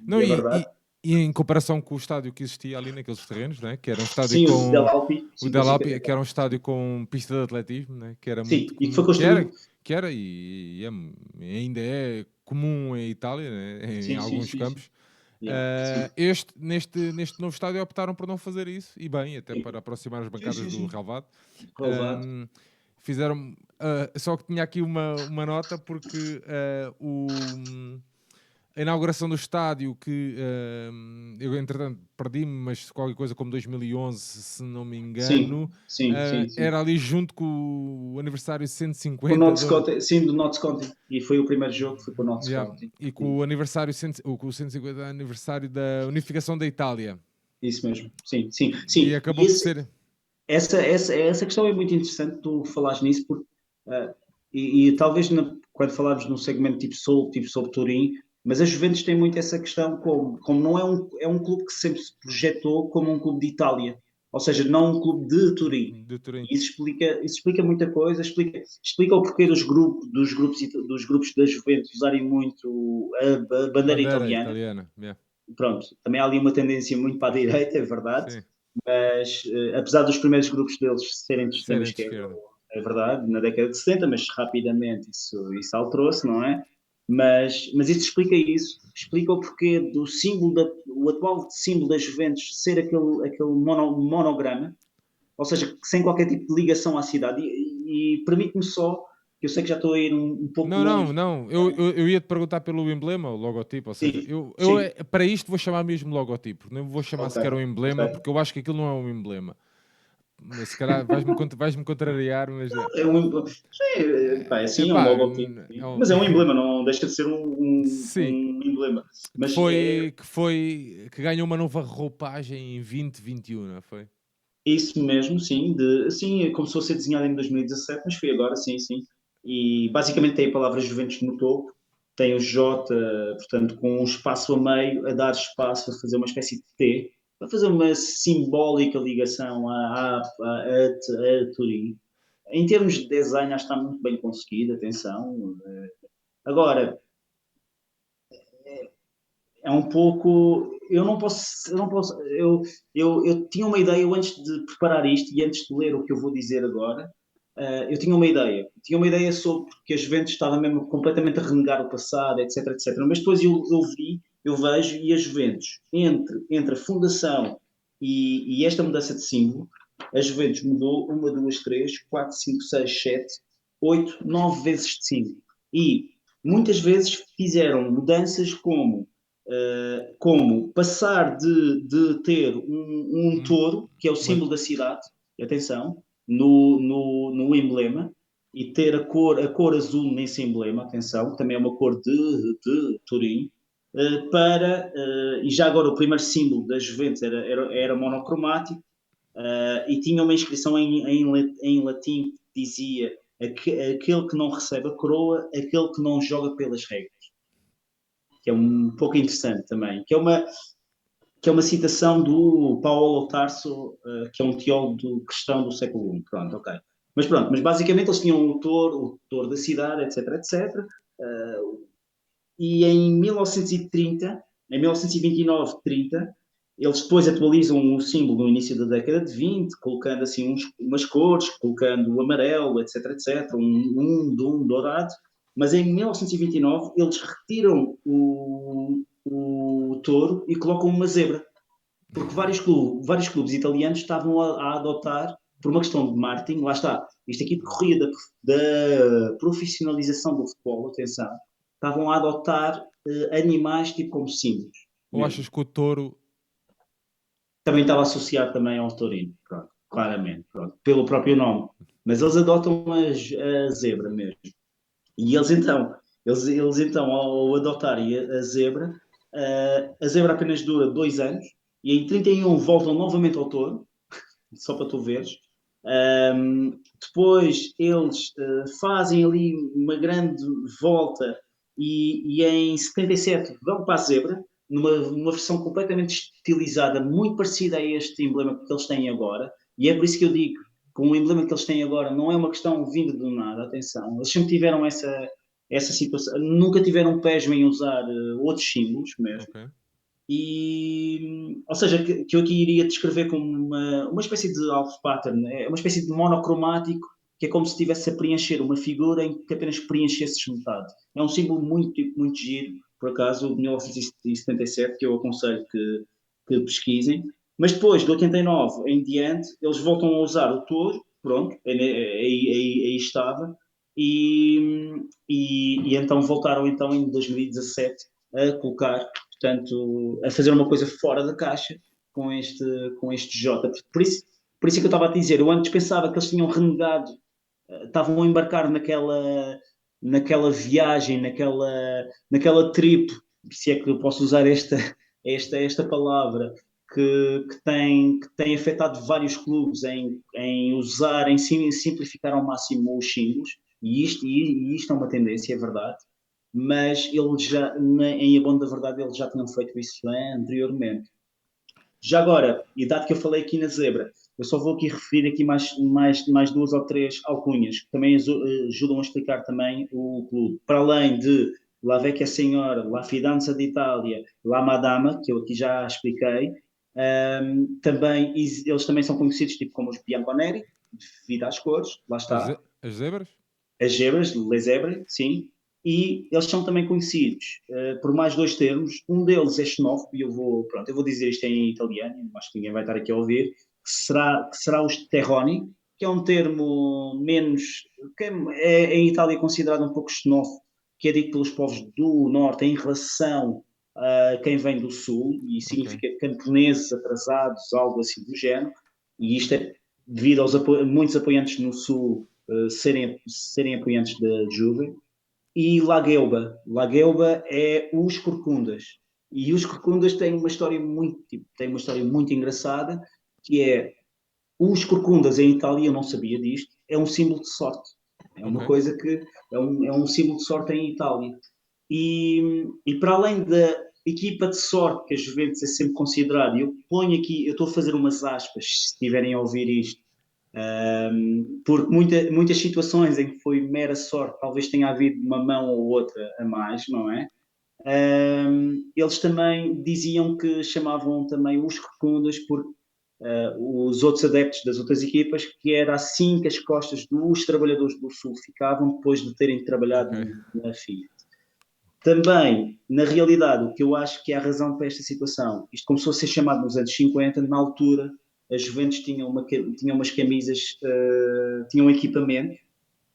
Speaker 2: E
Speaker 1: Não,
Speaker 2: é verdade.
Speaker 1: e em comparação com o estádio que existia ali naqueles terrenos, né? Que era um estádio
Speaker 2: Sim, o Del
Speaker 1: com
Speaker 2: Alpi,
Speaker 1: o
Speaker 2: sim,
Speaker 1: Del
Speaker 2: consigo
Speaker 1: Alpi,
Speaker 2: ter.
Speaker 1: que era um estádio com pista de atletismo, né? Que era muito
Speaker 2: Sim, e que foi
Speaker 1: comum,
Speaker 2: construído.
Speaker 1: que era ainda é comum em Itália, né? Em
Speaker 2: Sim, sim,
Speaker 1: alguns
Speaker 2: sim, sim.
Speaker 1: campos.
Speaker 2: Yeah, sim,
Speaker 1: Neste novo estádio optaram por não fazer isso, e bem, até para aproximar as
Speaker 2: sim,
Speaker 1: bancadas
Speaker 2: sim,
Speaker 1: do
Speaker 2: sim.
Speaker 1: relvado.
Speaker 2: Relevado.
Speaker 1: Um, Fizeram, só que tinha aqui uma nota, porque a inauguração do estádio, que eu entretanto perdi-me, mas qualquer coisa como 2011, se não me
Speaker 2: Sim,
Speaker 1: engano,
Speaker 2: sim, sim, sim.
Speaker 1: era ali junto com o aniversário
Speaker 2: Com o
Speaker 1: 150
Speaker 2: Notts County, sim, do Notts County. E foi o primeiro jogo que foi com o Notts
Speaker 1: yeah,
Speaker 2: County.
Speaker 1: e com
Speaker 2: Sim,
Speaker 1: o aniversário, com o 150 aniversário da unificação da Itália.
Speaker 2: isso mesmo. Sim, sim,
Speaker 1: E
Speaker 2: sim.
Speaker 1: acabou por ser.
Speaker 2: Essa questão é muito interessante tu falares nisso, porque, e talvez quando falarmos num segmento tipo sobre Turim, mas a Juventus tem muito essa questão, como não é um clube que sempre se projetou como um clube de Itália, ou seja, não um clube de Turim.
Speaker 1: De Turim.
Speaker 2: E isso explica muita coisa, explica o porquê dos grupos da Juventus usarem muito a bandeira
Speaker 1: Bandeira
Speaker 2: italiana.
Speaker 1: italiana. Yeah.
Speaker 2: Pronto, também há ali uma tendência muito para a direita, é verdade,
Speaker 1: Sim.
Speaker 2: mas apesar dos primeiros grupos deles serem de extrema
Speaker 1: Serem de
Speaker 2: esquerda,
Speaker 1: esquerda.
Speaker 2: é verdade, na década de 70, mas rapidamente isso alterou-se, não é? Mas isso explica o porquê do símbolo, o atual símbolo da Juventus ser aquele monograma, ou seja, sem qualquer tipo de ligação à cidade, e permite-me só, que eu sei que já estou a ir um pouco
Speaker 1: Não, não,
Speaker 2: longe.
Speaker 1: não. Eu ia te perguntar pelo emblema, o logotipo. Ou seja,
Speaker 2: Sim, sim,
Speaker 1: para isto vou chamar mesmo logotipo. Não vou chamar
Speaker 2: ok,
Speaker 1: sequer um emblema,
Speaker 2: ok.
Speaker 1: porque eu acho que aquilo não é um emblema. Mas se calhar vais-me contrariar, mas
Speaker 2: É pá, é assim, é um
Speaker 1: epá,
Speaker 2: logotipo, mas é um emblema, não deixa de ser
Speaker 1: sim,
Speaker 2: um emblema. Mas é
Speaker 1: que ganhou uma nova roupagem em 2021, não foi?
Speaker 2: isso mesmo, sim, começou a ser desenhado em 2017, mas foi agora, sim, sim. E basicamente tem a palavra Juventus no topo, tem o J, portanto, com um espaço a meio, a dar espaço a fazer uma espécie de T, para fazer uma simbólica ligação a Turim. Em termos de design, acho que está muito bem conseguido, atenção. Agora, é um pouco. Eu tinha uma ideia, eu antes de preparar isto e antes de ler o que eu vou dizer agora, eu tinha uma ideia. Tinha uma ideia sobre que a Juventus estava mesmo completamente a renegar o passado, etc, etc. Mas depois eu vejo, e a Juventus, entre a fundação e esta mudança de símbolo, a Juventus mudou uma, duas, três, quatro, cinco, seis, sete, oito, nove vezes de símbolo. E muitas vezes fizeram mudanças como passar de ter um
Speaker 1: Hum,
Speaker 2: touro, que é o
Speaker 1: Mas
Speaker 2: símbolo da cidade, atenção, no emblema, e ter a cor azul nesse emblema, atenção, também é uma cor de Turim, e já agora o primeiro símbolo da Juventus era monocromático, e tinha uma inscrição em latim que dizia aquele que não recebe a coroa, aquele que não joga pelas regras, que é um pouco interessante também, que é uma citação do Paulo Tarso, que é um teólogo cristão do século I. Pronto, ok. Mas basicamente eles tinham o touro da cidade, etc, etc. E em 1930, em 1929, 30, eles depois atualizam o símbolo no início da década de 20, colocando assim umas cores, colocando o amarelo, etc, etc, um dourado. Mas em 1929 eles retiram o touro e colocam uma zebra, porque vários clubes italianos estavam a adotar, por uma questão de marketing, lá está, isto aqui decorria da profissionalização do futebol, atenção, estavam a adotar animais tipo como símbolos
Speaker 1: Ou
Speaker 2: mesmo.
Speaker 1: achas que o touro.
Speaker 2: Também estava associado também ao taurino, pronto, claramente, pronto, pelo próprio nome. Mas eles adotam a zebra mesmo. E eles então, ao adotarem a zebra apenas dura 2 anos, e em 31 voltam novamente ao touro, só para tu veres. Depois eles fazem ali uma grande volta e em 77 vão para a zebra, numa versão completamente estilizada, muito parecida a este emblema que eles têm agora, e é por isso que eu digo que o emblema que eles têm agora não é uma questão vinda do nada, atenção, eles sempre tiveram essa situação, nunca tiveram pésimo em usar outros símbolos mesmo,
Speaker 1: Ok.
Speaker 2: ou seja, que eu aqui iria descrever como uma espécie de alpha pattern, é uma espécie de monocromático, que é como se estivesse a preencher uma figura em que apenas preenchesses metade. É um símbolo muito giro, por acaso, de 1977, que eu aconselho que pesquisem. Mas depois, de 89 em diante, eles voltam a usar o touro, pronto, aí estava, e então voltaram então em 2017 a colocar, portanto, a fazer uma coisa fora da caixa com este J. Por isso é que eu estava a dizer, eu antes pensava que eles tinham renegado, estavam a embarcar naquela viagem, naquela trip, se é que eu posso usar esta palavra, que tem afetado vários clubes em usar, em simplificar ao máximo os símbolos, e isto é uma tendência, é verdade, mas eles já, em abono da verdade, eles já tinham feito isso anteriormente. Já agora, e dado que eu falei aqui na zebra, eu só vou aqui referir aqui mais duas ou três alcunhas, que também ajudam a explicar também o clube. Para além de La Vecchia Senhora, La Fidanza d'Italia, La Madama, que eu aqui já expliquei, também, eles também são conhecidos tipo como os Bianconeri, devido às cores, lá está,
Speaker 1: As zebras?
Speaker 2: as zebras, les zebras, sim, e eles são também conhecidos por mais dois termos. Um deles é xenófobo, e eu vou dizer isto em italiano, acho que ninguém vai estar aqui a ouvir, que será os terroni, que é um termo menos, que em Itália considerado um pouco xenófobo, que é dito pelos povos do norte em relação a quem vem do sul, e
Speaker 1: Ok.
Speaker 2: significa camponeses atrasados, algo assim do género, e isto é devido aos muitos apoiantes no sul serem apoiantes da Juve. E Lagueuba é os Corcundas. E os Corcundas têm uma história muito engraçada, que é os Corcundas em Itália, eu não sabia disto, é um símbolo de sorte. É
Speaker 1: Ok.
Speaker 2: uma coisa que é um símbolo de sorte em Itália. E para além da equipa de sorte que a Juventus é sempre considerada, eu ponho aqui, eu estou a fazer umas aspas, se estiverem a ouvir isto, porque muitas situações em que foi mera sorte, talvez tenha havido uma mão ou outra a mais, não é? Eles também diziam que chamavam também os Recundas por os outros adeptos das outras equipas, que era assim que as costas dos trabalhadores do Sul ficavam depois de terem trabalhado
Speaker 1: Ok.
Speaker 2: na Fiat. Também, na realidade, o que eu acho que é a razão para esta situação, isto começou a ser chamado nos anos 50, na altura, as Juventus tinham umas camisas, tinham um equipamento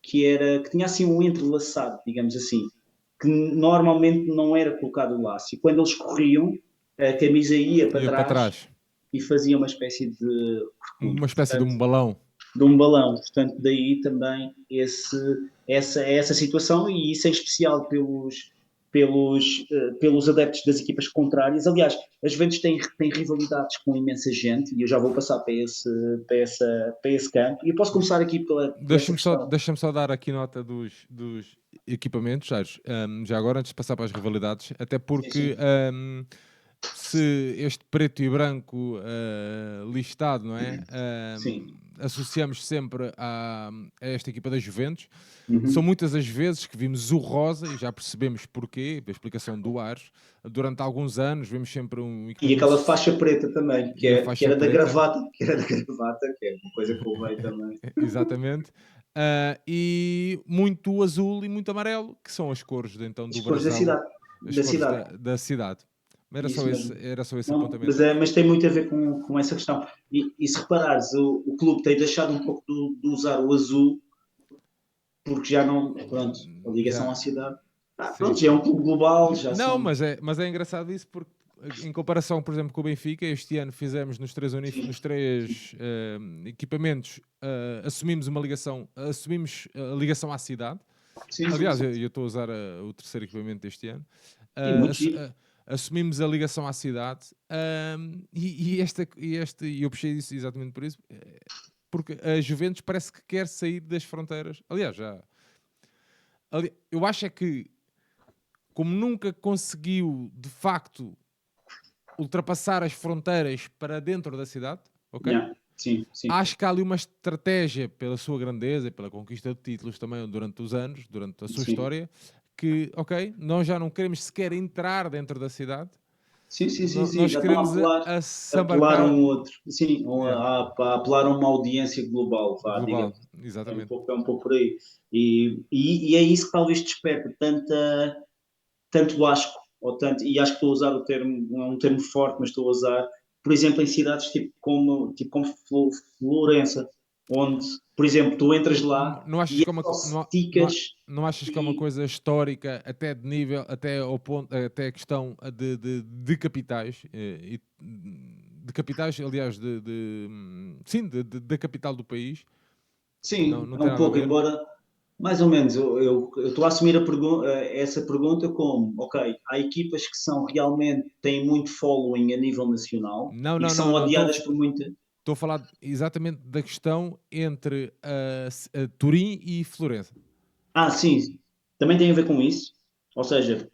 Speaker 2: que tinha assim um entrelaçado, digamos assim, que normalmente não era colocado o laço. E quando eles corriam, a camisa ia para
Speaker 1: Ia para
Speaker 2: trás
Speaker 1: trás.
Speaker 2: e fazia uma espécie de
Speaker 1: Uma
Speaker 2: corcunda,
Speaker 1: espécie de
Speaker 2: portanto,
Speaker 1: um balão.
Speaker 2: de um balão. Portanto, daí também essa situação, e isso é especial pelos adeptos das equipas contrárias. Aliás, as Juventus têm rivalidades com imensa gente e eu já vou passar para esse campo. E eu posso começar aqui por essa questão.
Speaker 1: Deixa-me só dar aqui nota dos equipamentos, Aires. Já agora, antes de passar para as rivalidades, até
Speaker 2: Sim, sim.
Speaker 1: porque se este preto e branco listado, não é?
Speaker 2: Sim.
Speaker 1: Associamos sempre a esta equipa da Juventus.
Speaker 2: Uhum.
Speaker 1: São muitas as vezes que vimos o rosa e já percebemos porquê, a explicação do Ares. Durante alguns anos vimos sempre um
Speaker 2: E aquela
Speaker 1: equipamento
Speaker 2: faixa preta também,
Speaker 1: e a
Speaker 2: que
Speaker 1: faixa
Speaker 2: era da
Speaker 1: preta.
Speaker 2: gravata, que é uma coisa que eu vejo também.
Speaker 1: Exatamente. E muito azul e muito amarelo, que são as cores então
Speaker 2: As
Speaker 1: do
Speaker 2: cores da
Speaker 1: brasão,
Speaker 2: cidade.
Speaker 1: as
Speaker 2: Da
Speaker 1: cores
Speaker 2: cidade.
Speaker 1: da cidade.
Speaker 2: Isso mesmo.
Speaker 1: Era só esse
Speaker 2: Não,
Speaker 1: apontamento.
Speaker 2: mas tem muito a ver com essa questão. E se reparares, o clube tem deixado um pouco de usar o azul, porque já não. Pronto, a ligação
Speaker 1: Já,
Speaker 2: à cidade.
Speaker 1: sim.
Speaker 2: Pronto, já é um clube global, já
Speaker 1: Não,
Speaker 2: são.
Speaker 1: mas é engraçado isso porque em comparação, por exemplo, com o Benfica, este ano fizemos
Speaker 2: Sim,
Speaker 1: nos três equipamentos, assumimos a ligação à cidade.
Speaker 2: sim, sim,
Speaker 1: Aliás,
Speaker 2: sim.
Speaker 1: eu estou a usar o terceiro equipamento deste ano.
Speaker 2: E
Speaker 1: Uh,
Speaker 2: muito
Speaker 1: assu-
Speaker 2: giro.
Speaker 1: uh, Assumimos a ligação à cidade e eu puxei isso exatamente por isso, porque a Juventus parece que quer sair das fronteiras. Aliás, eu acho é que, como nunca conseguiu de facto ultrapassar as fronteiras para dentro da cidade, ok?
Speaker 2: Yeah, sim, sim.
Speaker 1: Acho que há ali uma estratégia pela sua grandeza e pela conquista de títulos também durante os anos, durante a sua
Speaker 2: Sim.
Speaker 1: história, que, ok, nós já não queremos sequer entrar dentro da cidade,
Speaker 2: Sim, sim, sim, sim.
Speaker 1: nós
Speaker 2: Já estão
Speaker 1: queremos
Speaker 2: a
Speaker 1: a se
Speaker 2: apelar a
Speaker 1: embarcar
Speaker 2: um outro. Sim,
Speaker 1: yeah,
Speaker 2: a apelar a uma audiência global, vá,
Speaker 1: global,
Speaker 2: digamos.
Speaker 1: exatamente.
Speaker 2: É um pouco por aí. E é isso que talvez desperta tanto asco, e acho que estou a usar o termo, é um termo forte, mas estou a usar, por exemplo, em cidades tipo como Florença, onde, por exemplo, tu entras lá
Speaker 1: Não achas
Speaker 2: e é
Speaker 1: que é uma,
Speaker 2: só
Speaker 1: não,
Speaker 2: secas
Speaker 1: não achas que é uma
Speaker 2: e.
Speaker 1: coisa histórica, até de nível, até ao ponto, até a questão de capitais, de capitais, aliás, sim, da capital do país,
Speaker 2: Sim,
Speaker 1: não
Speaker 2: é
Speaker 1: tem
Speaker 2: um
Speaker 1: nada a
Speaker 2: pouco,
Speaker 1: ver?
Speaker 2: embora, mais ou menos, eu estou a assumir essa pergunta como, ok, há equipas que são realmente, têm muito following a nível nacional e que são
Speaker 1: Não,
Speaker 2: odiadas por muita.
Speaker 1: estou a falar exatamente da questão entre a Turim e Florença.
Speaker 2: Sim, também tem a ver com isso. Ou seja,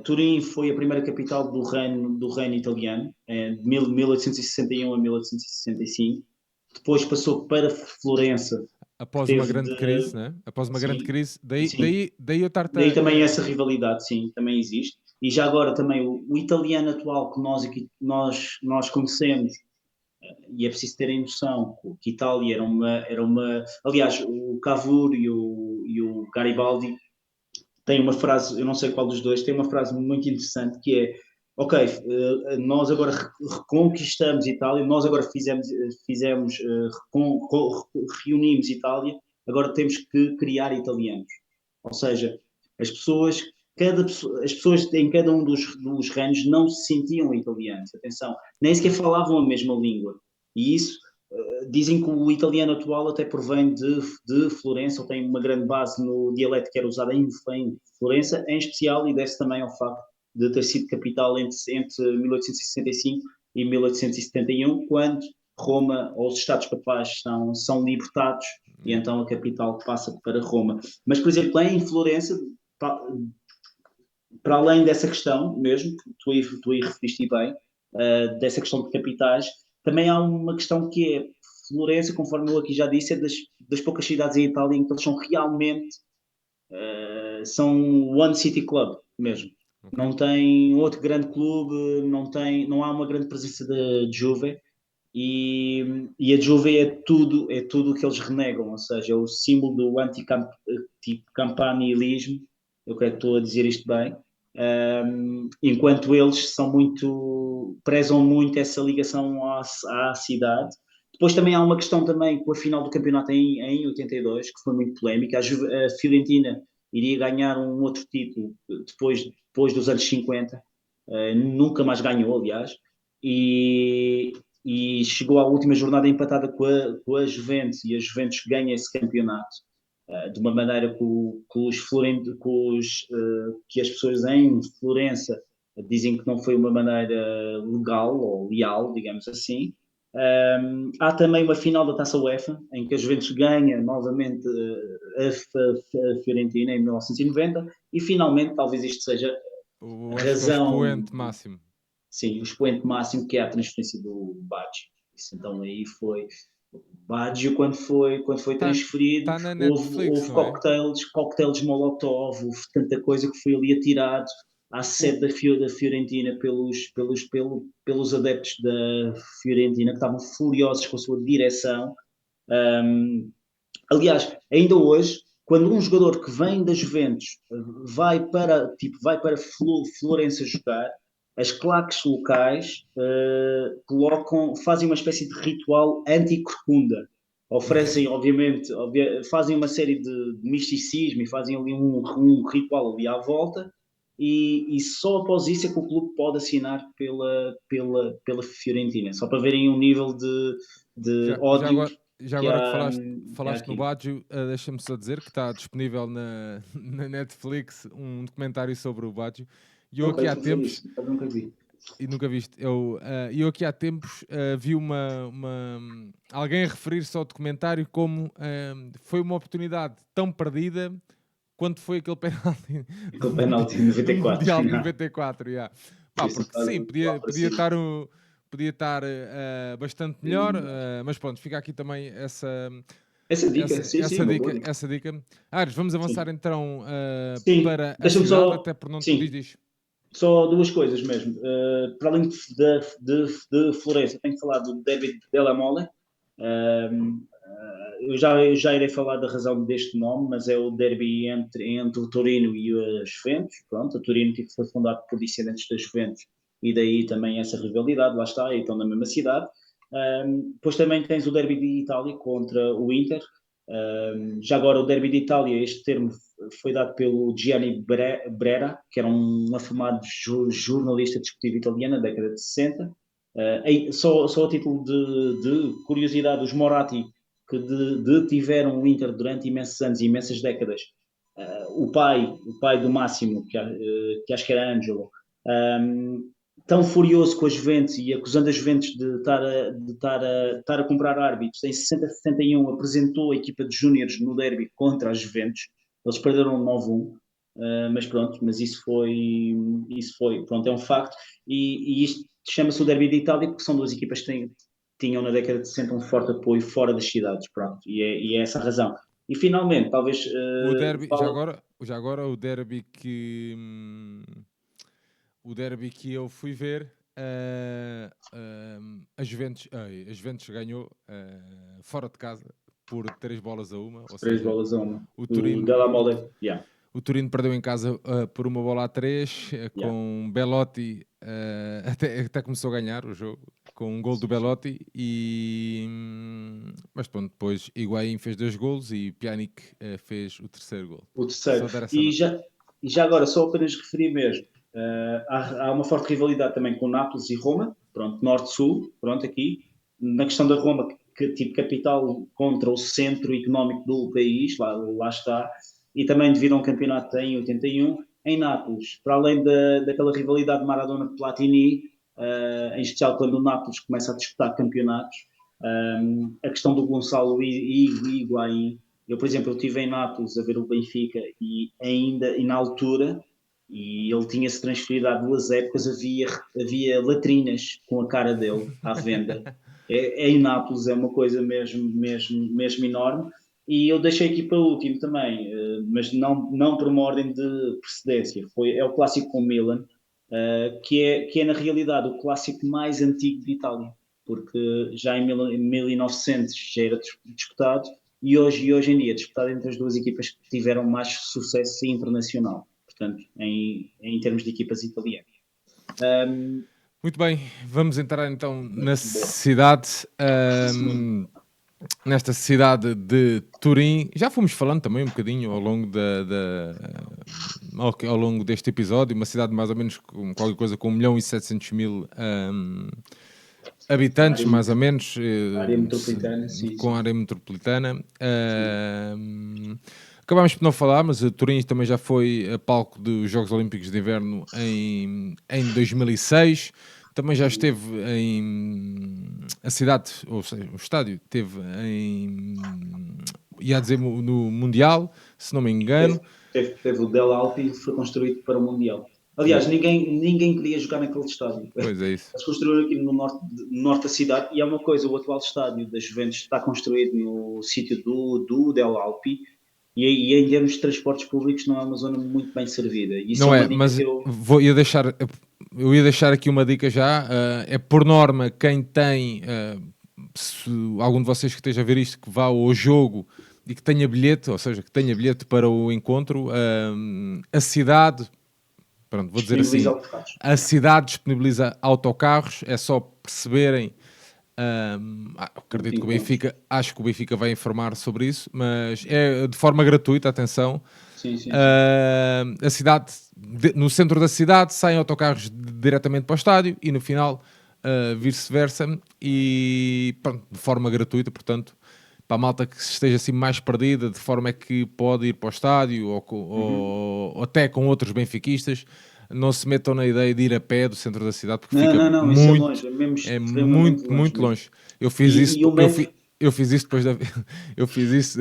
Speaker 2: Turim foi a primeira capital do reino italiano, de 1861 a 1865. Depois passou para Florença, que
Speaker 1: Após uma
Speaker 2: teve
Speaker 1: grande crise,
Speaker 2: de.
Speaker 1: né? Após uma grande
Speaker 2: Sim,
Speaker 1: crise,
Speaker 2: sim.
Speaker 1: daí eu estar-te
Speaker 2: Daí também essa rivalidade, sim, também existe. E já agora também o italiano atual que nós conhecemos, e é preciso terem noção que Itália era uma. Aliás, o Cavour e o Garibaldi tem uma frase, eu não sei qual dos dois, tem uma frase muito interessante que é: ok, nós agora reconquistamos Itália, nós agora reunimos Itália, agora temos que criar italianos. Ou seja, as pessoas, as pessoas em cada um dos reinos não se sentiam italianos, atenção, nem sequer falavam a mesma língua. E isso dizem que o italiano atual até provém de Florença, ou tem uma grande base no dialeto que era usado em Florença, em especial, e deve-se também ao facto de ter sido capital entre 1865 e 1871, quando Roma ou os Estados Papais são libertados e
Speaker 1: Yeah.
Speaker 2: então a capital passa para Roma. Mas, por exemplo, em Florença, para além dessa questão mesmo, que tu aí referiste bem, dessa questão de capitais, também há uma questão que é Florença, conforme eu aqui já disse, é das poucas cidades em Itália em que eles são realmente são One City Club mesmo.
Speaker 1: Ok?
Speaker 2: Não tem outro grande clube, não há uma grande presença de Juve e a Juve é tudo o que eles renegam, ou seja, é o símbolo do anticampanilismo, eu creio que estou a dizer isto bem, enquanto eles prezam muito essa ligação à cidade. Depois também há uma questão também com a final do campeonato em 82, que foi muito polémica. A Fiorentina iria ganhar um outro título depois dos anos 50, nunca mais ganhou, aliás, e, e chegou à última jornada empatada com a Juventus, e a Juventus ganha esse campeonato. de uma maneira que as pessoas em Florença dizem que não foi uma maneira legal ou leal, digamos assim. Há também uma final da Taça UEFA, em que a Juventus ganha novamente a Fiorentina em 1990, e finalmente, talvez isto seja
Speaker 1: Eu
Speaker 2: a
Speaker 1: acho que é o
Speaker 2: razão,
Speaker 1: expoente máximo.
Speaker 2: sim, o expoente máximo, que é a transferência do Baggio. Isso então aí foi. O Baggio, quando foi
Speaker 1: Está
Speaker 2: transferido,
Speaker 1: tá na Netflix,
Speaker 2: houve
Speaker 1: não é?
Speaker 2: cocktails Molotov, houve tanta coisa que foi ali atirado à
Speaker 1: O,
Speaker 2: sede da Fiorentina pelos adeptos da Fiorentina, que estavam furiosos com a sua direção. Um, Aliás, ainda hoje, quando um jogador que vem da Juventus vai para Florença jogar, as claques locais fazem uma espécie de ritual anti-corcunda. Oferecem, obviamente, fazem uma série de misticismo e fazem ali um ritual ali à volta, e só após isso é que o clube pode assinar pela Fiorentina, só para verem um nível de
Speaker 1: já, já
Speaker 2: ódio
Speaker 1: agora, já
Speaker 2: que
Speaker 1: agora que
Speaker 2: há, que há
Speaker 1: falaste no
Speaker 2: aqui.
Speaker 1: Baggio, deixa-me só dizer que está disponível na Netflix um documentário sobre o Baggio. E eu
Speaker 2: Ok,
Speaker 1: aqui há
Speaker 2: não sei
Speaker 1: tempos,
Speaker 2: isso, mas nunca vi.
Speaker 1: e nunca viste, eu aqui há tempos vi alguém a referir-se ao documentário como foi uma oportunidade tão perdida quanto foi aquele penalti
Speaker 2: Aquele penalti em
Speaker 1: no
Speaker 2: 94.
Speaker 1: Mundial de
Speaker 2: Yeah.
Speaker 1: 94. Yeah. Pá,
Speaker 2: Isso
Speaker 1: porque
Speaker 2: faz
Speaker 1: sim,
Speaker 2: lá para cima.
Speaker 1: podia estar bastante melhor, mas pronto, fica aqui também
Speaker 2: Essa dica, sim, sim, uma boa dica.
Speaker 1: essa dica. Ares, vamos avançar
Speaker 2: Sim,
Speaker 1: então
Speaker 2: sim.
Speaker 1: para a
Speaker 2: Deixa-me
Speaker 1: cidade,
Speaker 2: só,
Speaker 1: até por não
Speaker 2: sim,
Speaker 1: diz.
Speaker 2: só duas coisas mesmo. Para além de Florença, tenho que falar do David Della Mole. Eu já irei falar da razão deste nome, mas é o derby entre o Torino e a Juventus. Pronto, o Torino que foi fundado por dissidentes da Juventus, e daí também essa rivalidade, lá está, e estão na mesma cidade. Depois também tens o derby de Itália contra o Inter. Já agora o derby de Itália, este termo foi dado pelo Gianni Brera, que era um afamado jornalista desportivo italiano na década de 60. Só a título de curiosidade, os Moratti, que detiveram o Inter durante imensos anos e imensas décadas. O pai do Máximo, que acho que era Angelo, tão furioso com a Juventus e acusando a Juventus de estar a comprar árbitros, em 60-61 apresentou a equipa de júniores no derby contra a Juventus. Eles perderam 9-1. Mas pronto, mas isso foi, pronto, é um facto, e isto chama-se o Derby de Itália porque são duas equipas que tinham na década de 60 um forte apoio fora das cidades, pronto, e é essa a razão. E finalmente, talvez,
Speaker 1: O derby,
Speaker 2: falo,
Speaker 1: já agora o derby que eu fui ver, a Juventus ganhou fora de casa por 3-1, ou
Speaker 2: três
Speaker 1: seja,
Speaker 2: bolas a uma,
Speaker 1: o
Speaker 2: do
Speaker 1: Turino,
Speaker 2: Della Mole, yeah,
Speaker 1: o Turino perdeu em casa por 1-3,
Speaker 2: yeah.
Speaker 1: com Belotti, até começou a ganhar o jogo, com um gol do Belotti, mas pronto, depois Higuaín fez 2 golos e Pjanic fez o terceiro gol.
Speaker 2: O
Speaker 1: Só
Speaker 2: terceiro.
Speaker 1: dar essa
Speaker 2: E
Speaker 1: nota.
Speaker 2: já, e já agora, só apenas referir mesmo, há uma forte rivalidade também com Nápoles e Roma, pronto, norte-sul, pronto, aqui, na questão da Roma, que tipo capital contra o centro económico do país, lá está, e também devido a um campeonato em 81, em Nápoles, para além daquela rivalidade Maradona-Platini, em especial quando o Nápoles começa a disputar campeonatos, a questão do Gonçalo Higuaín. Eu, por exemplo, eu estive em Nápoles a ver o Benfica, e na altura, e ele tinha-se transferido há 2 épocas, havia latrinas com a cara dele à venda. Em Nápoles é uma coisa mesmo, mesmo, mesmo enorme. E eu deixei aqui para o último também, mas não por uma ordem de precedência. É o clássico com o Milan, que é na realidade o clássico mais antigo de Itália, porque já em 1900 já era disputado, e hoje em dia disputado entre as duas equipas que tiveram mais sucesso internacional, portanto, em termos de equipas italianas.
Speaker 1: Muito bem, vamos entrar então na
Speaker 2: Boa.
Speaker 1: cidade. Nesta cidade de Turim, já fomos falando também um bocadinho ao longo deste episódio, uma cidade mais ou menos com qualquer coisa com 1.700.000 habitantes, mais ou menos,
Speaker 2: área metropolitana, sim,
Speaker 1: com
Speaker 2: sim.
Speaker 1: área metropolitana. Acabámos por não falar, mas Turim também já foi a palco dos Jogos Olímpicos de Inverno em 2006. Também já esteve a cidade, ou seja, o estádio, esteve ia dizer no Mundial, se não me engano.
Speaker 2: Teve o Del Alpi, foi construído para o Mundial. Aliás, ninguém queria jogar naquele estádio.
Speaker 1: Pois é isso.
Speaker 2: Eles construíram aqui no norte da cidade, e é uma coisa, o atual estádio da Juventus está construído no sítio do Del Alpi, e em termos de transportes públicos não é uma zona muito bem servida. Isso
Speaker 1: Não
Speaker 2: é uma
Speaker 1: é,
Speaker 2: dica
Speaker 1: mas
Speaker 2: que eu
Speaker 1: eu ia deixar aqui uma dica já. É por norma, quem tem, se algum de vocês que esteja a ver isto, que vá ao jogo e que tenha bilhete, ou seja, que tenha bilhete para o encontro, a cidade, pronto, vou dizer assim, a cidade disponibiliza autocarros, é só perceberem. Acredito que o Benfica, acho que o Benfica vai informar sobre isso, mas é de forma gratuita, atenção.
Speaker 2: Sim.
Speaker 1: A cidade, no centro da cidade, saem autocarros diretamente para o estádio e no final vice-versa, e pronto, de forma gratuita, portanto, para a malta que esteja assim mais perdida, de forma é que pode ir para o estádio ou até com outros benfiquistas. Não se metam na ideia de ir a pé do centro da cidade, porque fica
Speaker 2: não, isso é longe, é mesmo extremamente longe.
Speaker 1: muito longe. Eu fiz isso, eu fiz isso depois da eu fiz isso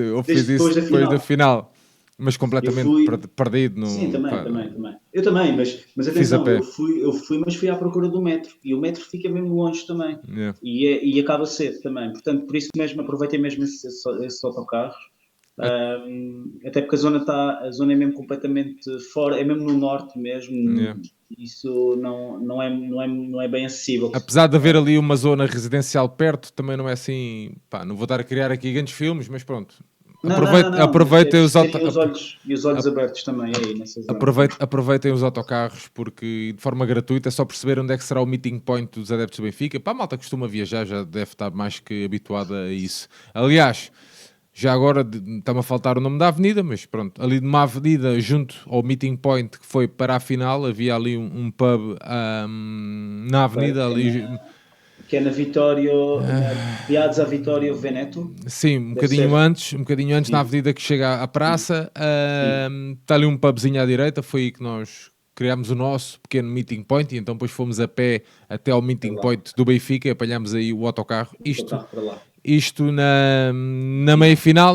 Speaker 1: depois da final, mas completamente perdido no.
Speaker 2: Sim, também. Eu também, mas atenção, eu fui, mas fui à procura do metro, e o metro fica mesmo longe também.
Speaker 1: Yeah.
Speaker 2: E acaba cedo também. Portanto, por isso mesmo aproveitei mesmo esses autocarros. Até porque a zona é mesmo completamente fora, é mesmo no norte mesmo.
Speaker 1: Yeah.
Speaker 2: Isso não é bem acessível.
Speaker 1: Apesar de haver ali uma zona residencial perto, também não é assim. Pá, não vou estar a criar aqui grandes filmes, mas pronto. Aproveitem os
Speaker 2: olhos abertos também aí nessa zona.
Speaker 1: Aproveitem os autocarros, porque de forma gratuita é só perceber onde é que será o meeting point dos adeptos do Benfica. Pá, a malta costuma viajar, já deve estar mais que habituada a isso. Aliás, já agora está-me a faltar o nome da avenida, mas pronto, ali de uma avenida junto ao meeting point que foi para a final, havia ali um pub na avenida ali.
Speaker 2: Que é na Vitório, Piazza Vitório Veneto.
Speaker 1: Sim, um bocadinho antes na avenida que chega à praça, está ali um pubzinho à direita, foi aí que nós criámos o nosso pequeno meeting point, e então depois fomos a pé até ao meeting point do Benfica e apanhámos aí o autocarro. Isto na meia-final,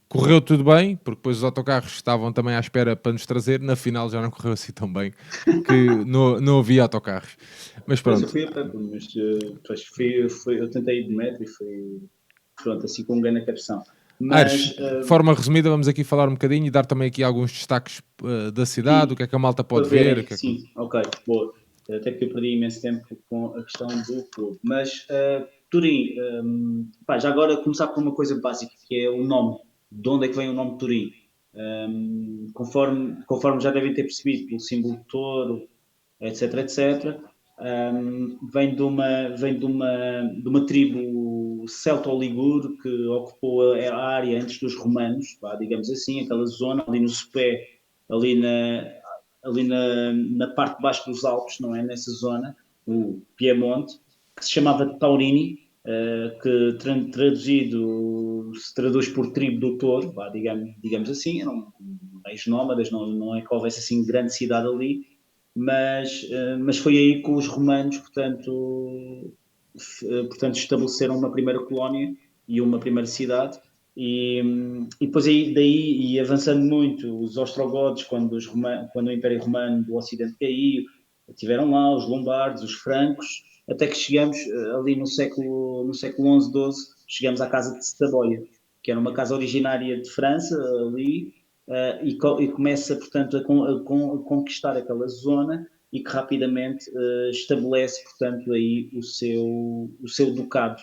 Speaker 1: correu tudo bem, porque depois os autocarros estavam também à espera para nos trazer. Na final já não correu assim tão bem, que não havia autocarros. Mas pronto.
Speaker 2: Eu fui a pé, mas eu tentei ir de metro e fui, pronto, assim com um grande capção.
Speaker 1: Mas, de forma resumida, vamos aqui falar um bocadinho e dar também aqui alguns destaques da cidade, o que é que a malta pode ver.
Speaker 2: Ok, boa. Até que eu perdi imenso tempo com a questão do clube. Mas Turim, já agora começar por uma coisa básica, que é o nome. De onde é que vem o nome Turim? Conforme já devem ter percebido, pelo símbolo de touro, etc. Vem de uma tribo celto-ligure que ocupou a área antes dos romanos, digamos assim, aquela zona ali no Sopé, ali na parte de baixo dos Alpes, não é? Nessa zona, o Piemonte, que se chamava Taurini, que traduzido se traduz por tribo do touro, digamos assim, eram meios nómadas, não é que houvesse assim grande cidade ali, mas foi aí que os romanos, portanto, estabeleceram uma primeira colónia e uma primeira cidade, e depois daí, e avançando muito, os ostrogodos, quando o Império Romano do Ocidente caiu, tiveram lá os lombardos, os francos, até que chegamos ali no século XI, XII, chegamos à Casa de Saboia, que era uma casa originária de França, ali, e começa, portanto, a conquistar aquela zona, e que rapidamente estabelece, portanto, aí o seu ducado,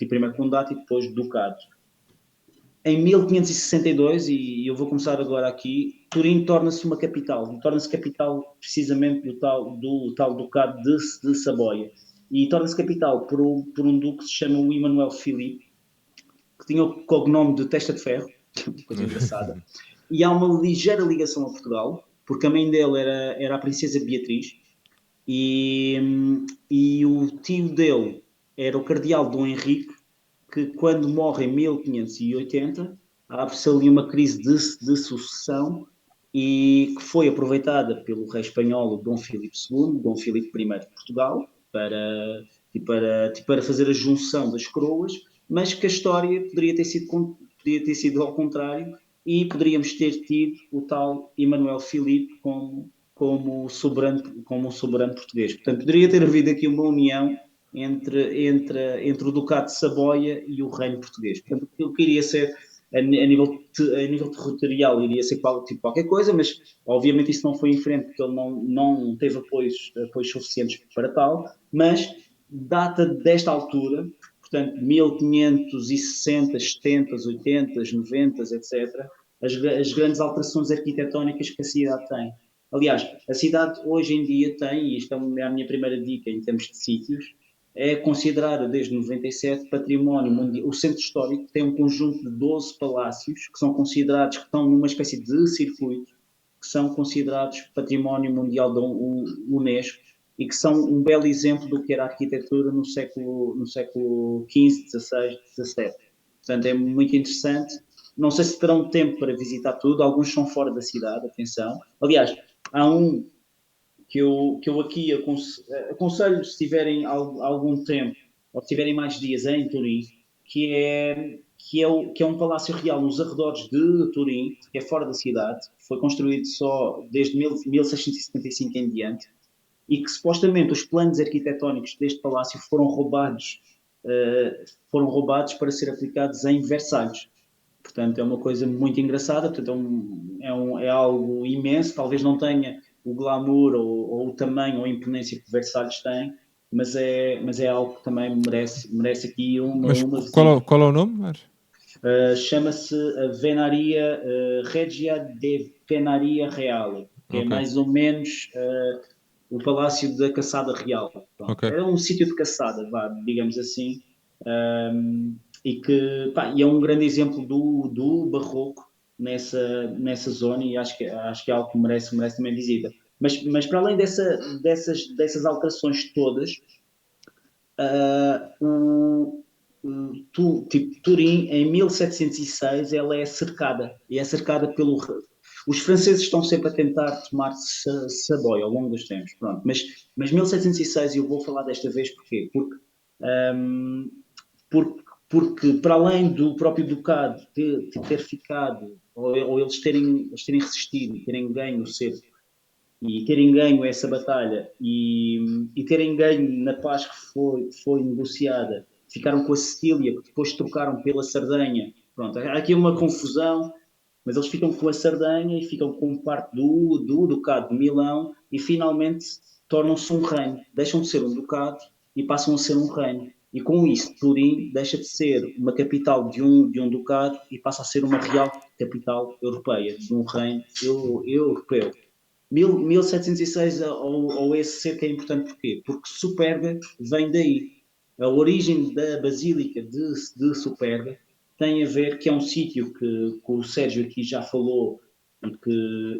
Speaker 2: primeiro condato e depois ducado. Em 1562, e eu vou começar agora aqui, Turim torna-se uma capital, torna-se capital precisamente do tal ducado de Saboia, e torna-se capital por um duque que se chama o Emanuel Filipe, que tinha o cognome de Testa de Ferro, coisa engraçada, e há uma ligeira ligação a Portugal, porque a mãe dele era a princesa Beatriz, e o tio dele era o cardeal Dom Henrique, que quando morre em 1580, abre-se ali uma crise de sucessão e que foi aproveitada pelo rei espanhol Dom Filipe II, Dom Filipe I de Portugal, para fazer a junção das coroas, mas que a história poderia ter sido ao contrário e poderíamos ter tido o tal Emanuel Filipe como soberano português. Portanto, poderia ter havido aqui uma união entre o Ducado de Saboia e o Reino Português. Portanto, eu queria ser, a nível territorial, iria ser qualquer coisa, mas obviamente isso não foi em frente, porque ele não teve apoios suficientes para tal, mas data desta altura, portanto, 1560, 70, 80, 90, etc., as grandes alterações arquitetónicas que a cidade tem. Aliás, a cidade hoje em dia tem, e isto é a minha primeira dica em termos de sítios, é considerada desde 97 património mundial. O centro histórico tem um conjunto de 12 palácios que são considerados, que estão numa espécie de circuito, que são considerados património mundial da Unesco e que são um belo exemplo do que era a arquitetura no século XV, XVI, XVII. Portanto, é muito interessante. Não sei se terão tempo para visitar tudo, alguns são fora da cidade, atenção. Aliás, há um que eu aqui aconselho, se tiverem algum tempo, ou se tiverem mais dias em Turim, que é um palácio real nos arredores de Turim, que é fora da cidade, foi construído só desde 1675 em diante, e que supostamente os planos arquitetónicos deste palácio foram roubados para ser aplicados em Versalhes. Portanto, é uma coisa muito engraçada, portanto, é algo imenso, talvez não tenha o glamour ou o tamanho ou a imponência que Versalhes tem, mas é algo que também merece aqui
Speaker 1: Mas
Speaker 2: uma
Speaker 1: qual,
Speaker 2: visita.
Speaker 1: qual é o nome, Mário?
Speaker 2: Chama-se Venaria Regia de Venaria Real, que é
Speaker 1: Ok,
Speaker 2: mais ou menos o Palácio da Caçada Real. Pronto.
Speaker 1: ok.
Speaker 2: É um sítio de caçada, digamos assim, e é um grande exemplo do barroco nessa zona e acho que é algo que merece também visita. Mas para além dessas alterações todas, tipo, Turim, em 1706, ela é cercada, e é cercada pelo... Os franceses estão sempre a tentar tomar Saboia ao longo dos tempos, pronto. Mas 1706, e eu vou falar desta vez porquê? Um, porque para além do próprio Ducado ter ficado, ou eles terem resistido, terem ganho o cerco, e terem ganho essa batalha e terem ganho na paz que foi negociada, ficaram com a Sicília, que depois trocaram pela Sardenha. Pronto, há aqui uma confusão, mas eles ficam com a Sardenha e ficam com parte do Ducado de Milão e finalmente tornam-se um reino. Deixam de ser um Ducado e passam a ser um reino. E com isso, Turim deixa de ser uma capital de um Ducado e passa a ser uma real capital europeia, de um reino europeu. 1706 ou esse cerco é importante porquê? Porque Superga vem daí. A origem da Basílica de Superga tem a ver que é um sítio que o Sérgio aqui já falou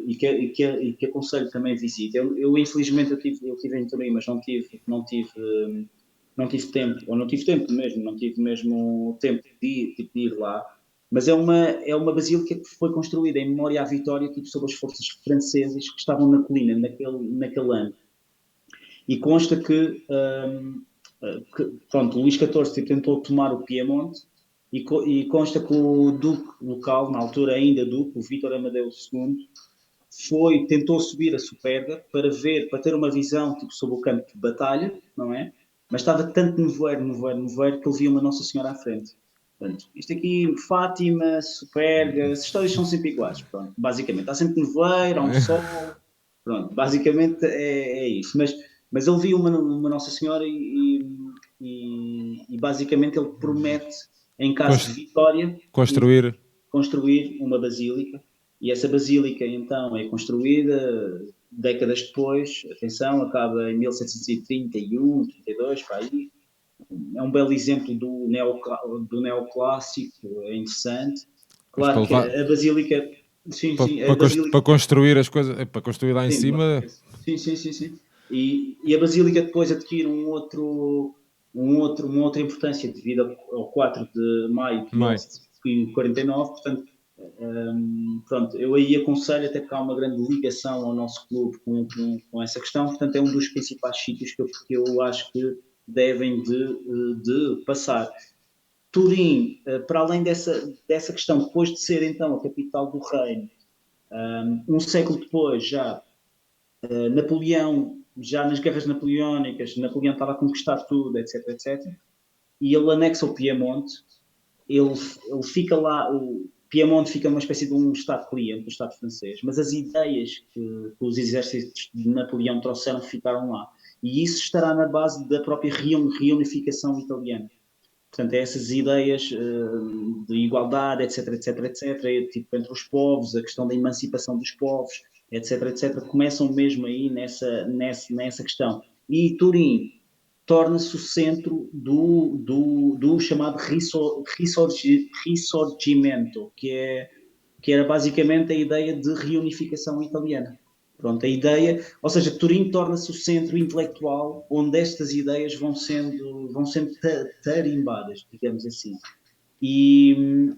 Speaker 2: e que aconselho também visita. Eu infelizmente eu tive em Turim, mas não tive tempo, ou não tive tempo mesmo, não tive mesmo tempo de ir lá. Mas é uma basílica que foi construída em memória à vitória, tipo, sob as forças francesas que estavam na colina naquele ano. E consta que pronto, Luís XIV tentou tomar o Piemonte e consta que o duque local, na altura ainda duque, o Vítor Amadeu II, tentou subir a Superga para ter uma visão tipo, sobre o campo de batalha, não é? Mas estava tanto nevoeiro que ele via uma Nossa Senhora à frente. Portanto, isto aqui, Fátima, Superga, as histórias são sempre iguais. Pronto, basicamente, há sempre nevoeiro, há um sol. Pronto, basicamente é isso. Mas ele viu uma Nossa Senhora e basicamente ele promete, em caso de vitória,
Speaker 1: Construir.
Speaker 2: construir uma basílica. E essa basílica, então, é construída décadas depois, atenção, acaba em 1731, 32, para aí. É um belo exemplo do neoclássico, é interessante.
Speaker 1: Mas para
Speaker 2: Claro que
Speaker 1: levar.
Speaker 2: a basílica, sim,
Speaker 1: Para,
Speaker 2: sim, a
Speaker 1: para,
Speaker 2: basílica,
Speaker 1: para construir as coisas. Para construir lá em
Speaker 2: sim,
Speaker 1: cima.
Speaker 2: sim, sim, sim, sim. E a Basílica depois adquire uma outra importância devido ao 4 de maio de
Speaker 1: Mãe.
Speaker 2: 1949, portanto, pronto, eu aí aconselho, até porque há uma grande ligação ao nosso clube com essa questão, portanto é um dos principais sítios que eu acho que devem de passar. Turim, para além dessa questão, depois de ser então a capital do reino, um século depois já, Napoleão, já nas guerras napoleónicas, Napoleão estava a conquistar tudo, etc, etc, e ele anexa o Piemonte, ele fica lá, o Piemonte fica uma espécie de um Estado cliente do Estado francês, mas as ideias que os exércitos de Napoleão trouxeram ficaram lá. E isso estará na base da própria reunificação italiana. Portanto, é essas ideias de igualdade, etc, etc, etc, tipo, entre os povos, a questão da emancipação dos povos, etc, etc, começam mesmo aí nessa questão. E Turim torna-se o centro do chamado Risorgimento, que era basicamente a ideia de reunificação italiana. Pronto, a ideia, ou seja, Turim torna-se o centro intelectual onde estas ideias vão sendo tarimbadas, digamos assim. E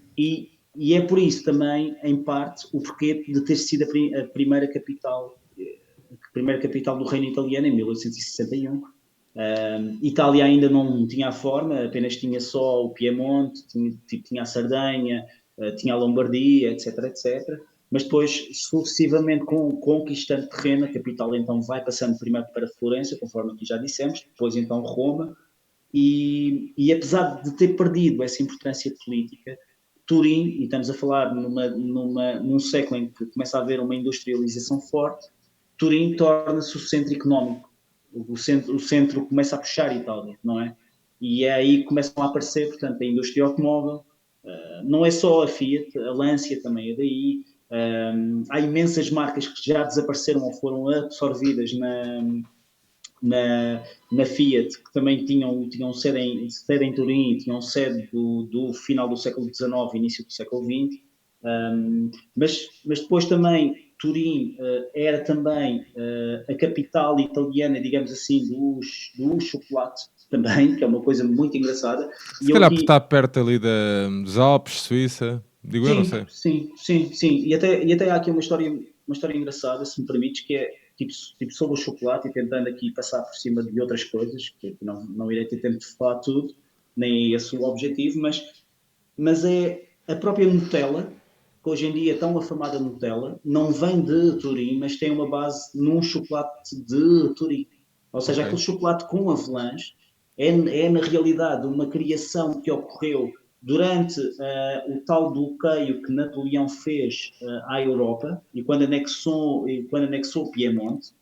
Speaker 2: é por isso também, em parte, o porquê de ter sido a primeira capital do reino italiano em 1861. Itália ainda não tinha a forma, apenas tinha só o Piemonte, tinha a Sardenha, tinha a Lombardia, etc, etc. Mas depois, sucessivamente, conquistando terreno, a capital então vai passando primeiro para Florença, conforme aqui já dissemos, depois então Roma, e apesar de ter perdido essa importância política, Turim, e estamos a falar num século em que começa a haver uma industrialização forte, Turim torna-se o centro económico. O centro começa a puxar a Itália, não é? E é aí que começam a aparecer, portanto, a indústria automóvel, não é só a Fiat, a Lancia também é daí, há imensas marcas que já desapareceram ou foram absorvidas na Fiat, que também tinham sede em Turim e tinham sede do final do século XIX, início do século XX. Mas depois também Turim era também a capital italiana, digamos assim, do chocolate também, que é uma coisa muito engraçada.
Speaker 1: Se calhar por estar perto ali dos Alpes, Suíça, digo eu, não sei.
Speaker 2: Sim. E até há aqui uma história engraçada, se me permites, que é tipo sobre o chocolate, e tentando aqui passar por cima de outras coisas, que não irei ter tempo de falar tudo, nem esse o objetivo, mas é a própria Nutella, que hoje em dia é tão afamada Nutella, não vem de Turim, mas tem uma base num chocolate de Turim. Ou seja, aquele chocolate com avelãs é na realidade uma criação que ocorreu durante o tal bloqueio que Napoleão fez à Europa e quando anexou o Piemonte.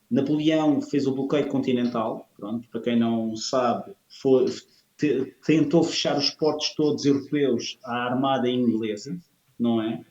Speaker 2: Napoleão fez o bloqueio continental, pronto, para quem não sabe, tentou fechar os portos todos europeus à armada inglesa, não é?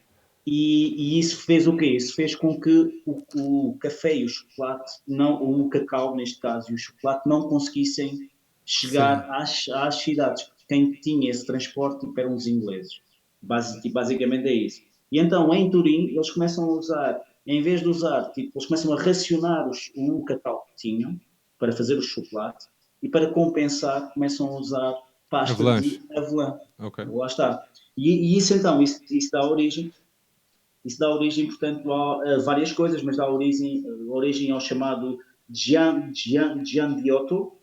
Speaker 2: E isso fez o quê? Isso fez com que o café e o chocolate, o cacau neste caso, e o chocolate não conseguissem chegar às cidades. Quem tinha esse transporte eram os ingleses. Basicamente é isso. E então, em Turim, eles começam a usar, em vez de usar, eles começam a racionar o cacau que tinham para fazer o chocolate e para compensar começam a usar pasta de avelã.
Speaker 1: Okay.
Speaker 2: Lá está. E isso então, isso dá origem portanto, a várias coisas, mas dá origem ao chamado Giandiotto,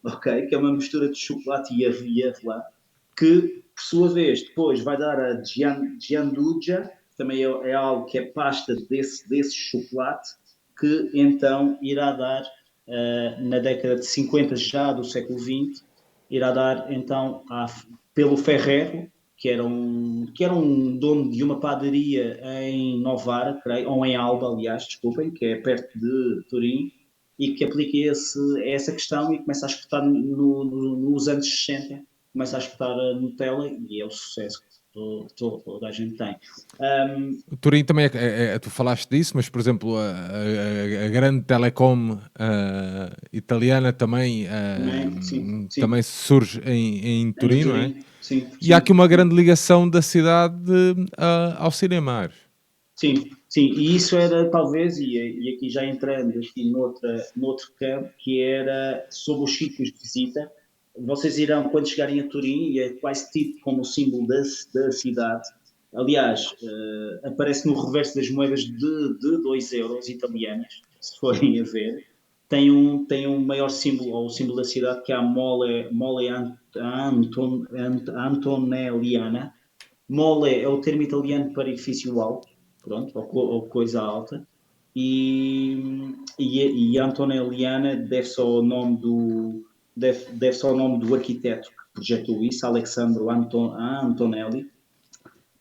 Speaker 2: okay, que é uma mistura de chocolate e avelã, que, por sua vez, depois vai dar a Gianduja, que também é algo que é pasta desse chocolate, que então irá dar, na década de 50 já do século XX, irá dar então pelo Ferrero, que era um dono de uma padaria em Novara, creio, ou em Alba, aliás, desculpem, que é perto de Turim, e que aplica essa questão e começa a exportar nos anos 60, começa a exportar a Nutella e é o sucesso que toda a gente tem.
Speaker 1: Turim também tu falaste disso, mas por exemplo a grande telecom italiana também, também surge em Turim, não é?
Speaker 2: Sim.
Speaker 1: E há aqui uma grande ligação da cidade ao cinema.
Speaker 2: Sim, sim, e isso era talvez, e aqui já entrando aqui noutro campo, que era sobre os sítios de visita. Vocês irão, quando chegarem a Turim, e é quase tido como o símbolo da cidade. Aliás, aparece no reverso das moedas de 2 euros italianas, se forem a ver. Tem um maior símbolo, ou o símbolo da cidade, que é a Mole Antonelliana. Mole é o termo italiano para edifício alto, pronto, ou coisa alta, e Antonelliana deve-se ao nome do arquiteto que projetou isso, Alexandro Antonelli.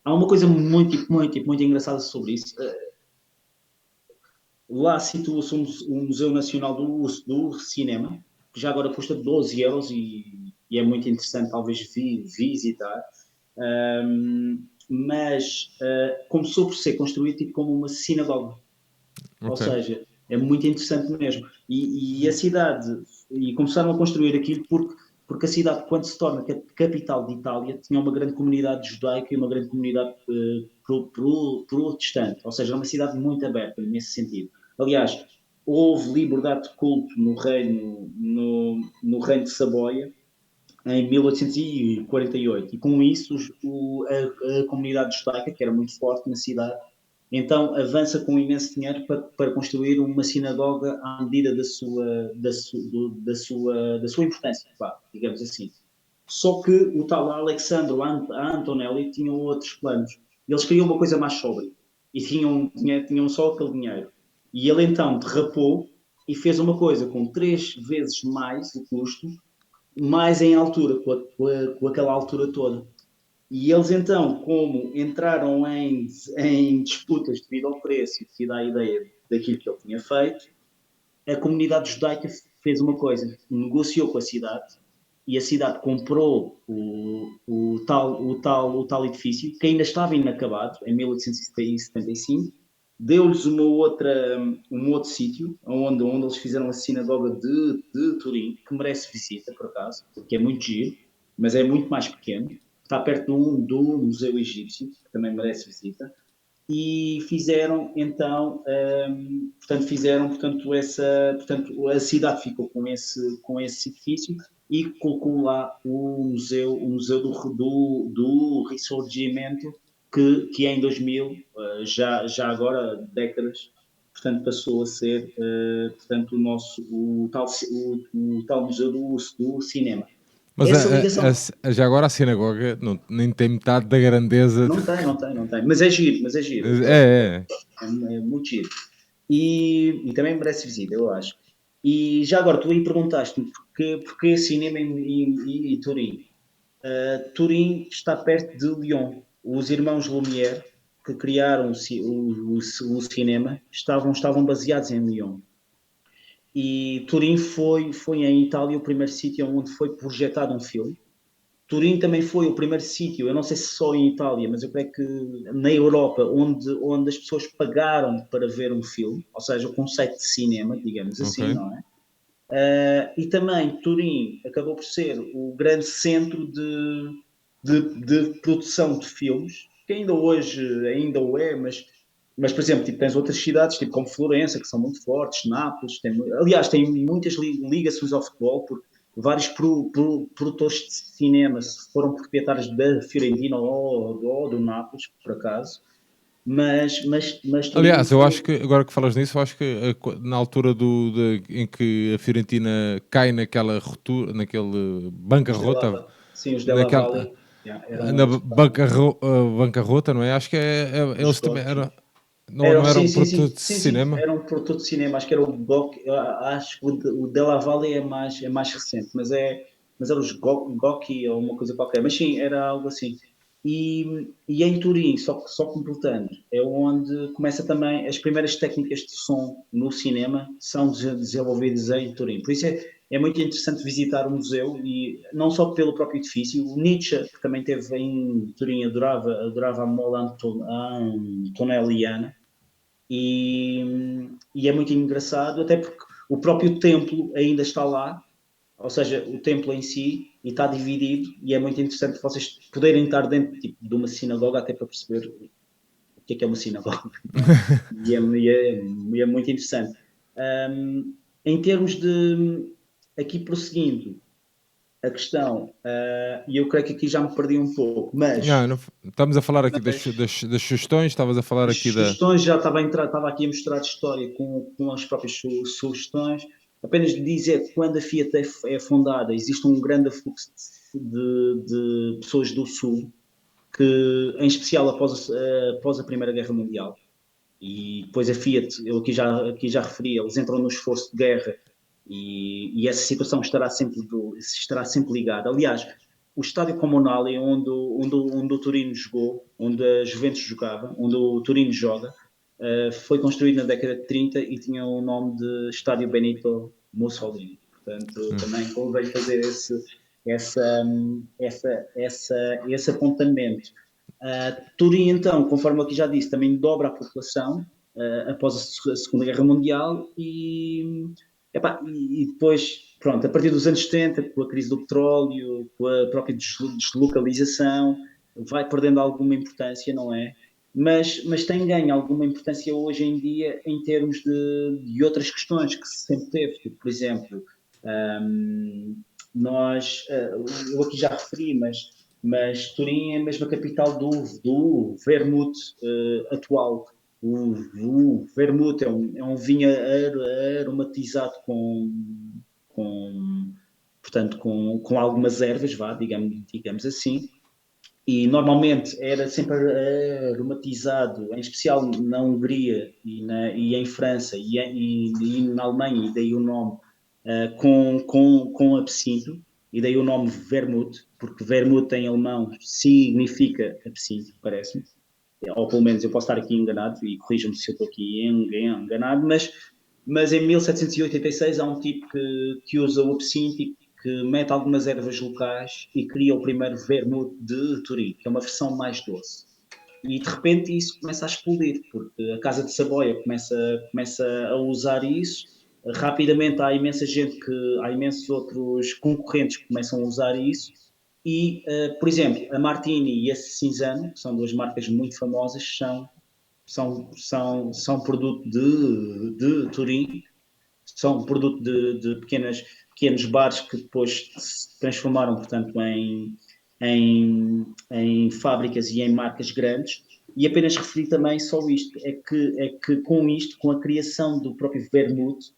Speaker 2: Há uma coisa muito engraçada sobre isso. Lá situa-se um Museu Nacional do Cinema, que já agora custa 12 euros e é muito interessante talvez visitar. Mas começou por ser construído tipo como uma sinagoga, ou
Speaker 1: Ok.
Speaker 2: seja, é muito interessante mesmo. E a cidade, e começaram a construir aquilo porque a cidade, quando se torna capital de Itália, tinha uma grande comunidade judaica e uma grande comunidade protestante, ou seja, é uma cidade muito aberta nesse sentido. Aliás, houve liberdade de culto no reino de Saboia, em 1848. E com isso, a comunidade judaica, que era muito forte na cidade, então avança com imenso dinheiro para construir uma sinagoga à medida da sua importância, digamos assim. Só que o tal Alexandro Antonelli tinha outros planos. Eles queriam uma coisa mais sóbria e tinham só aquele dinheiro. E ele então derrapou e fez uma coisa com 3 vezes mais o custo, mais em altura, com aquela altura toda. E eles então, como entraram em disputas devido ao preço e devido à ideia daquilo que ele tinha feito, a comunidade judaica fez uma coisa, negociou com a cidade e a cidade comprou o tal edifício, que ainda estava inacabado, em 1875, deu-lhes um outro sítio, onde eles fizeram a sinagoga de Turim, que merece visita, por acaso, que é muito giro, mas é muito mais pequeno. Está perto do Museu Egípcio, que também merece visita. E fizeram então, a cidade ficou com esse edifício e colocou lá o museu do Ressurgimento, que em 2000, já agora décadas, portanto passou a ser, portanto, o tal museu do cinema.
Speaker 1: Mas
Speaker 2: Essa ligação
Speaker 1: já agora a sinagoga nem tem metade da grandeza.
Speaker 2: não tem, não tem, não tem, mas é giro, eu gosto,
Speaker 1: É.
Speaker 2: é muito giro. E também merece visita, eu acho. E já agora, tu aí perguntaste-me porquê cinema em Turim. Turim está perto de Lyon. Os irmãos Lumière, que criaram o cinema, estavam baseados em Lyon. E Turim foi em Itália o primeiro sítio onde foi projetado um filme. Turim também foi o primeiro sítio, eu não sei se só em Itália, mas eu creio que na Europa, onde as pessoas pagaram para ver um filme, ou seja, o conceito de cinema, digamos
Speaker 1: Ok.
Speaker 2: assim, não é? E também Turim acabou por ser o grande centro de produção de filmes, que ainda hoje ainda o é, mas por exemplo, tipo, tens outras cidades, tipo como Florença, que são muito fortes, Nápoles, aliás, tem muitas ligações ao futebol, porque vários produtores de cinema foram proprietários da Fiorentina ou do Nápoles, por acaso, mas Turim
Speaker 1: Aliás, eu acho
Speaker 2: foi
Speaker 1: que, agora que falas nisso, eu acho que na altura em que a Fiorentina cai naquela ruptura, naquele
Speaker 2: os
Speaker 1: bancarrota,
Speaker 2: Della, sim, os Della
Speaker 1: naquela,
Speaker 2: Valle, yeah, eram
Speaker 1: na
Speaker 2: eles que estavam,
Speaker 1: bancarrota, não é? Acho que
Speaker 2: os
Speaker 1: eles também
Speaker 2: Gocchi.
Speaker 1: eram, não
Speaker 2: Sim,
Speaker 1: eram
Speaker 2: sim,
Speaker 1: produtores
Speaker 2: sim,
Speaker 1: de
Speaker 2: sim, sim,
Speaker 1: cinema.
Speaker 2: era um produtor de cinema, acho que era o Gocchi, acho que o Della Valle é mais recente, mas era os Gocchi ou uma coisa qualquer, mas sim, era algo assim. E em Turim, só completando, é onde começa também as primeiras técnicas de som no cinema são desenvolvidas em Turim. Por isso é muito interessante visitar o museu e não só pelo próprio edifício. O Nietzsche, que também esteve em Turim, adorava a Mola Antonelliana e é muito engraçado, até porque o próprio templo ainda está lá, ou seja, o templo em si, e está dividido, e é muito interessante vocês poderem estar dentro tipo, de uma sinagoga até para perceber que é uma sinagoga. E é muito interessante. Em termos de, aqui prosseguindo, a questão, e eu creio que aqui já me perdi um pouco,
Speaker 1: Não, estamos a falar aqui das,
Speaker 2: mas
Speaker 1: das sugestões, estavas a falar
Speaker 2: as
Speaker 1: aqui da.
Speaker 2: sugestões já estava a entrar, estava aqui a mostrar história com as próprias sugestões. Apenas de dizer que quando a Fiat é fundada, existe um grande afluxo de pessoas do Sul, que, em especial após a Primeira Guerra Mundial. E depois a Fiat, eu aqui já referi, eles entram no esforço de guerra e essa situação estará sempre ligada. Aliás, o estádio Comunale, onde o Torino jogou, onde a Juventus jogava, onde o Torino joga, foi construído na década de 30 e tinha o nome de Estádio Benito Mussolini. Portanto, também convém fazer esse apontamento. Turim, então, conforme aqui já disse, também dobra a população após a Segunda Guerra Mundial e depois, pronto, a partir dos anos 70, com a crise do petróleo, com a própria deslocalização, vai perdendo alguma importância, não é? Mas tem ganho alguma importância hoje em dia em termos de outras questões que se sempre teve, tipo, por exemplo, eu aqui já referi, mas Turim é mesmo a capital do vermute atual. O vermute é um vinho aromatizado com, portanto, com algumas ervas, digamos assim, e normalmente era sempre aromatizado, em especial na Hungria e em França e na Alemanha, e daí o nome, com absinto, e daí o nome vermute, porque vermute em alemão significa absinto, parece-me. Ou pelo menos eu posso estar aqui enganado, e corrijam-me se eu estou aqui enganado, mas em 1786 há um tipo que usa o absinto e que mete algumas ervas locais e cria o primeiro vermute de Turim, que é uma versão mais doce. E de repente isso começa a explodir, porque a Casa de Saboia começa a usar isso. Rapidamente há imensos outros concorrentes que começam a usar isso. E, por exemplo, a Martini e a Cinzano, que são duas marcas muito famosas, são produto de Turim, são produto de pequenos bares que depois se transformaram, portanto, em fábricas e em marcas grandes. E apenas referi também só isto, é que com isto, com a criação do próprio vermute,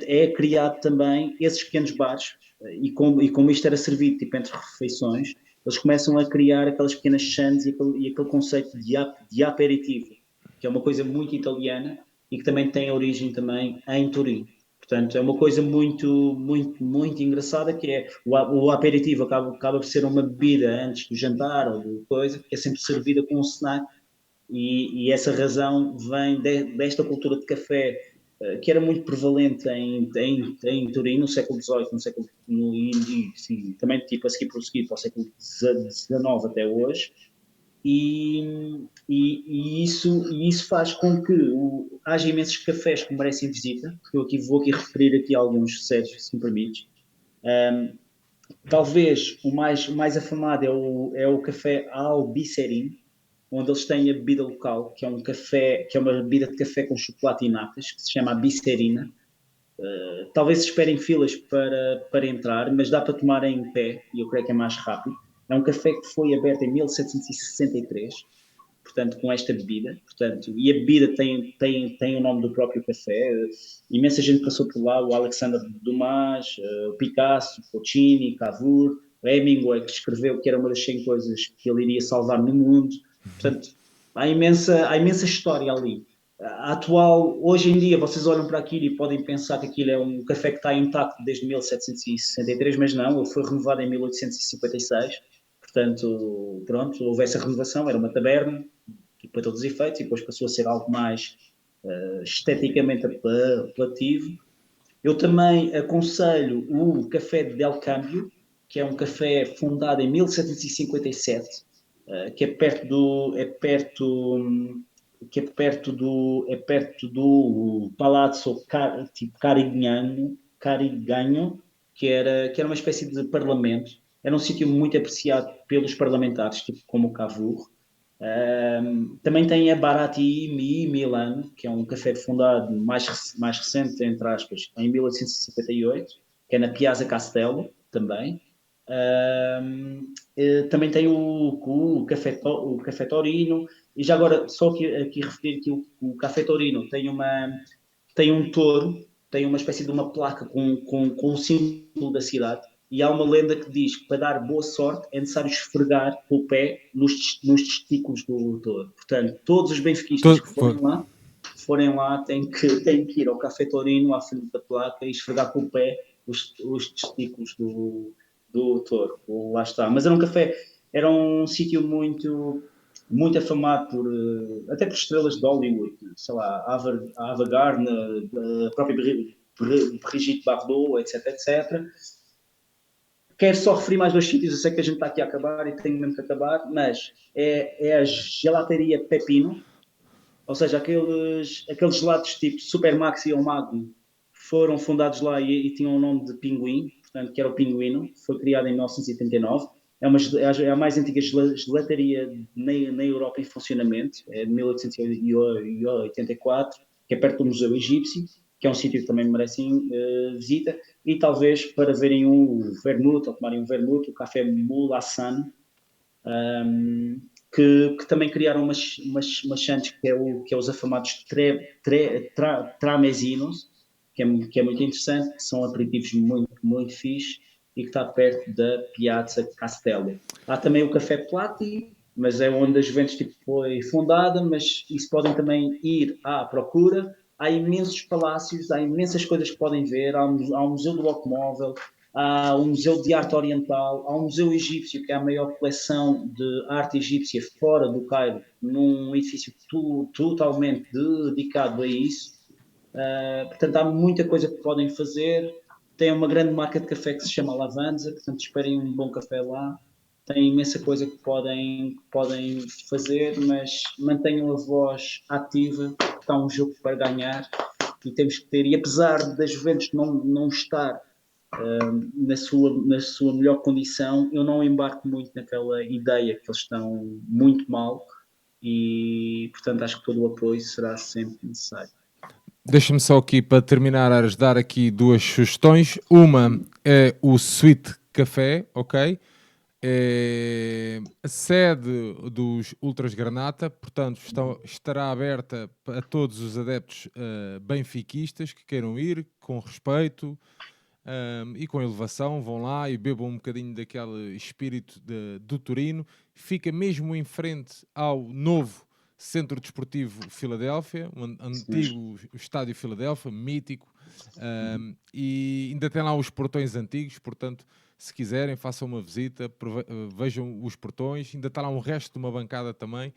Speaker 2: é criado também esses pequenos bares, e como isto era servido tipo, entre refeições, eles começam a criar aquelas pequenas chandes e aquele conceito de aperitivo, que é uma coisa muito italiana e que também tem origem também em Turim. Portanto, é uma coisa muito, muito, muito engraçada, que é o aperitivo acaba por ser uma bebida antes do jantar ou de coisa, que é sempre servida com um snack, e essa razão vem desta cultura de café que era muito prevalente em Turim no século XVIII, sim, também tipo, a seguir prosseguir para o século XIX até hoje, e isso faz com que haja imensos cafés que merecem visita, porque eu vou aqui referir aqui alguns, Sérgio, se me permites. Um, Talvez o mais afamado é o café Albicerim, onde eles têm a bebida local, que é um café, que é uma bebida de café com chocolate e natas, que se chama Bicerina. Talvez se esperem filas para entrar, mas dá para tomar em pé, e eu creio que é mais rápido. É um café que foi aberto em 1763, portanto, com esta bebida. Portanto, e a bebida tem o nome do próprio café. Imensa gente passou por lá, o Alexandre Dumas, o Picasso, Puccini, Cavour, Hemingway, que escreveu que era uma das 100 coisas que ele iria salvar no mundo. Portanto, há imensa história ali. Hoje em dia, vocês olham para aquilo e podem pensar que aquilo é um café que está intacto desde 1763, mas não, ele foi renovado em 1856. Portanto, pronto, houve essa renovação, era uma taberna, para todos os efeitos, e depois passou a ser algo mais esteticamente apelativo. Eu também aconselho o Café Del Câmbio, que é um café fundado em 1757, que é perto do Palazzo Carignano, que era uma espécie de parlamento. Era um sítio muito apreciado pelos parlamentares, tipo como o Cavour. Também tem a Barati Milan, que é um café fundado mais recente, entre aspas, em 1858, que é na Piazza Castello, também. Também tem o Café Torino, e já agora, só aqui referir que o Café Torino tem um touro, tem uma espécie de uma placa com o símbolo da cidade, e há uma lenda que diz que para dar boa sorte é necessário esfregar o pé nos testículos do touro. Portanto, todos os benfiquistas que forem lá têm que ir ao Café Torino, à frente da placa, e esfregar com o pé os testículos do touro. Lá está. Mas era um sítio muito afamado até por estrelas de Hollywood, sei lá, Ava Gardner, a própria Brigitte Bardot, etc, etc. Quero só referir mais dois sítios, eu sei que a gente está aqui a acabar e tenho mesmo que acabar, mas é a Gelateria Pepino, ou seja, aqueles gelados tipo Super Maxi ou Magnum foram fundados lá e tinham o nome de Pinguim, portanto, que era o Pinguino, foi criado em 1989. É a mais antiga gelataria na Europa em funcionamento, é de 1884, que é perto do Museu Egípcio, que é um sítio que também merecem visita, e talvez para verem um vermute, ou tomarem um vermute, o café Moulassane, um, que também criaram umas chantes que é os afamados tramesinos, que é muito interessante, que são aperitivos muito, muito fixe e que está perto da Piazza Castello. Há também o Café Platti, mas é onde a Juventus tipo, foi fundada, mas isso podem também ir à procura. Há imensos palácios, há imensas coisas que podem ver, há um museu do automóvel, há um museu de arte oriental, há um museu egípcio, que é a maior coleção de arte egípcia fora do Cairo, num edifício totalmente dedicado a isso. Portanto, há muita coisa que podem fazer. Tem uma grande marca de café que se chama Lavanza, portanto, esperem um bom café lá. Tem imensa coisa que podem fazer, mas mantenham a voz ativa, porque está um jogo para ganhar e temos que ter. E apesar da Juventus não estar na sua melhor condição, eu não embarco muito naquela ideia que eles estão muito mal e, portanto, acho que todo o apoio será sempre necessário.
Speaker 1: Deixa-me só aqui, para terminar, a dar aqui duas sugestões. Uma é o Sweet Café, ok? É a sede dos Ultras Granata, portanto estará aberta a todos os adeptos benfiquistas que queiram ir, com respeito e com elevação, vão lá e bebam um bocadinho daquele espírito do Turino. Fica mesmo em frente ao novo Centro Desportivo Filadélfia, um antigo estádio Filadélfia, mítico, e ainda tem lá os portões antigos, portanto, se quiserem, façam uma visita, vejam os portões, ainda está lá um resto de uma bancada também.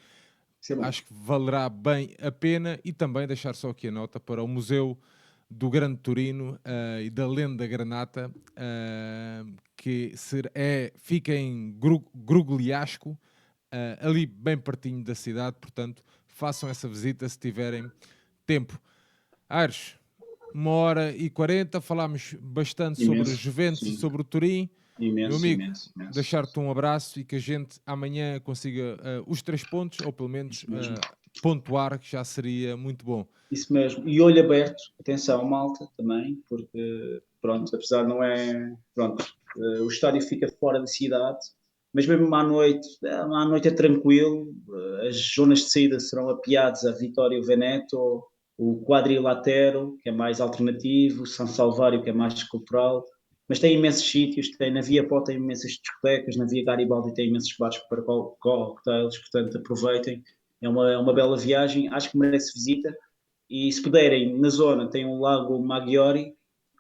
Speaker 1: Acho que valerá bem a pena, e também deixar só aqui a nota para o Museu do Grande Turino e da Lenda Granata, que fica em Grugliasco, ali bem pertinho da cidade, portanto façam essa visita se tiverem tempo. Aires, 1h40, falámos bastante sobre os Juventus e sobre o Turim. Meu amigo, deixar-te um abraço e que a gente amanhã consiga os 3 pontos, ou pelo menos pontuar, que já seria muito bom.
Speaker 2: Isso mesmo. E olho aberto, atenção, malta, também, porque, pronto, apesar não é... Pronto, o estádio fica fora da cidade, mas mesmo à noite é tranquilo, as zonas de saída serão a Piazza, Vittorio Veneto, o Quadrilatero, que é mais alternativo, o São Salvário, que é mais cultural, mas tem imensos sítios, na Via Pó tem imensas discotecas, na Via Garibaldi tem imensos bares para cocktails, portanto aproveitem, é uma bela viagem, acho que merece visita, e se puderem, na zona tem o Lago Maggiore,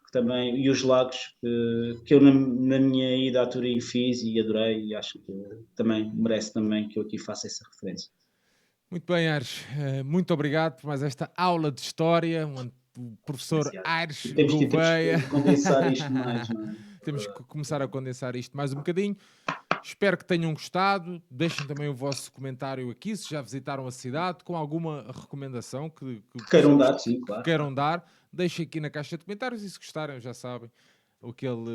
Speaker 2: que também, e os lagos, que eu na minha ida à Turim fiz e adorei, e acho que também merece também que eu aqui faça essa referência.
Speaker 1: Muito bem, Aires. Muito obrigado por mais esta aula de história. O professor Aires Gouveia.
Speaker 2: Temos que condensar isto mais, não é?
Speaker 1: Temos que começar a condensar isto mais um bocadinho. Espero que tenham gostado. Deixem também o vosso comentário aqui, se já visitaram a cidade, com alguma recomendação que
Speaker 2: queiram dar, sim, claro.
Speaker 1: Queiram dar. Deixem aqui na caixa de comentários, e se gostarem, já sabem,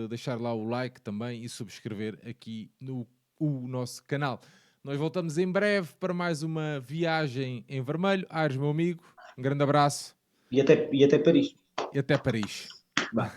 Speaker 1: deixar lá o like também e subscrever aqui no nosso canal. Nós voltamos em breve para mais uma viagem em vermelho. Aires, meu amigo, um grande abraço
Speaker 2: E até Paris.
Speaker 1: e até Paris.
Speaker 2: Vá.